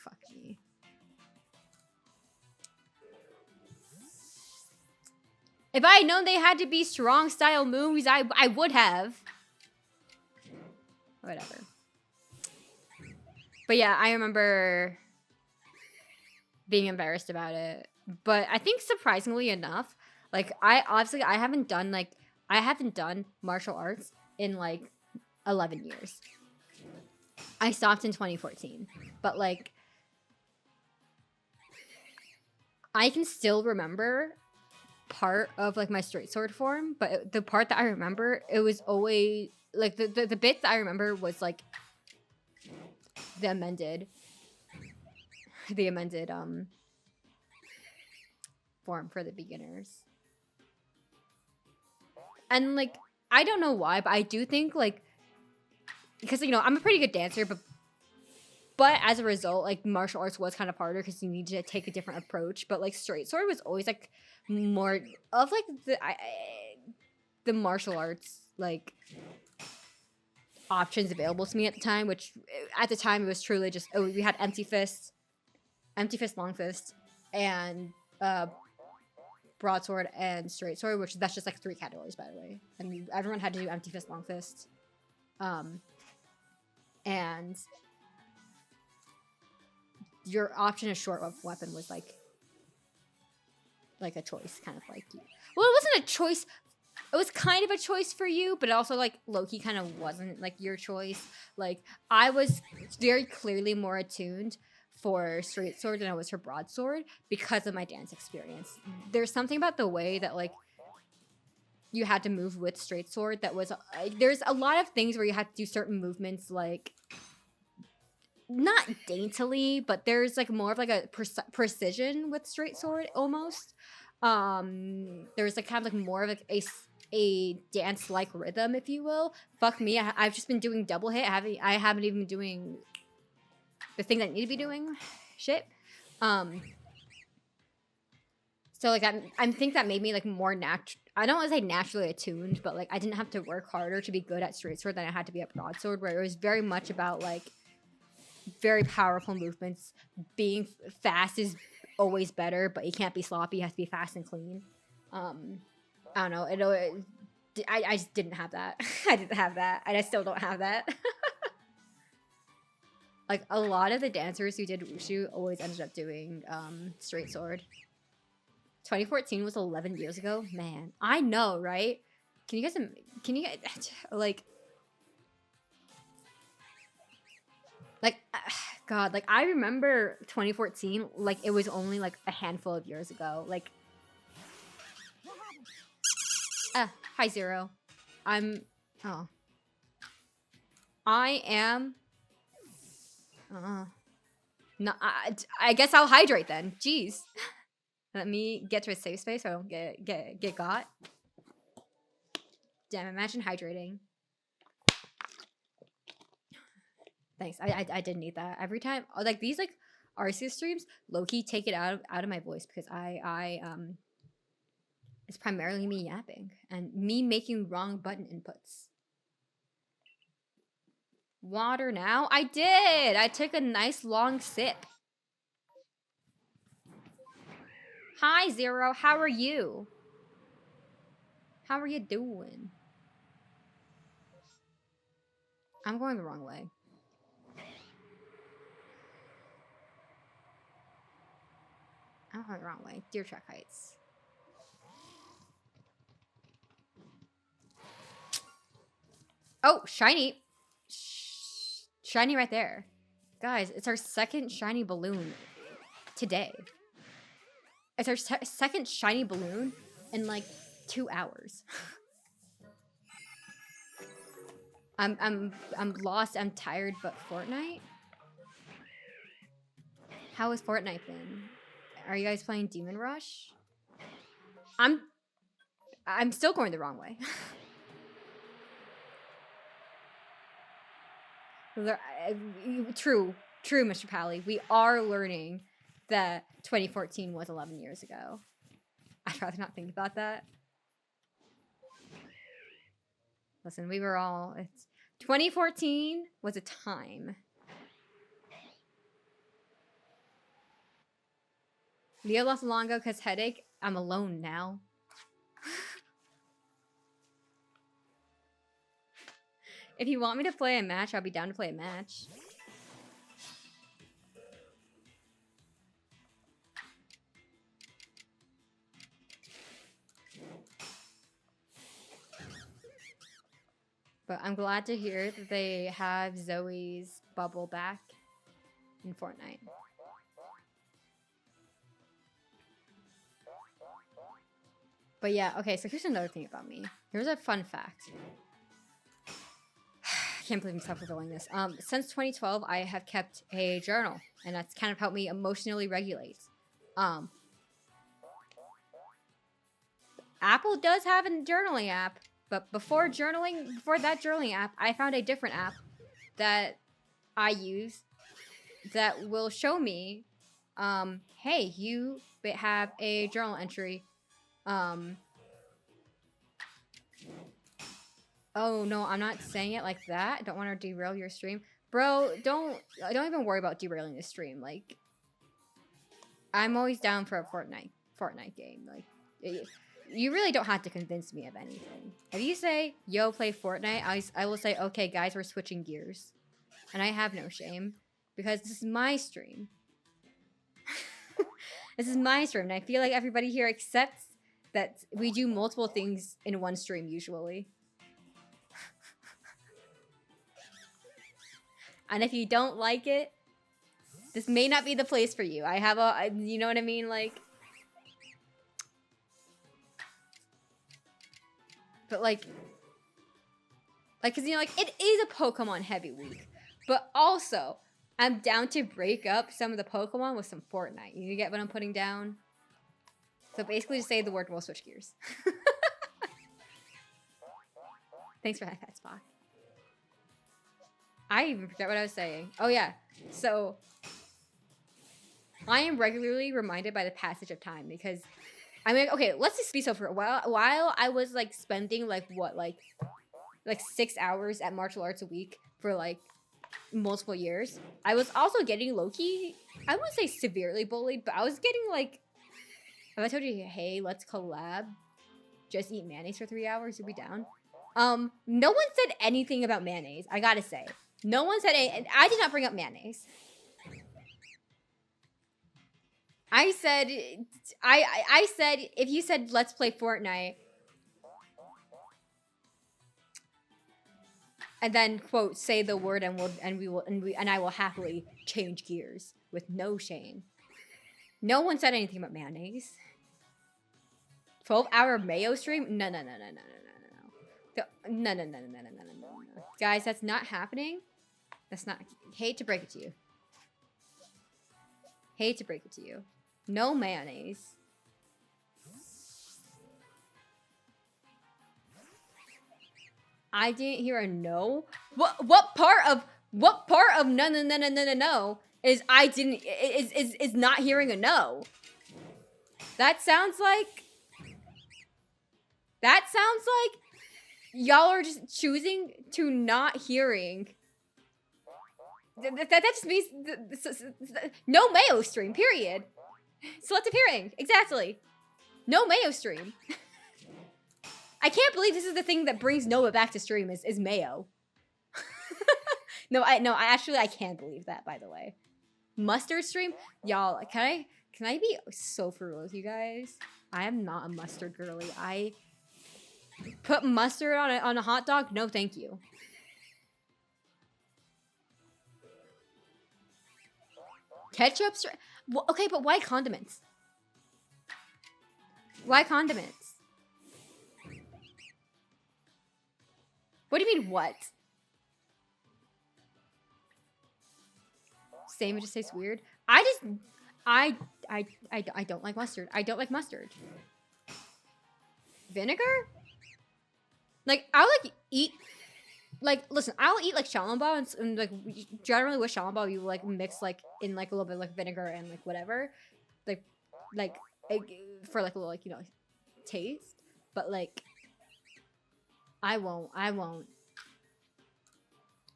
Fuck me. If I had known they had to be strong style moves, I would have. Whatever. But yeah, I remember being embarrassed about it. But I think surprisingly enough, like, I haven't done martial arts in, like, 11 years. I stopped in 2014. But, like, I can still remember part of, like, my straight sword form. But the part that I remember, it was always, like, the bit that I remember was, like, the amended form for the beginners. And, like, I don't know why, but I do think, like, because, you know, I'm a pretty good dancer, but as a result, like, martial arts was kind of harder because you need to take a different approach. But, like, straight sword was always, like, more of, like, the martial arts, like, options available to me at the time, which at the time it was truly just, we had empty fist, long fist, and broadsword and straight sword, which that's just, like, 3 categories, by the way. And everyone had to do empty fist, long fist. And your option of short weapon was, like a choice, kind of like you. Well, it wasn't a choice. It was kind of a choice for you, but also, like, low-key kind of wasn't, like, your choice. Like, I was very clearly more attuned for straight sword than I was for broadsword because of my dance experience. There's something about the way that, like, you had to move with straight sword that was, there's a lot of things where you had to do certain movements, like, not daintily, but there's, like, more of, like, a precision with straight sword almost. There's, like, kind of, like, more of, like, a dance-like rhythm, if you will. Fuck me, I've just been doing double hit. I haven't even been doing the things I need to be doing. Shit. So, like, I think that made me, like, more I don't want to say naturally attuned, but, like, I didn't have to work harder to be good at straight sword than I had to be at broadsword, where it was very much about, like, very powerful movements. Being fast is always better, but you can't be sloppy. You have to be fast and clean. I don't know. I just didn't have that. I didn't have that, and I still don't have that. Like, a lot of the dancers who did wushu always ended up doing straight sword. 2014 was 11 years ago. Man, I know, right? Can you guys, like, Like, God, like I remember 2014, like it was only like a handful of years ago. Like, hi Zero. Oh. I am, no, I guess I'll hydrate then. Jeez. Let me get to a safe space so I don't get got. Damn, imagine hydrating. Thanks. I didn't need that. Every time, like these like Arceus streams, low-key take it out of my voice because it's primarily me yapping and me making wrong button inputs. Water now? I did! I took a nice long sip. Hi, Zero. How are you? How are you doing? I'm going the wrong way. I'm going the wrong way. Deer Track Heights. Oh, shiny. Shiny right there. Guys, it's our second shiny balloon today. It's our second shiny balloon in like 2 hours. I'm lost. I'm tired. But Fortnite. How has Fortnite been? Are you guys playing Demon Rush? I'm still going the wrong way. True, Mr. Pally. We are learning that 2014 was 11 years ago. I'd rather not think about that. Listen, we were all... 2014 was a time. Leo lost Longo because headache. I'm alone now. If you want me to play a match, I'll be down to play a match. But I'm glad to hear that they have Zoe's bubble back in Fortnite. But yeah, okay, so here's another thing about me. Here's a fun fact. I can't believe I'm self-revealing this. Since 2012, I have kept a journal, and that's kind of helped me emotionally regulate. Apple does have a journaling app, but before that journaling app, I found a different app that I use that will show me, hey, you have a journal entry. Oh no, I'm not saying it like that. I don't want to derail your stream. Bro, don't even worry about derailing the stream. Like, I'm always down for a Fortnite game. Like, you really don't have to convince me of anything. If you say, yo, play Fortnite, I will say, okay, guys, we're switching gears. And I have no shame, because this is my stream. This is my stream, and I feel like everybody here accepts that we do multiple things in one stream, usually. And if you don't like it, this may not be the place for you. I have you know what I mean? Like, but like, cause you know, like, it is a Pokemon heavy week, but also I'm down to break up some of the Pokemon with some Fortnite. You get what I'm putting down? So basically just say the word, we'll switch gears. Thanks for that, Spock. I even forget what I was saying. Oh yeah, so I am regularly reminded by the passage of time, because I mean, okay, let's just be so for a while I was like spending like 6 hours at martial arts a week for like multiple years. I was also getting low-key, I wouldn't say severely bullied, but I was getting like, if I told you, hey, let's collab, just eat mayonnaise for 3 hours, you'll be down. No one said anything about mayonnaise, I gotta say. No one said anything. I did not bring up mayonnaise. I said, I said, if you said, let's play Fortnite, And then quote say the word and I will happily change gears with no shame. No one said anything about mayonnaise. 12-hour mayo stream? No. Guys, that's not happening. That's not. Hate to break it to you. Hate to break it to you. No mayonnaise. I didn't hear a no. What part of no is I didn't is not hearing a no? That sounds like y'all are just choosing to not hearing. That just means no mayo stream, period. Selective hearing, exactly. No mayo stream. I can't believe this is the thing that brings Noah back to stream is mayo. No, I can't believe that, by the way. Mustard stream? Y'all, can I be so for real with you guys? I am not a mustard girly. I put mustard on a hot dog? No, thank you. Ketchup stream? Well, okay, but why condiments? Why condiments? What do you mean, what? Same, it just tastes weird. I don't like mustard. I don't like mustard. Vinegar? Like, I'll like eat, like, listen, I'll eat like shalomba and like, generally with shalomba, you like mix like in like a little bit like vinegar and like whatever. Like for like a little like, you know, taste. But like, I won't.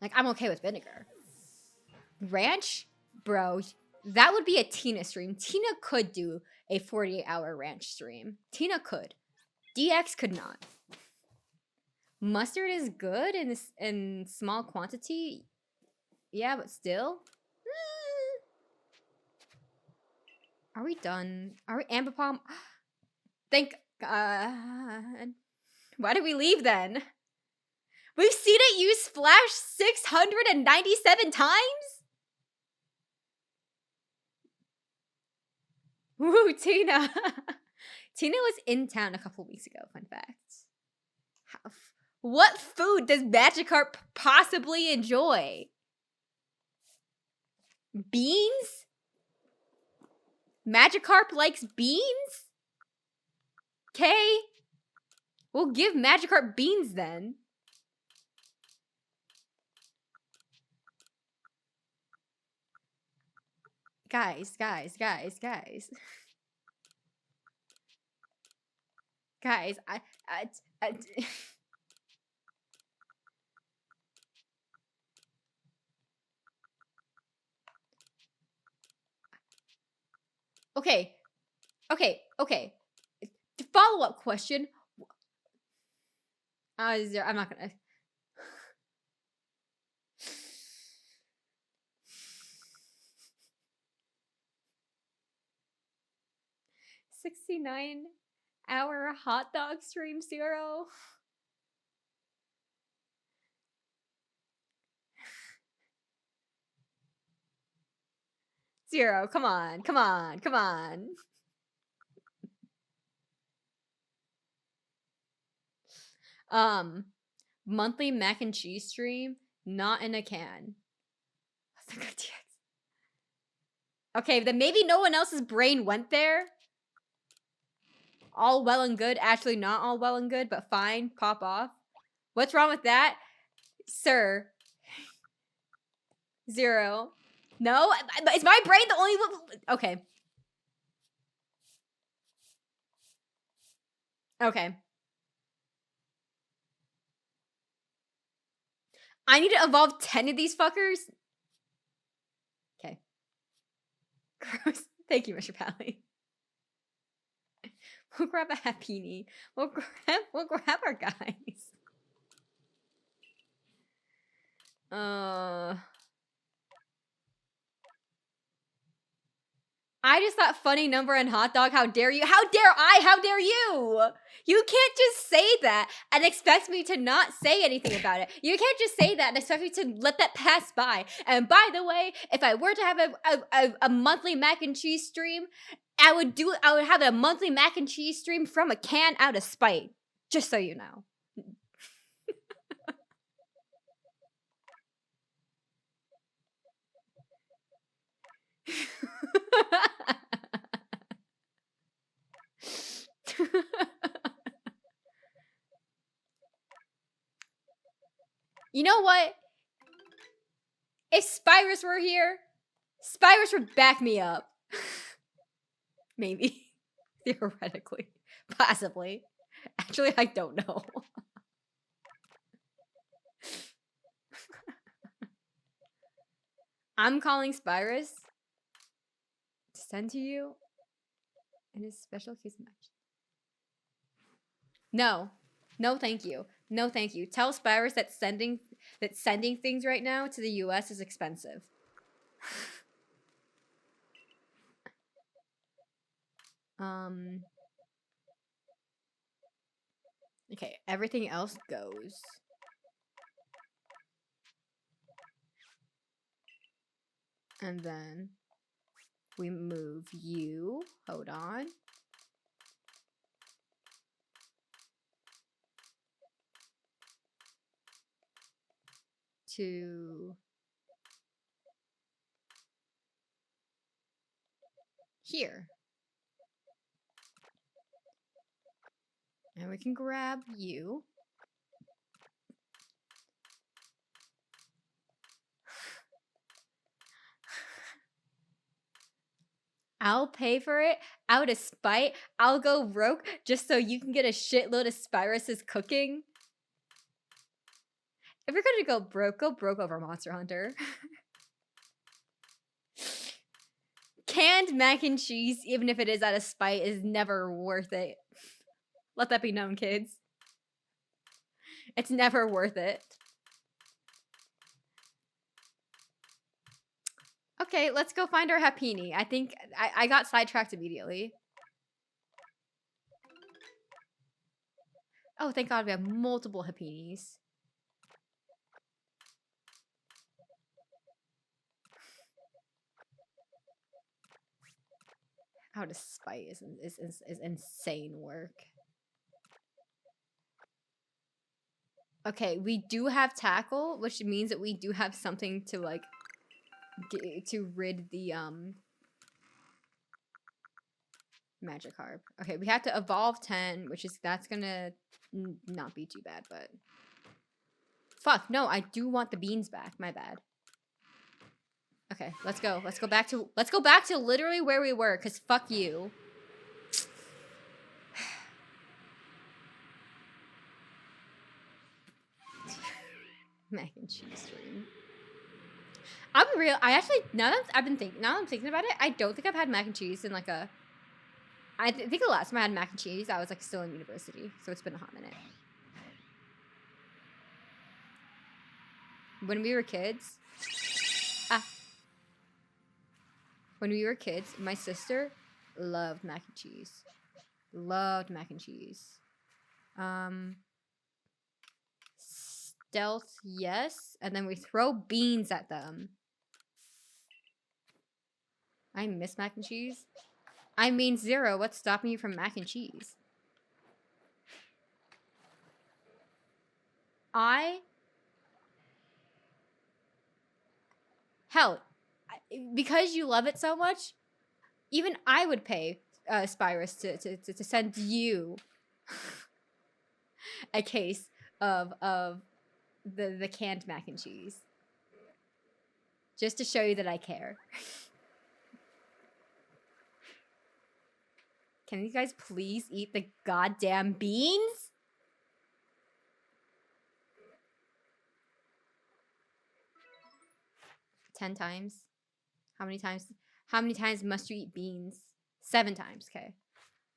Like, I'm okay with vinegar. Ranch? Bro, that would be a Tina stream. Tina could do a 48-hour ranch stream. Tina could. DX could not. Mustard is good in small quantity. Yeah, but still. Are we done? Are we Amber Palm? Thank God. Why did we leave then? We've seen it use Flash 697 times? Woo, Tina. Tina was in town a couple weeks ago, fun fact. What food does Magikarp possibly enjoy? Beans? Magikarp likes beans? Okay. We'll give Magikarp beans then. Guys. Guys, Okay. Follow-up question. I'm not gonna. $69-hour hot dog stream 0. Zero. Come on. Monthly mac and cheese stream, not in a can. Okay, then maybe no one else's brain went there. All well and good. Actually, not all well and good, but fine. Pop off. What's wrong with that? Sir. 0. No? Is my brain the only one? Okay. Okay. I need to evolve 10 of these fuckers? Okay. Gross. Thank you, Mr. Pally. We'll grab a Happini. We'll grab our guys. I just thought funny number and hot dog. How dare you? How dare I? How dare you? You can't just say that and expect me to not say anything about it. You can't just say that and expect me to let that pass by. And by the way, if I were to have a monthly mac and cheese stream, I would have a monthly mac and cheese stream from a can out of spite. Just so you know. You know what? If Spyrus were here, Spyrus would back me up. Maybe. Theoretically. Possibly. Actually, I don't know. I'm calling Spyrus to send to you in his special case match. No. No, thank you. No, thank you. Tell Spyrus that sending things right now to the US is expensive. Okay, everything else goes. And then we move you. Hold on. To here. And we can grab you. I'll pay for it out of spite. I'll go broke just so you can get a shitload of Spyrus's cooking. If you're gonna go broke over Monster Hunter. Canned mac and cheese, even if it is out of spite, is never worth it. Let that be known, kids. It's never worth it. Okay, let's go find our Happini. I think I got sidetracked immediately. Oh, thank God we have multiple Happinis. Out of spite is insane work. Okay, we do have tackle, which means that we do have something to like to rid the magikarp. Okay, we have to evolve 10, which is that's gonna not be too bad, but fuck no, I do want the beans back. My bad. Okay, let's go. Let's go back to literally where we were, cause fuck you. Mac and cheese stream. I actually now that I'm thinking about it, I don't think I've had mac and cheese in like a. I think the last time I had mac and cheese, I was like still in university, so it's been a hot minute. When we were kids, when we were kids, my sister loved mac and cheese. Loved mac and cheese. Stealth, yes, and then we throw beans at them. I miss mac and cheese. I mean, Zero, what's stopping you from mac and cheese? Hell, because you love it so much, even I would pay Spyrus to send you a case of the canned mac and cheese. Just to show you that I care. Can you guys please eat the goddamn beans? $10 times? How many times must you eat beans? 7 times, okay.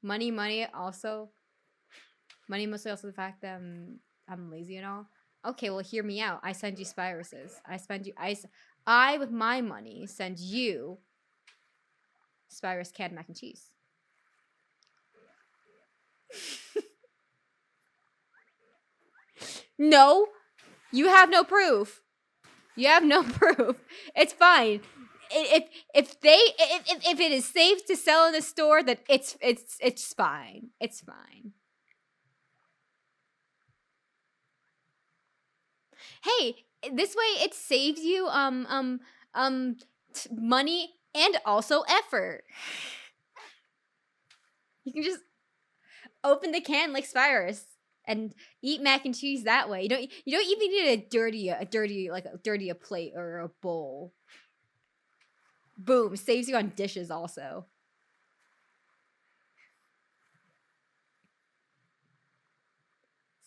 Money also. Money mostly also the fact that I'm lazy and all. Okay, well hear me out. I send you Spyruses. I with my money send you Spyrus canned mac and cheese. No, you have no proof. You have no proof. It's fine. If it is safe to sell in the store, then it's fine. It's fine. Hey, this way it saves you money and also effort. You can just open the can like Spyrus and eat mac and cheese that way. You don't even need a dirty a plate or a bowl. Boom, saves you on dishes also.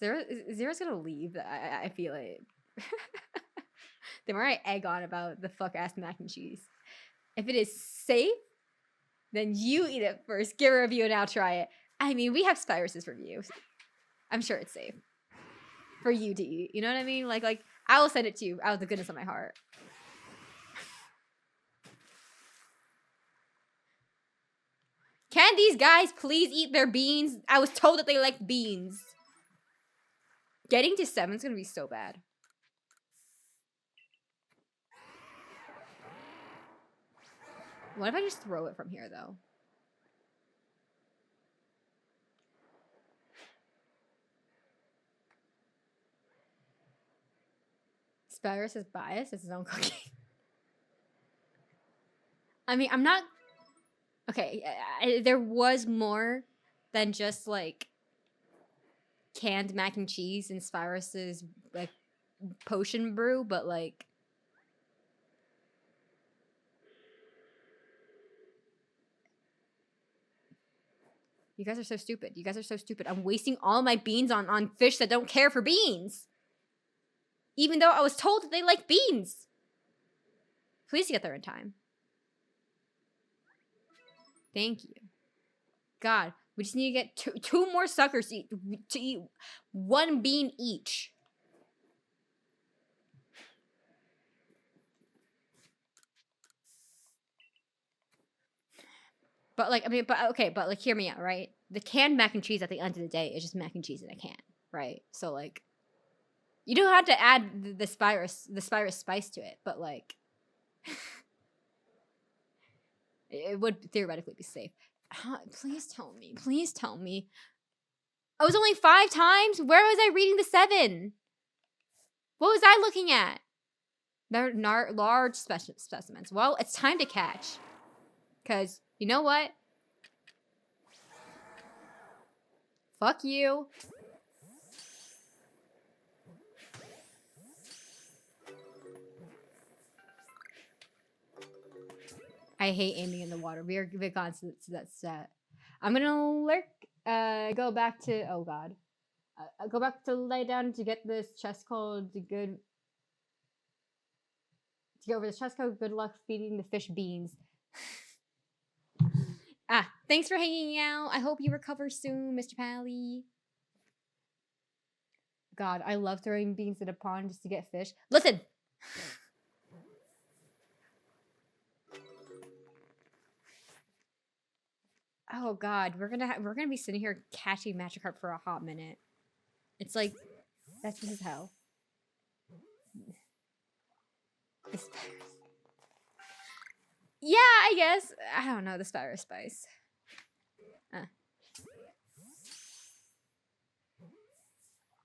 Zera's gonna leave. I feel it. The more I egg on about the fuck ass mac and cheese. If it is safe, then you eat it first. Give a review and I'll try it. I mean, we have Spyrus's reviews. I'm sure it's safe for you to eat. You know what I mean? Like I will send it to you out of the goodness of my heart. Can these guys please eat their beans? I was told that they like beans. Getting to 7 is gonna be so bad. What if I just throw it from here, though? Spyrus is biased. It's his own cooking. I mean, I'm not... Okay, there was more than just, like, canned mac and cheese in Spyrus's, like, potion brew, but, like... You guys are so stupid. You guys are so stupid. I'm wasting all my beans on fish that don't care for beans. Even though I was told that they like beans. Please get there in time. Thank you. God, we just need to get two more suckers to eat 1 bean each. But like, I mean, but okay, but like, hear me out, right? The canned mac and cheese at the end of the day is just mac and cheese in a can, right? So like, you don't have to add the Spyrus spice to it, but like, it would theoretically be safe. Please tell me. Please tell me. I was only 5 times? Where was I reading the 7? What was I looking at? They're large specimens. Well, it's time to catch. Because, you know what? Fuck you. I hate aiming in the water. We're gone, so that's that. I'm gonna lurk. Go back to... Oh, God. I'll go back to lay down to get this chest code. To get over this chest code. Good luck feeding the fish beans. Thanks for hanging out. I hope you recover soon, Mr. Pally. God, I love throwing beans in a pond just to get fish. Listen! Oh God, we're gonna be sitting here catching magikarp for a hot minute. It's like, this is hell. Yeah, I guess. I don't know, the Spyrus spice.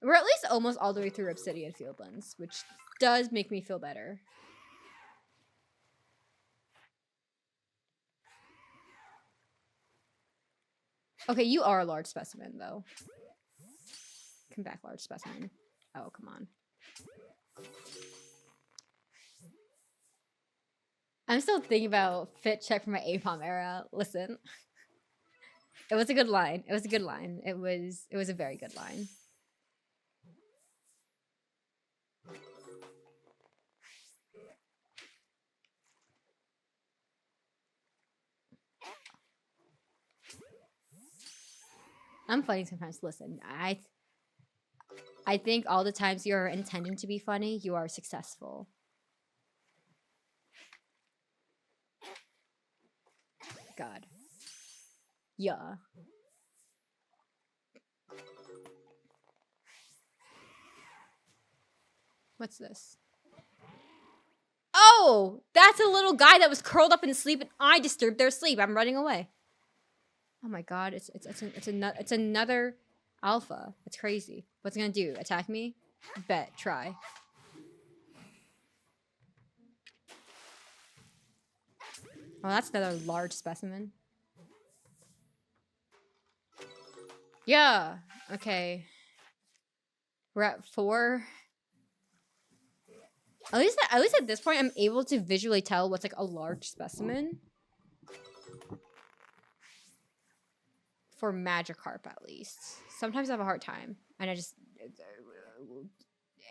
We're at least almost all the way through Obsidian Fieldlands, which does make me feel better. Okay, you are a large specimen, though. Come back, large specimen. Oh, come on. I'm still thinking about fit check for my APOM era. Listen. It was a good line. It was a good line. It was a very good line. I'm funny sometimes. Listen, I think all the times you're intending to be funny, you are successful. God. Yeah. What's this? Oh, that's a little guy that was curled up in sleep, and I disturbed their sleep. I'm running away. Oh my God! It's another alpha. It's crazy. What's it gonna do? Attack me? Bet. Try. Oh, that's another large specimen. Yeah. Okay. We're at 4. At least at this point, I'm able to visually tell what's like a large specimen. For magikarp, at least. Sometimes I have a hard time, and I just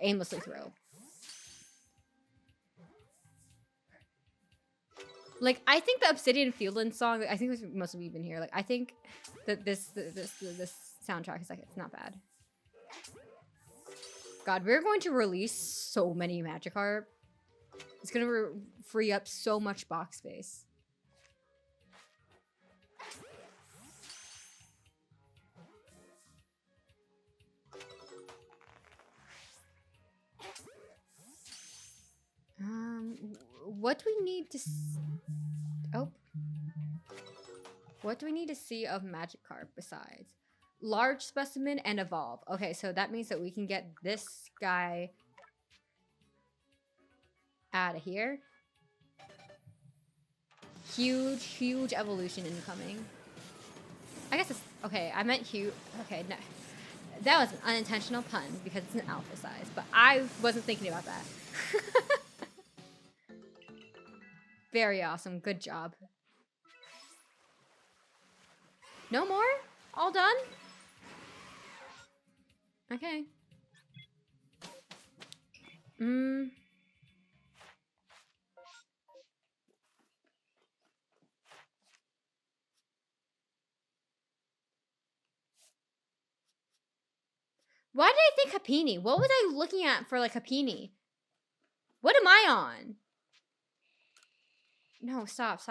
aimlessly throw. Like, I think the Obsidian Fieldland song, I think most of you been here. Like, I think that this soundtrack is like, it's not bad. God, we're going to release so many Magikarp. It's going to free up so much box space. What do we need to... What do we need to see of Magikarp besides? Large specimen and evolve. Okay, so that means that we can get this guy out of here. Huge evolution incoming. I guess it's... Okay, I meant huge... Okay, no. That was an unintentional pun because it's an alpha size, but I wasn't thinking about that. Very awesome. Good job. No more? All done? Okay. Why did I think Happini? What was I looking at for like Happini? What am I on? No, stop.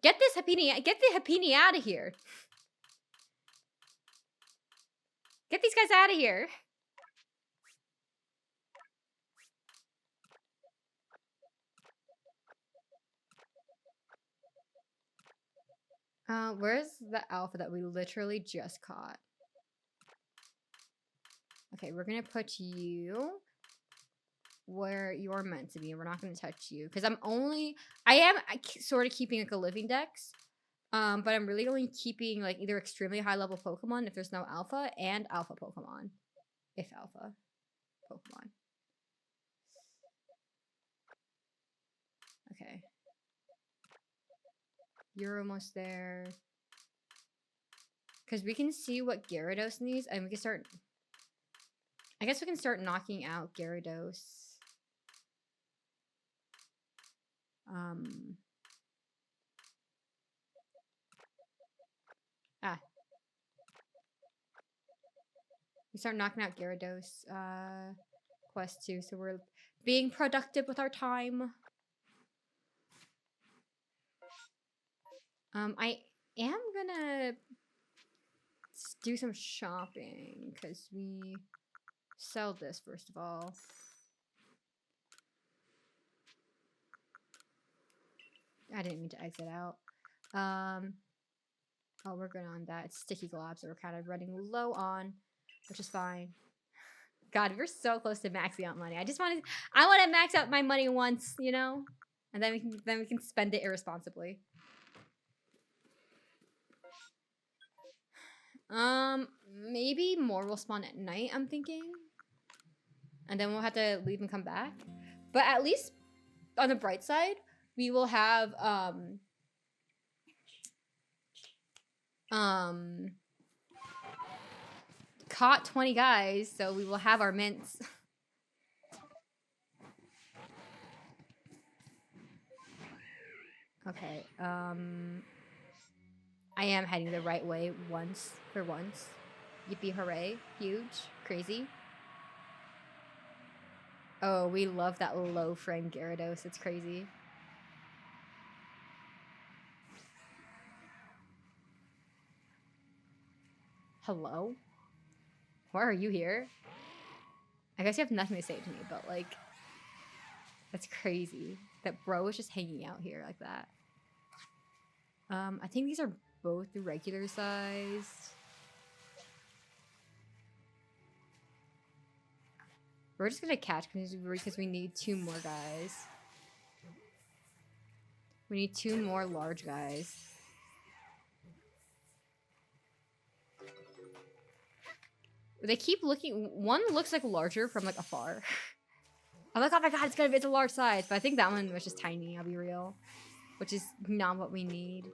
Get the Happini out of here. Get these guys out of here. Where's the alpha that we literally just caught? Okay, we're gonna put you where you're meant to be. We're not gonna touch you because I am sort of keeping like a living dex. But I'm really only keeping like either extremely high level Pokemon if there's no alpha and alpha Pokemon. If alpha Pokemon. Okay. You're almost there. Because we can see what Gyarados needs and we can start... I guess we can start knocking out Gyarados. We start knocking out Gyarados quest 2, so we're being productive with our time. I am gonna do some shopping because we sell this first of all. I didn't mean to exit out. Oh, we're good on that. It's sticky globs that we're kind of running low on, which is fine. God, we're so close to maxing out money. I want to max out my money once, you know, and then we can spend it irresponsibly. Maybe more will spawn at night, I'm thinking. And then we'll have to leave and come back. But at least on the bright side, we will have caught 20 guys, so we will have our mints. Okay, I am heading the right way for once. Yippee hooray. Huge. Crazy. Oh, we love that low frame Gyarados. It's crazy. Hello? Why are you here? I guess you have nothing to say to me, but like, that's crazy that bro was just hanging out here like that. I think these are both the regular sized. We're just gonna catch because we need 2 more guys. We need 2 more large guys. They keep looking. One looks like larger from like afar. I'm like, oh my god, it's a large size. But I think that one was just tiny, I'll be real. Which is not what we need.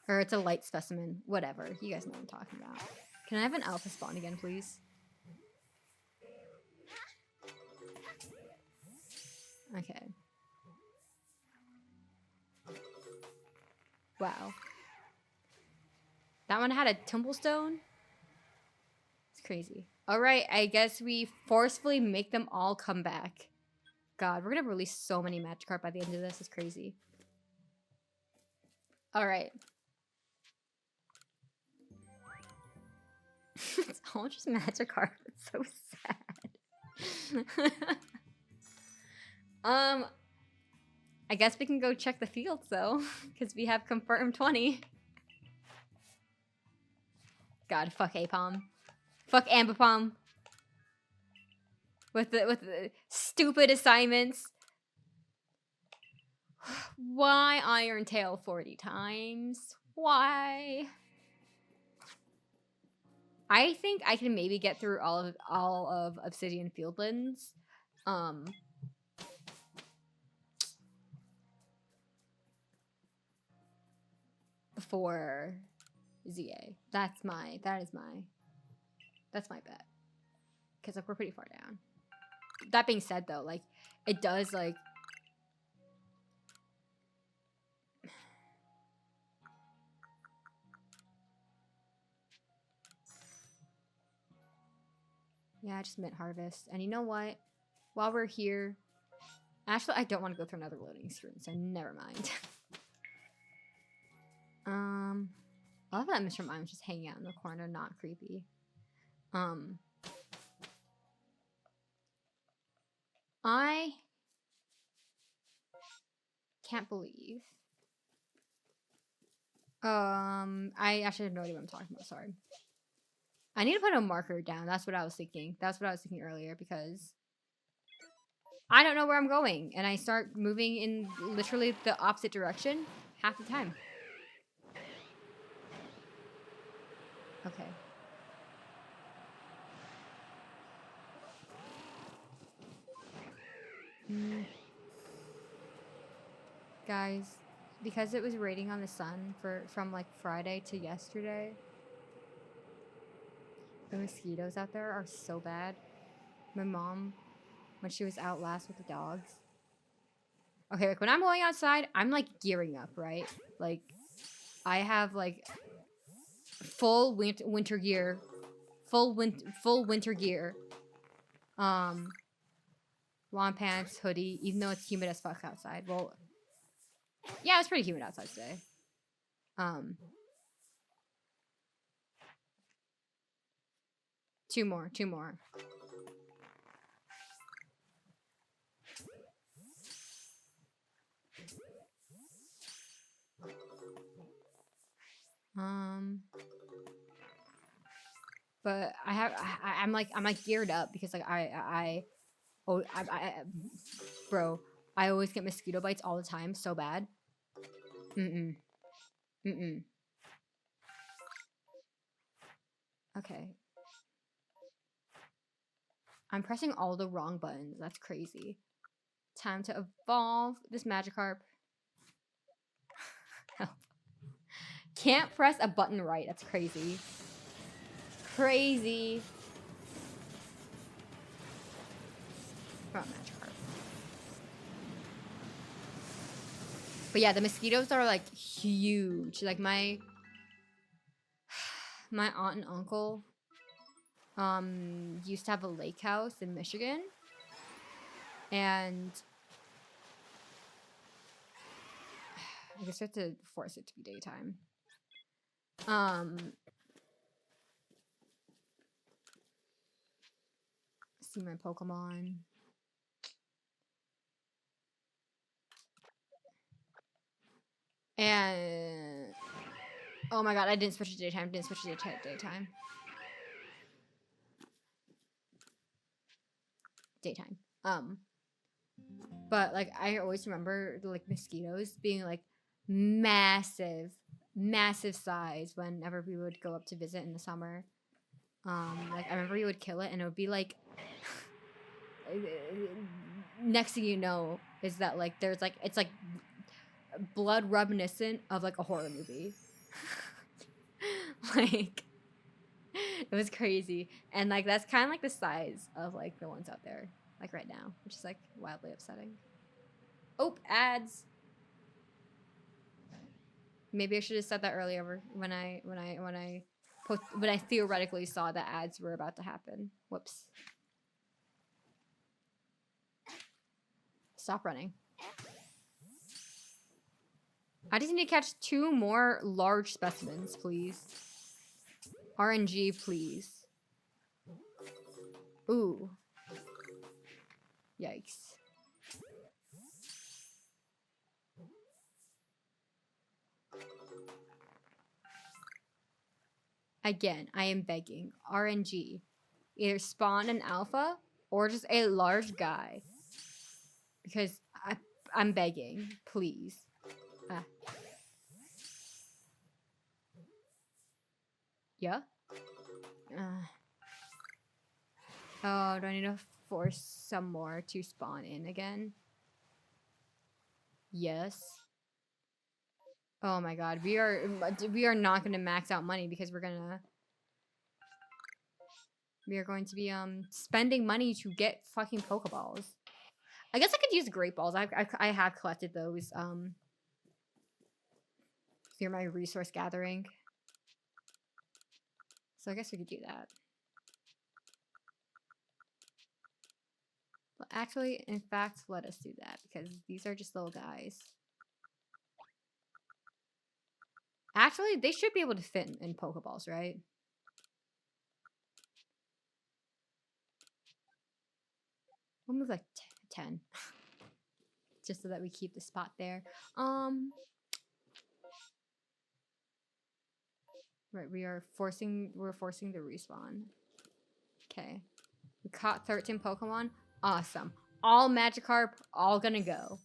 Or it's a light specimen. Whatever. You guys know what I'm talking about. Can I have an alpha spawn again, please? Okay. Wow. That one had a tumblestone? It's crazy. Alright, I guess we forcefully make them all come back. God, we're gonna release so many magikarp by the end of this. It's crazy. Alright. It's all just magikarp. It's so sad. I guess we can go check the fields though, because we have confirmed 20. God, fuck Apom. Fuck Ambipom. With the stupid assignments. Why Iron Tail 40 times? Why? I think I can maybe get through all of Obsidian Fieldlands. For ZA. That's my bet. Because like we're pretty far down. That being said though, like it does like yeah, I just meant harvest. And you know what? While we're here, actually I don't want to go through another loading screen, so never mind. I love that Mr. Mime was just hanging out in the corner, not creepy. I can't believe. I actually have no idea what I'm talking about, sorry. I need to put a marker down. That's what I was thinking. That's what I was thinking earlier because I don't know where I'm going and I start moving in literally the opposite direction half the time. Okay. Guys, because it was raining on the sun from like Friday to yesterday, the mosquitoes out there are so bad. My mom, when she was out last with the dogs. Okay, like when I'm going outside, I'm like gearing up, right? Like I have like full winter gear, full winter gear. Long pants, hoodie, even though it's humid as fuck outside. Well, yeah, it's pretty humid outside today. Two more. But I'm like geared up because like bro, I always get mosquito bites all the time, so bad. Okay. I'm pressing all the wrong buttons. That's crazy. Time to evolve this magikarp. Can't press a button right. That's crazy. Crazy. Oh, magikarp. But yeah, the mosquitoes are like huge. Like my aunt and uncle used to have a lake house in Michigan. And I guess we have to force it to be daytime. See my Pokemon. And oh my god, I didn't switch to daytime. Daytime. But like I always remember the like mosquitoes being like massive size whenever we would go up to visit in the summer. Like I remember you would kill it and it would be like next thing you know is that like there's like it's like blood reminiscent of like a horror movie. Like it was crazy. And like that's kind of like the size of like the ones out there like right now, which is like wildly upsetting. Oh, ads. Maybe I should have said that earlier when I theoretically saw that ads were about to happen. Whoops. Stop running. I just need to catch 2 more large specimens, please. RNG, please. Ooh. Yikes. Again, I am begging. RNG. Either spawn an alpha or just a large guy. Because I'm begging. Please. Yeah? Oh, do I need to force some more to spawn in again? Yes. Oh my god, we are not gonna max out money because we are going to be spending money to get fucking Pokeballs. I guess I could use Great Balls. I have collected those through my resource gathering. So I guess we could do that. Well, actually, in fact, let us do that because these are just little guys. Actually, they should be able to fit in Pokeballs, right? We'll move like 10. Just so that we keep the spot there. Right, we're forcing the respawn. Okay. We caught 13 Pokemon. Awesome. All Magikarp, all gonna go.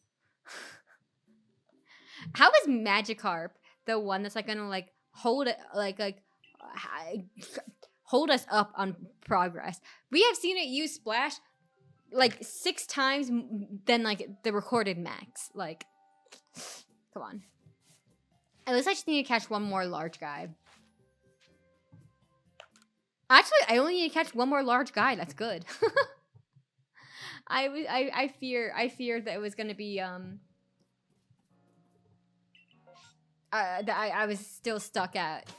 How is Magikarp the one that's like gonna like hold it hold us up on progress? We have seen it use Splash like 6 times than like the recorded max. Like, come on. At least I just need to catch 1 more large guy. Actually, I only need to catch 1 more large guy. That's good. I feared that it was gonna be that I was still stuck at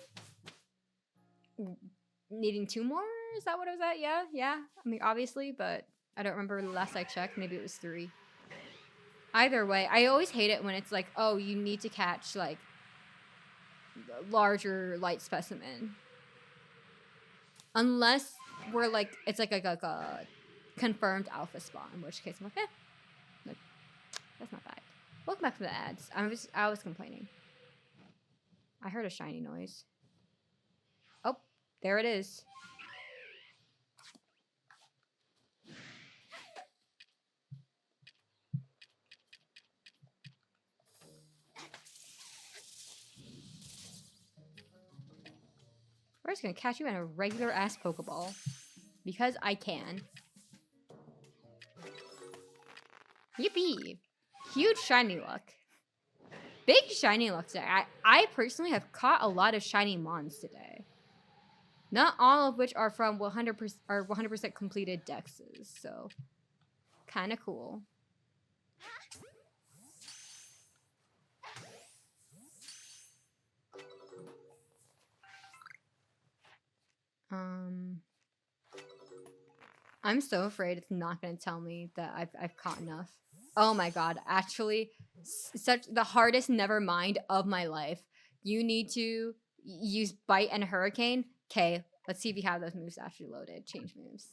needing 2 more. Is that what it was at? Yeah. I mean, obviously, but I don't remember the last I checked. Maybe it was 3. Either way, I always hate it when it's like, oh, you need to catch like larger light specimen. Unless we're like, it's like a confirmed alpha spawn, in which case I'm like, like, that's not bad. Welcome back to the ads. I was complaining. I heard a shiny noise. Oh, there it is. We're just gonna catch you in a regular ass Pokeball. Because I can. Yippee! Huge shiny luck. Big shiny luck today. I personally have caught a lot of shiny mons today. Not all of which are from 100% completed dexes, so kind of cool. I'm so afraid it's not going to tell me that I've caught enough. Oh my god, actually, such the hardest never mind of my life. You need to use Bite and Hurricane. Okay, let's see if you have those moves actually loaded. Change moves.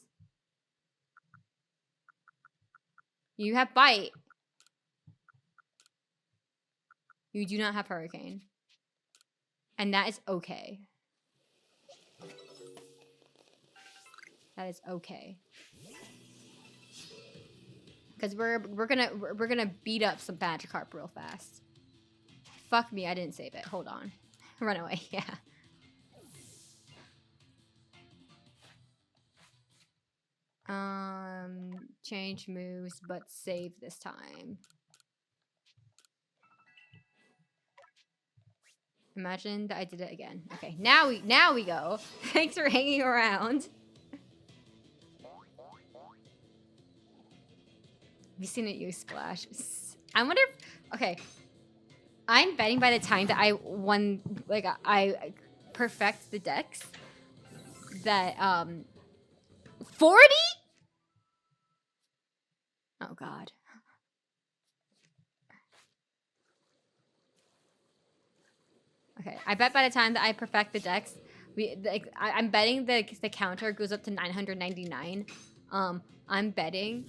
You have Bite. You do not have Hurricane. And that is okay. That is okay. Because we're gonna beat up some magikarp real fast. Fuck me, I didn't save it. Hold on. Run away, yeah. Change moves, but save this time. Imagine that I did it again. Okay, now we go. Thanks for hanging around. Have you seen it use Splash? I wonder if, okay. I'm betting by the time that I won, like I perfect the decks, that 40? Oh god. Okay, I bet by the time that I perfect the decks, I'm betting the counter goes up to 999. I'm betting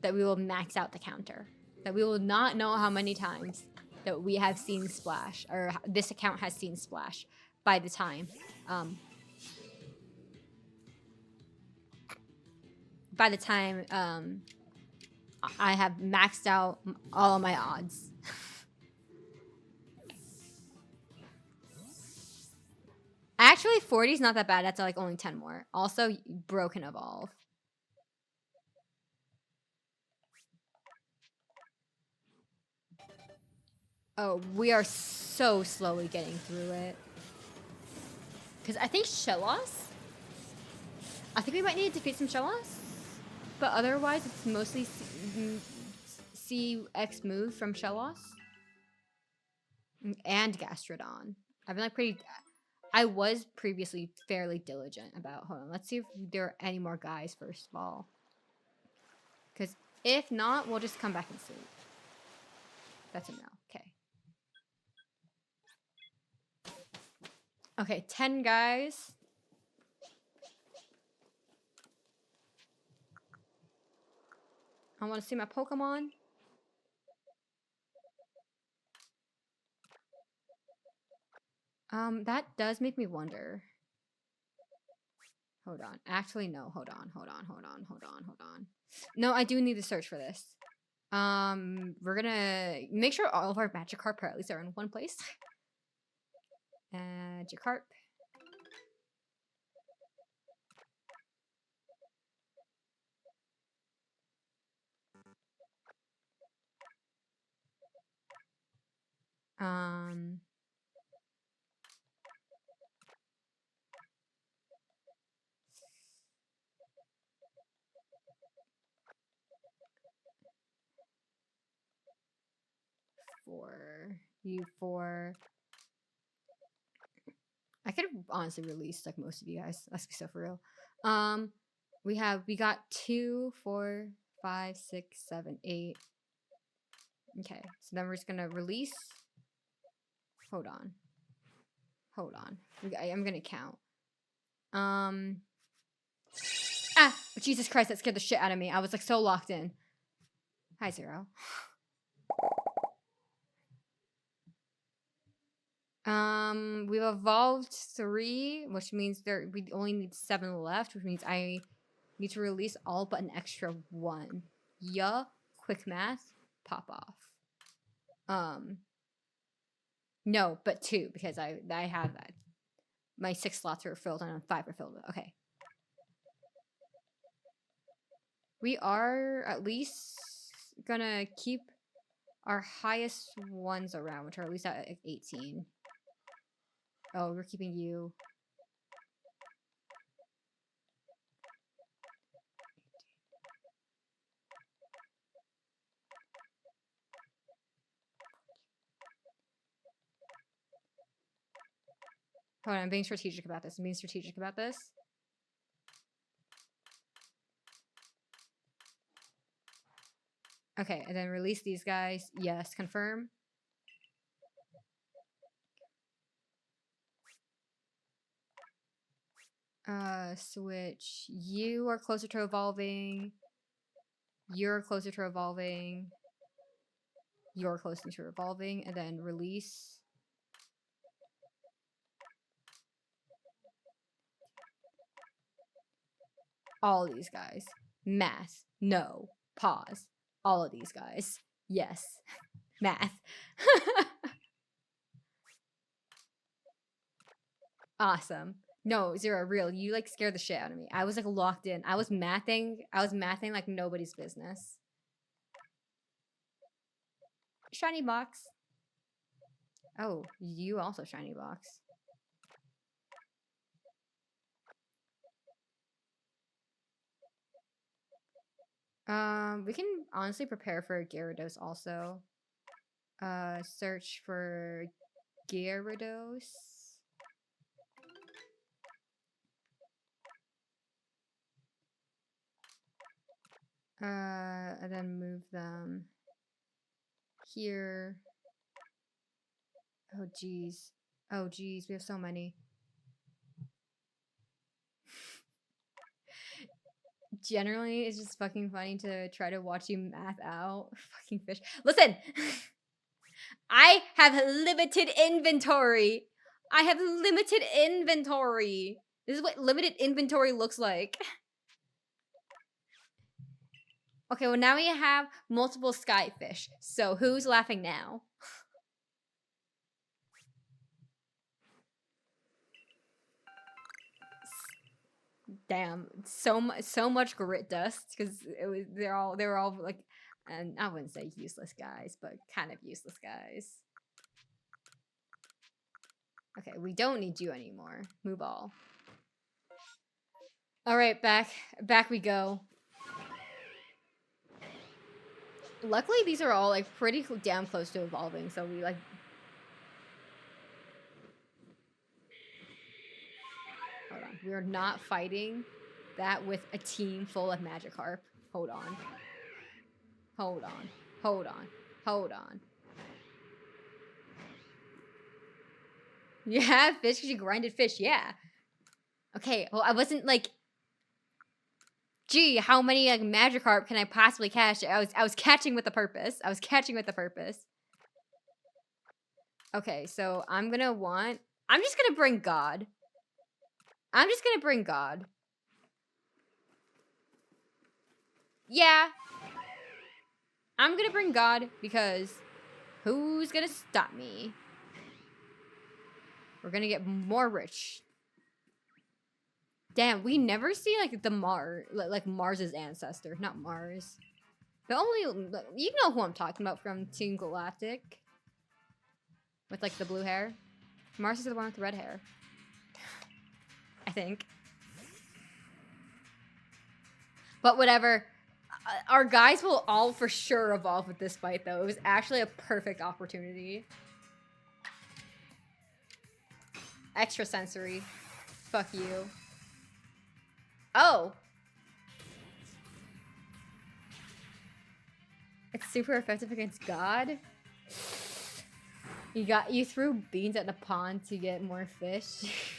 that we will max out the counter. That we will not know how many times that we have seen Splash, or this account has seen Splash by the time. I have maxed out all of my odds. Actually, 40 is not that bad. That's like only 10 more. Also, Broken Evolve. Oh, we are so slowly getting through it. Because I think Shellos? I think we might need to defeat some Shellos. But otherwise, it's mostly CX move from Shellos. And Gastrodon. I've been like pretty... I was previously fairly diligent about... Hold on, let's see if there are any more guys first of all. Because if not, we'll just come back and sleep. That's a no. Okay. Okay, 10 guys. I want to see my Pokemon. That does make me wonder. Hold on. Actually, no. Hold on. No, I do need to search for this. We're gonna make sure all of our magikarp at least are in one place. Magikarp. For I could honestly release like most of you guys. Let's be so for real. We got 2, 4, 5, 6, 7, 8. Okay, so then we're just gonna release. Hold on. I'm gonna count. Jesus Christ, that scared the shit out of me. I was like so locked in. Hi, Zero. We've evolved 3, which means we only need 7 left, which means I need to release all but an extra 1. Yeah, quick math, pop off. No, but 2 because I have that. My 6 slots are filled and 5 are filled. Okay. We are at least gonna keep our highest ones around, which are at least at 18. Oh, we're keeping you. Hold on, I'm being strategic about this. Okay, and then release these guys. Yes, confirm. Switch. You are closer to evolving. You're closer to evolving. You're closer to evolving. And then release. All these guys. Math. No. Pause. All of these guys. Yes. Math. Awesome. No, Zero, real. You like scared the shit out of me. I was like locked in. I was mathing like nobody's business. Shiny box. Oh, you also shiny box. We can honestly prepare for Gyarados also. Search for Gyarados. And then move them here. Oh, geez. Oh, geez. We have so many. Generally, it's just fucking funny to try to watch you math out. Fucking fish. Listen! I have limited inventory. I have limited inventory. This is what limited inventory looks like. Okay, well now we have multiple skyfish. So who's laughing now? Damn, so much grit dust because they were all like, and I wouldn't say useless guys, but kind of useless guys. Okay, we don't need you anymore. Move all. All right, back we go. Luckily, these are all like pretty damn close to evolving, so we like. Hold on, we are not fighting that with a team full of magikarp. Hold on. Hold on. Hold on. Hold on. You have fish because you grinded fish, yeah. Okay, well, I wasn't like, gee, how many like magikarp can I possibly catch? I was catching with a purpose. I was catching with a purpose. Okay, so I'm just gonna bring God. I'm just gonna bring God. Yeah. I'm gonna bring God because who's gonna stop me? We're gonna get more rich. Damn, we never see like the Mars's ancestor, not Mars. The only you know who I'm talking about from Team Galactic, with like the blue hair. Mars is the one with the red hair, I think. But whatever. Our guys will all for sure evolve with this fight, though. It was actually a perfect opportunity. Extra sensory. Fuck you. Oh. It's super effective against God. You threw beans at the pond to get more fish.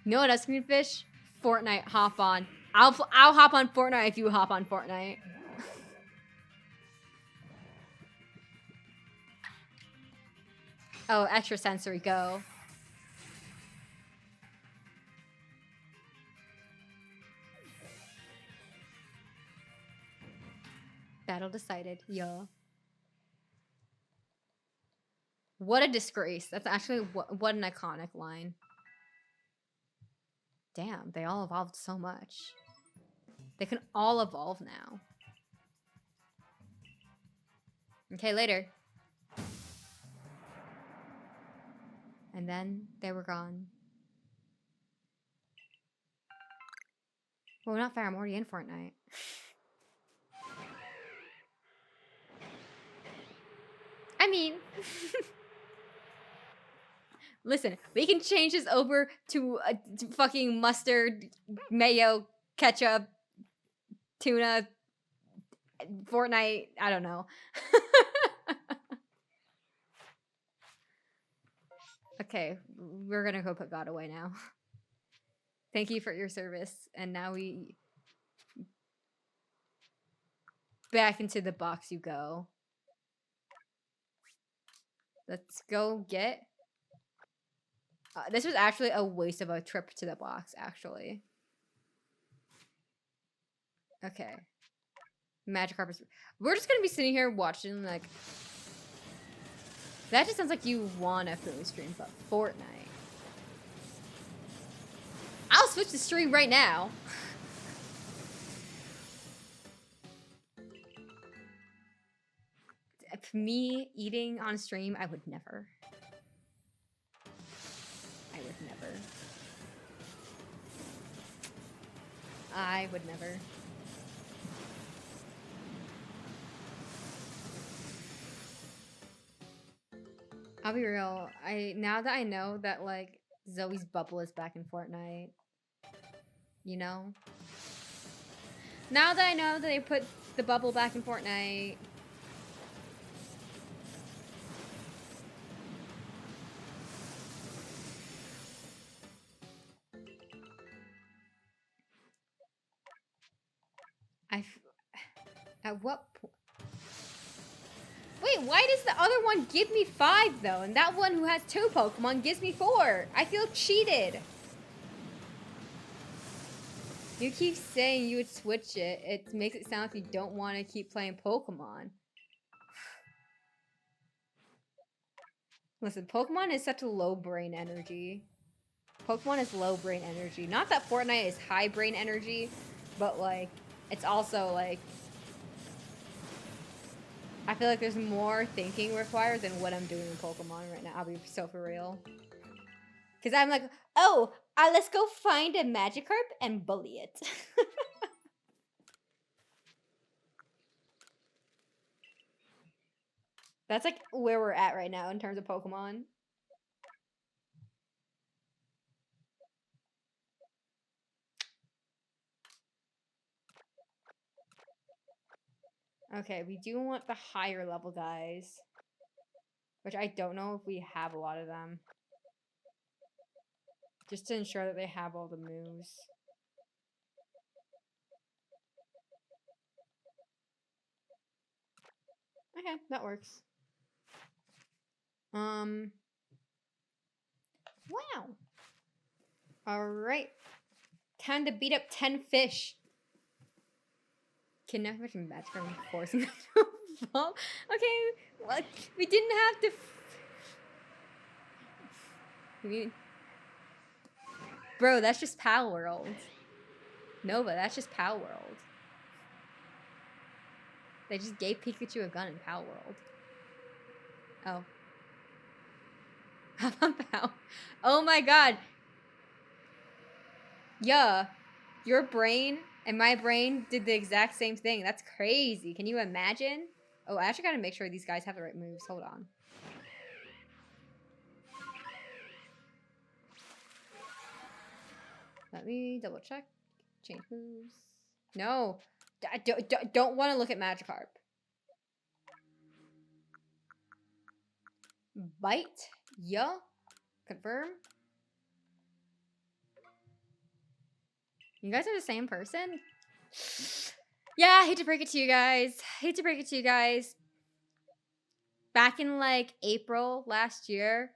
You know what else can fish? Fortnite, hop on. I'll hop on Fortnite if you hop on Fortnite. Oh, extra sensory, go. Battle decided, yeah. What a disgrace. That's actually what an iconic line. Damn, they all evolved so much. They can all evolve now. Okay, later. And then they were gone. Well, not fair. I'm already in Fortnite. I mean, listen, we can change this over to fucking mustard, mayo, ketchup, tuna, Fortnite, I don't know. Okay, we're gonna go put God away now. Thank you for your service. And now we... Back into the box you go. Let's go get... this was actually a waste of a trip to the box, actually. Okay. Magikarp is... We're just gonna be sitting here watching, like... That just sounds like you want a Fumi stream, but Fortnite. I'll switch the stream right now. Me eating on stream, I would never. I would never. I would never. I'll be real. Now that I know that like Zoe's bubble is back in Fortnite, you know? Now that I know that they put the bubble back in Fortnite, at what point? Wait, why does the other one give me 5 though? And that one who has 2 Pokemon gives me 4. I feel cheated. You keep saying you would switch it. It makes it sound like you don't want to keep playing Pokemon. Listen, Pokemon is such a low brain energy. Pokemon is low brain energy. Not that Fortnite is high brain energy, but like, it's also like, I feel like there's more thinking required than what I'm doing in Pokemon right now. I'll be so for real. Because I'm like, oh, let's go find a Magikarp and bully it. That's like where we're at right now in terms of Pokemon. Okay, we do want the higher level guys. Which I don't know if we have a lot of them. Just to ensure that they have all the moves. Okay, that works. Wow. Alright. Time to beat up 10 fish. Can never imagine Magikarp forcing them to fall. Okay, well, we didn't have to... Bro, that's just Pal World. Nova, that's just Pal World. They just gave Pikachu a gun in Pal World. Oh. How about Pal? Oh my god. Yeah. Your brain and my brain did the exact same thing. That's crazy. Can you imagine? Oh, I actually gotta make sure these guys have the right moves. Hold on. Let me double check. Change moves. No. I don't want to look at Magikarp. Bite. Yeah. Confirm. You guys are the same person? Yeah, I hate to break it to you guys. Back in like April last year,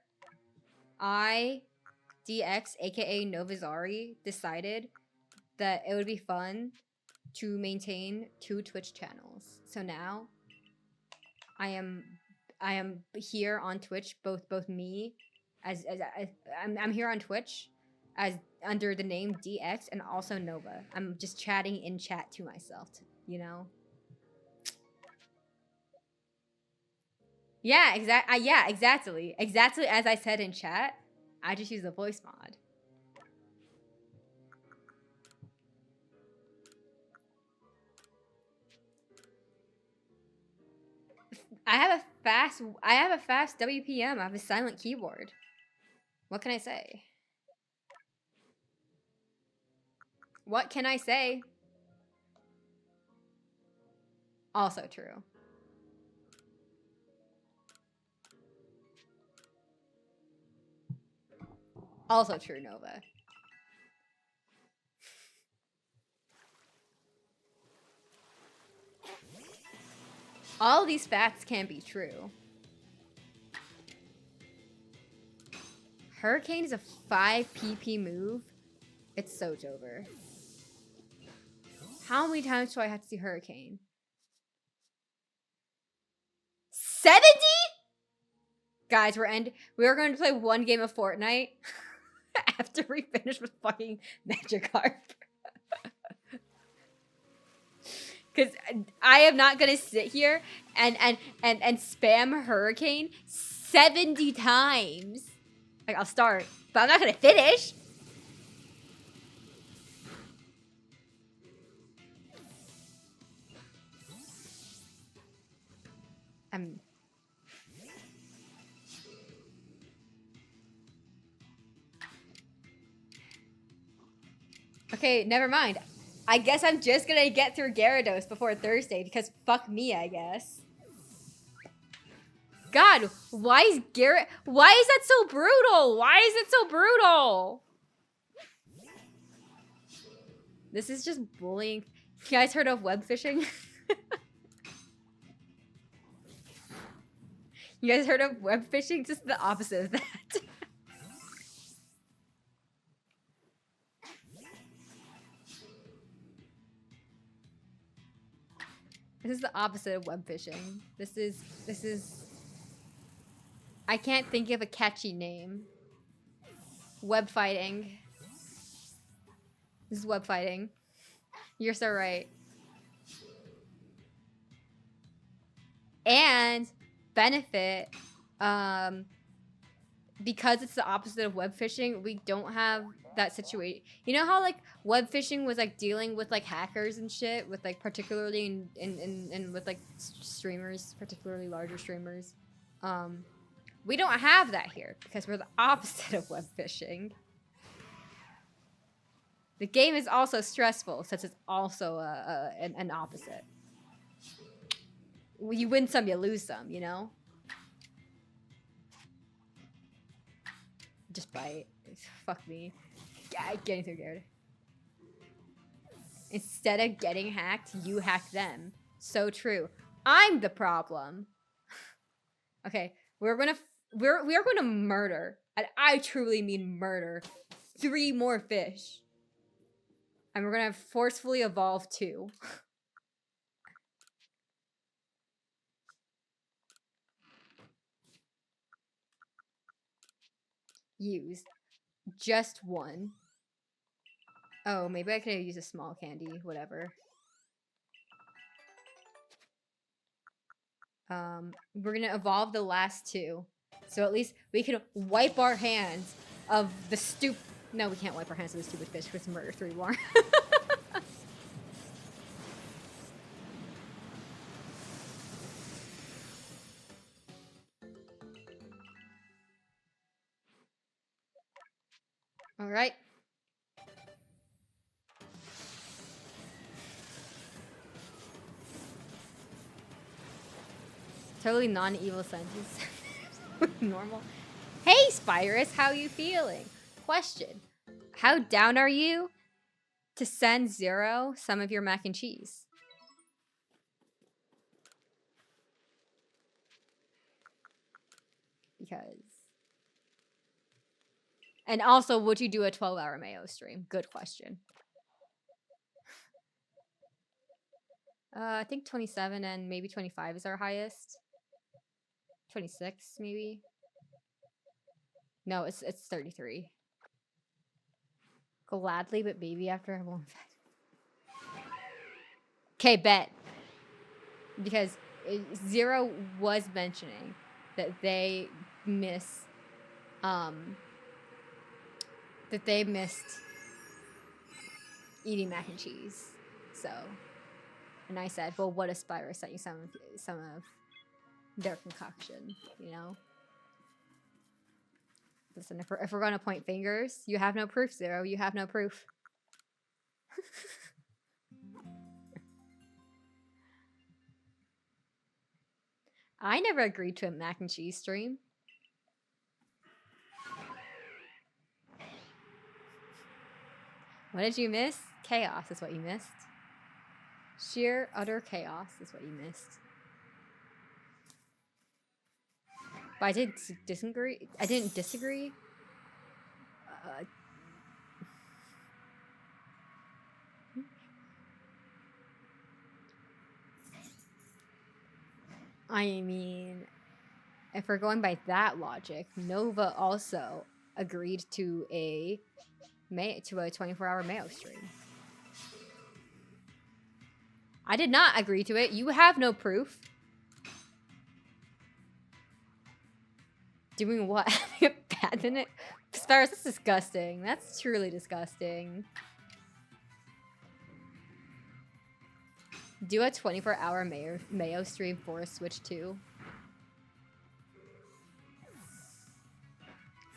I, DX, aka Novazari, decided that it would be fun to maintain 2 Twitch channels. So now I am here on Twitch, both me as I'm here on Twitch as under the name DX and also Nova. I'm just chatting in chat to myself, you know? Yeah, exactly. Exactly as I said in chat. I just use the voice mod. I have a fast WPM. I have a silent keyboard. What can I say? What can I say? Also true. Also true, Nova. All these facts can be true. Hurricane is a 5 PP move. It's so over. How many times do I have to see Hurricane? 70? Guys, we're going to play one game of Fortnite after we finish with fucking magikarp. Because I am not going to sit here and spam Hurricane 70 times. Like, I'll start, but I'm not going to finish. Okay, never mind. I guess I'm just gonna get through Gyarados before Thursday because fuck me, I guess. God, why is that so brutal? Why is it so brutal? This is just bullying. You guys heard of web phishing? You guys heard of web phishing? Just the opposite of that. This is the opposite of web phishing. This is I can't think of a catchy name. Web fighting. This is web fighting. You're so right. And benefit, because it's the opposite of web phishing, we don't have that situation. You know how like web phishing was like dealing with like hackers and shit, with like particularly in with like streamers, particularly larger streamers. We don't have that here because we're the opposite of web phishing. The game is also stressful since it's also an opposite. You win some, you lose some, you know? Just bite. Fuck me. Getting through Garrett. Instead of getting hacked, you hack them. So true. I'm the problem. Okay, we are going to murder, and I truly mean murder, 3 more fish. And we're going to forcefully evolve 2. Use just 1. Oh, maybe I could use a small candy, whatever. We're gonna evolve the last 2. So at least we can wipe our hands of the No, we can't wipe our hands of the stupid fish because murder 3 more. All right. Totally non-evil senses. Normal. Hey, Spyrus, how you feeling? Question. How down are you to send Zero some of your mac and cheese? Because... And also, would you do a 12-hour Mayo stream? Good question. I think 27 and maybe 25 is our highest. 26, maybe. No, it's 33. Gladly, but maybe after I won't. Okay, bet. Because Zero was mentioning that they missed eating mac and cheese. So, and I said, well, what if Spyro sent you some of their concoction, you know? Listen, if we're gonna point fingers, you have no proof, Zero. You have no proof. I never agreed to a mac and cheese stream. What did you miss? Chaos is what you missed. Sheer, utter chaos is what you missed. But I did disagree. I didn't disagree. I mean, if we're going by that logic, Nova also agreed to a 24-hour Mayo stream. I did not agree to it. You have no proof. Doing what? Abandon it? Sparrows, that's disgusting. That's truly disgusting. Do a 24-hour Mayo stream for a Switch 2.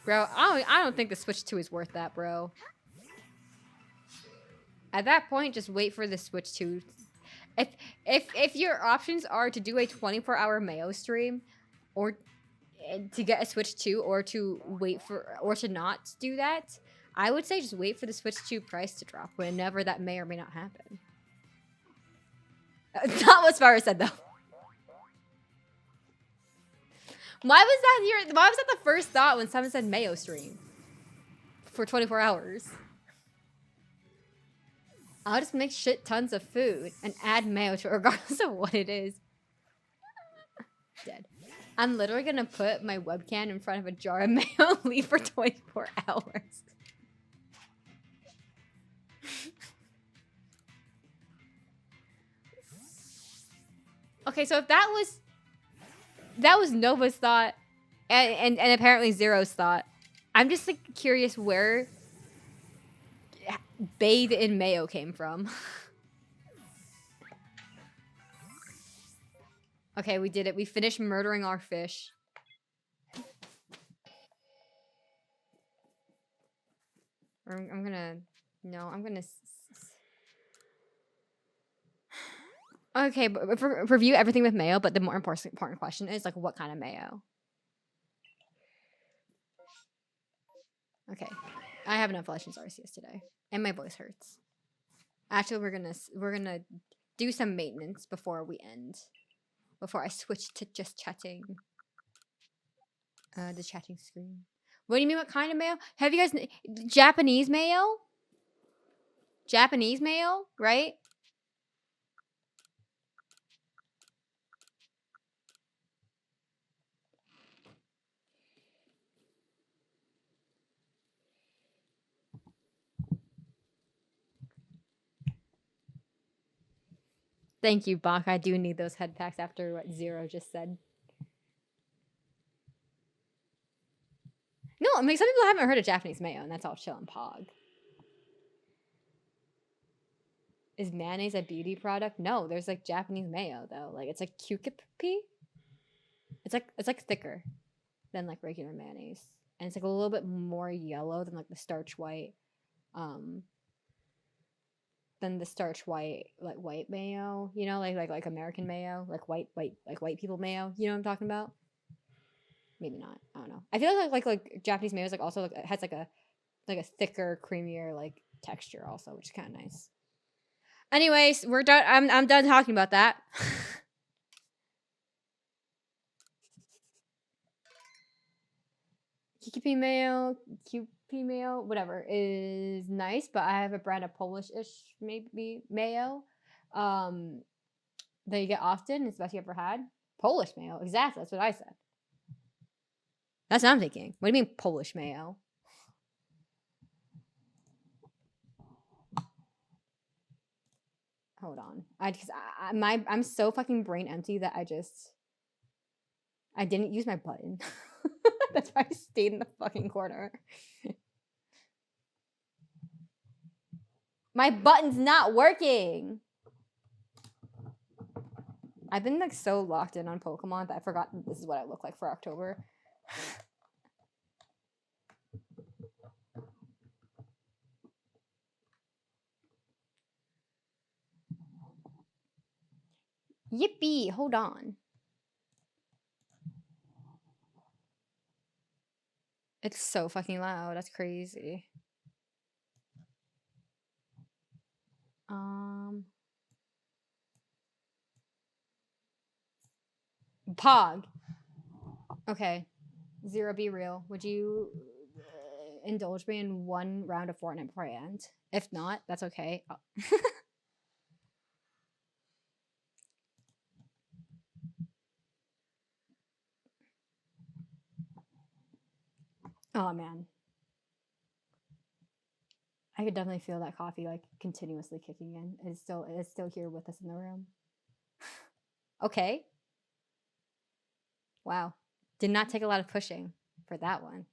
Bro, I don't think the Switch 2 is worth that, bro. At that point, just wait for the Switch 2. If your options are to do a 24-hour Mayo stream, or to get a Switch 2, or to wait for, or to not do that, I would say just wait for the Switch 2 price to drop whenever that may or may not happen. Not what Spyro said, though. Why was that the first thought when someone said Mayo stream? For 24 hours. I'll just make shit tons of food and add mayo to it regardless of what it is. Dead. I'm literally gonna put my webcam in front of a jar of mayo and leave for 24 hours. Okay, so if that was Nova's thought, and apparently Zero's thought, I'm just like curious where bathe in mayo came from. Okay, we did it. We finished murdering our fish. I'm gonna... No, I'm gonna... Okay, but review everything with mayo, but the more important question is, like, what kind of mayo? Okay. I have enough Legends Arceus today. And my voice hurts. Actually, we're gonna do some maintenance before we end. Before I switch to just chatting. The chatting screen. What do you mean, what kind of mayo? Have you guys... Japanese mayo? Japanese mayo, right? Thank you, Bach. I do need those head packs after what Zero just said. No, I mean, some people haven't heard of Japanese mayo, and that's all chill and pog. Is mayonnaise a beauty product? No, there's like Japanese mayo though. Like it's like cucumber. It's like thicker than like regular mayonnaise, and it's like a little bit more yellow than like the starch white, like white mayo. You know, like American mayo, like white people mayo. You know what I'm talking about? Maybe not. I don't know. I feel like Japanese mayo is like also like, has like a thicker, creamier like texture also, which is kind of nice. Anyways, we're done. I'm done talking about that. QP mayo, whatever, is nice, but I have a brand of Polish-ish maybe mayo that you get often. It's the best you ever had. Polish mayo, exactly. That's what I said. That's what I'm thinking. What do you mean Polish mayo? Hold on. I'm so fucking brain empty that I didn't use my button. That's why I stayed in the fucking corner. My button's not working. I've been like so locked in on Pokemon that I forgot this is what I look like for October. Yippee! Hold on. It's so fucking loud. That's crazy. Pog. Okay. Zero, be real. Would you indulge me in one round of Fortnite before I end? If not, that's okay. Oh man. I could definitely feel that coffee like continuously kicking in. It's still here with us in the room. Okay. Wow. Did not take a lot of pushing for that one.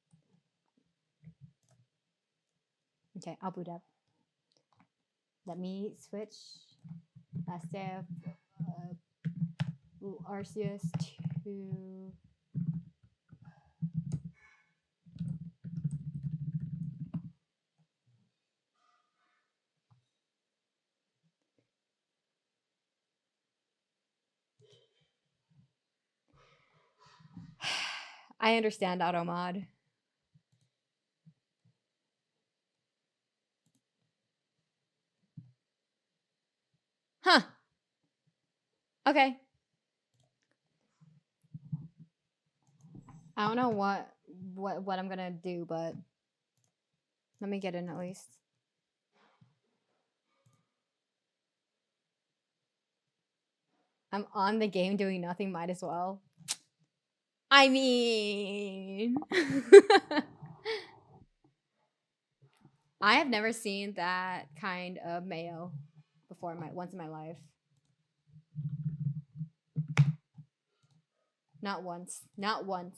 Okay, I'll boot up. Let me switch staff Arceus to I understand auto mod. Huh. Okay. I don't know what I'm gonna do, but let me get in at least. I'm on the game doing nothing, might as well. I mean, I have never seen that kind of mayo before once in my life. Not once. Not once.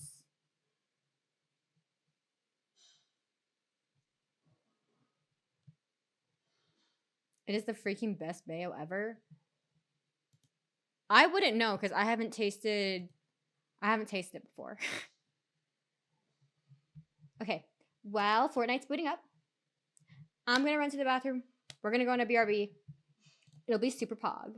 It is the freaking best mayo ever. I wouldn't know because I haven't tasted it before. Okay. Well, Fortnite's booting up. I'm gonna run to the bathroom. We're gonna go on a BRB. It'll be super pog.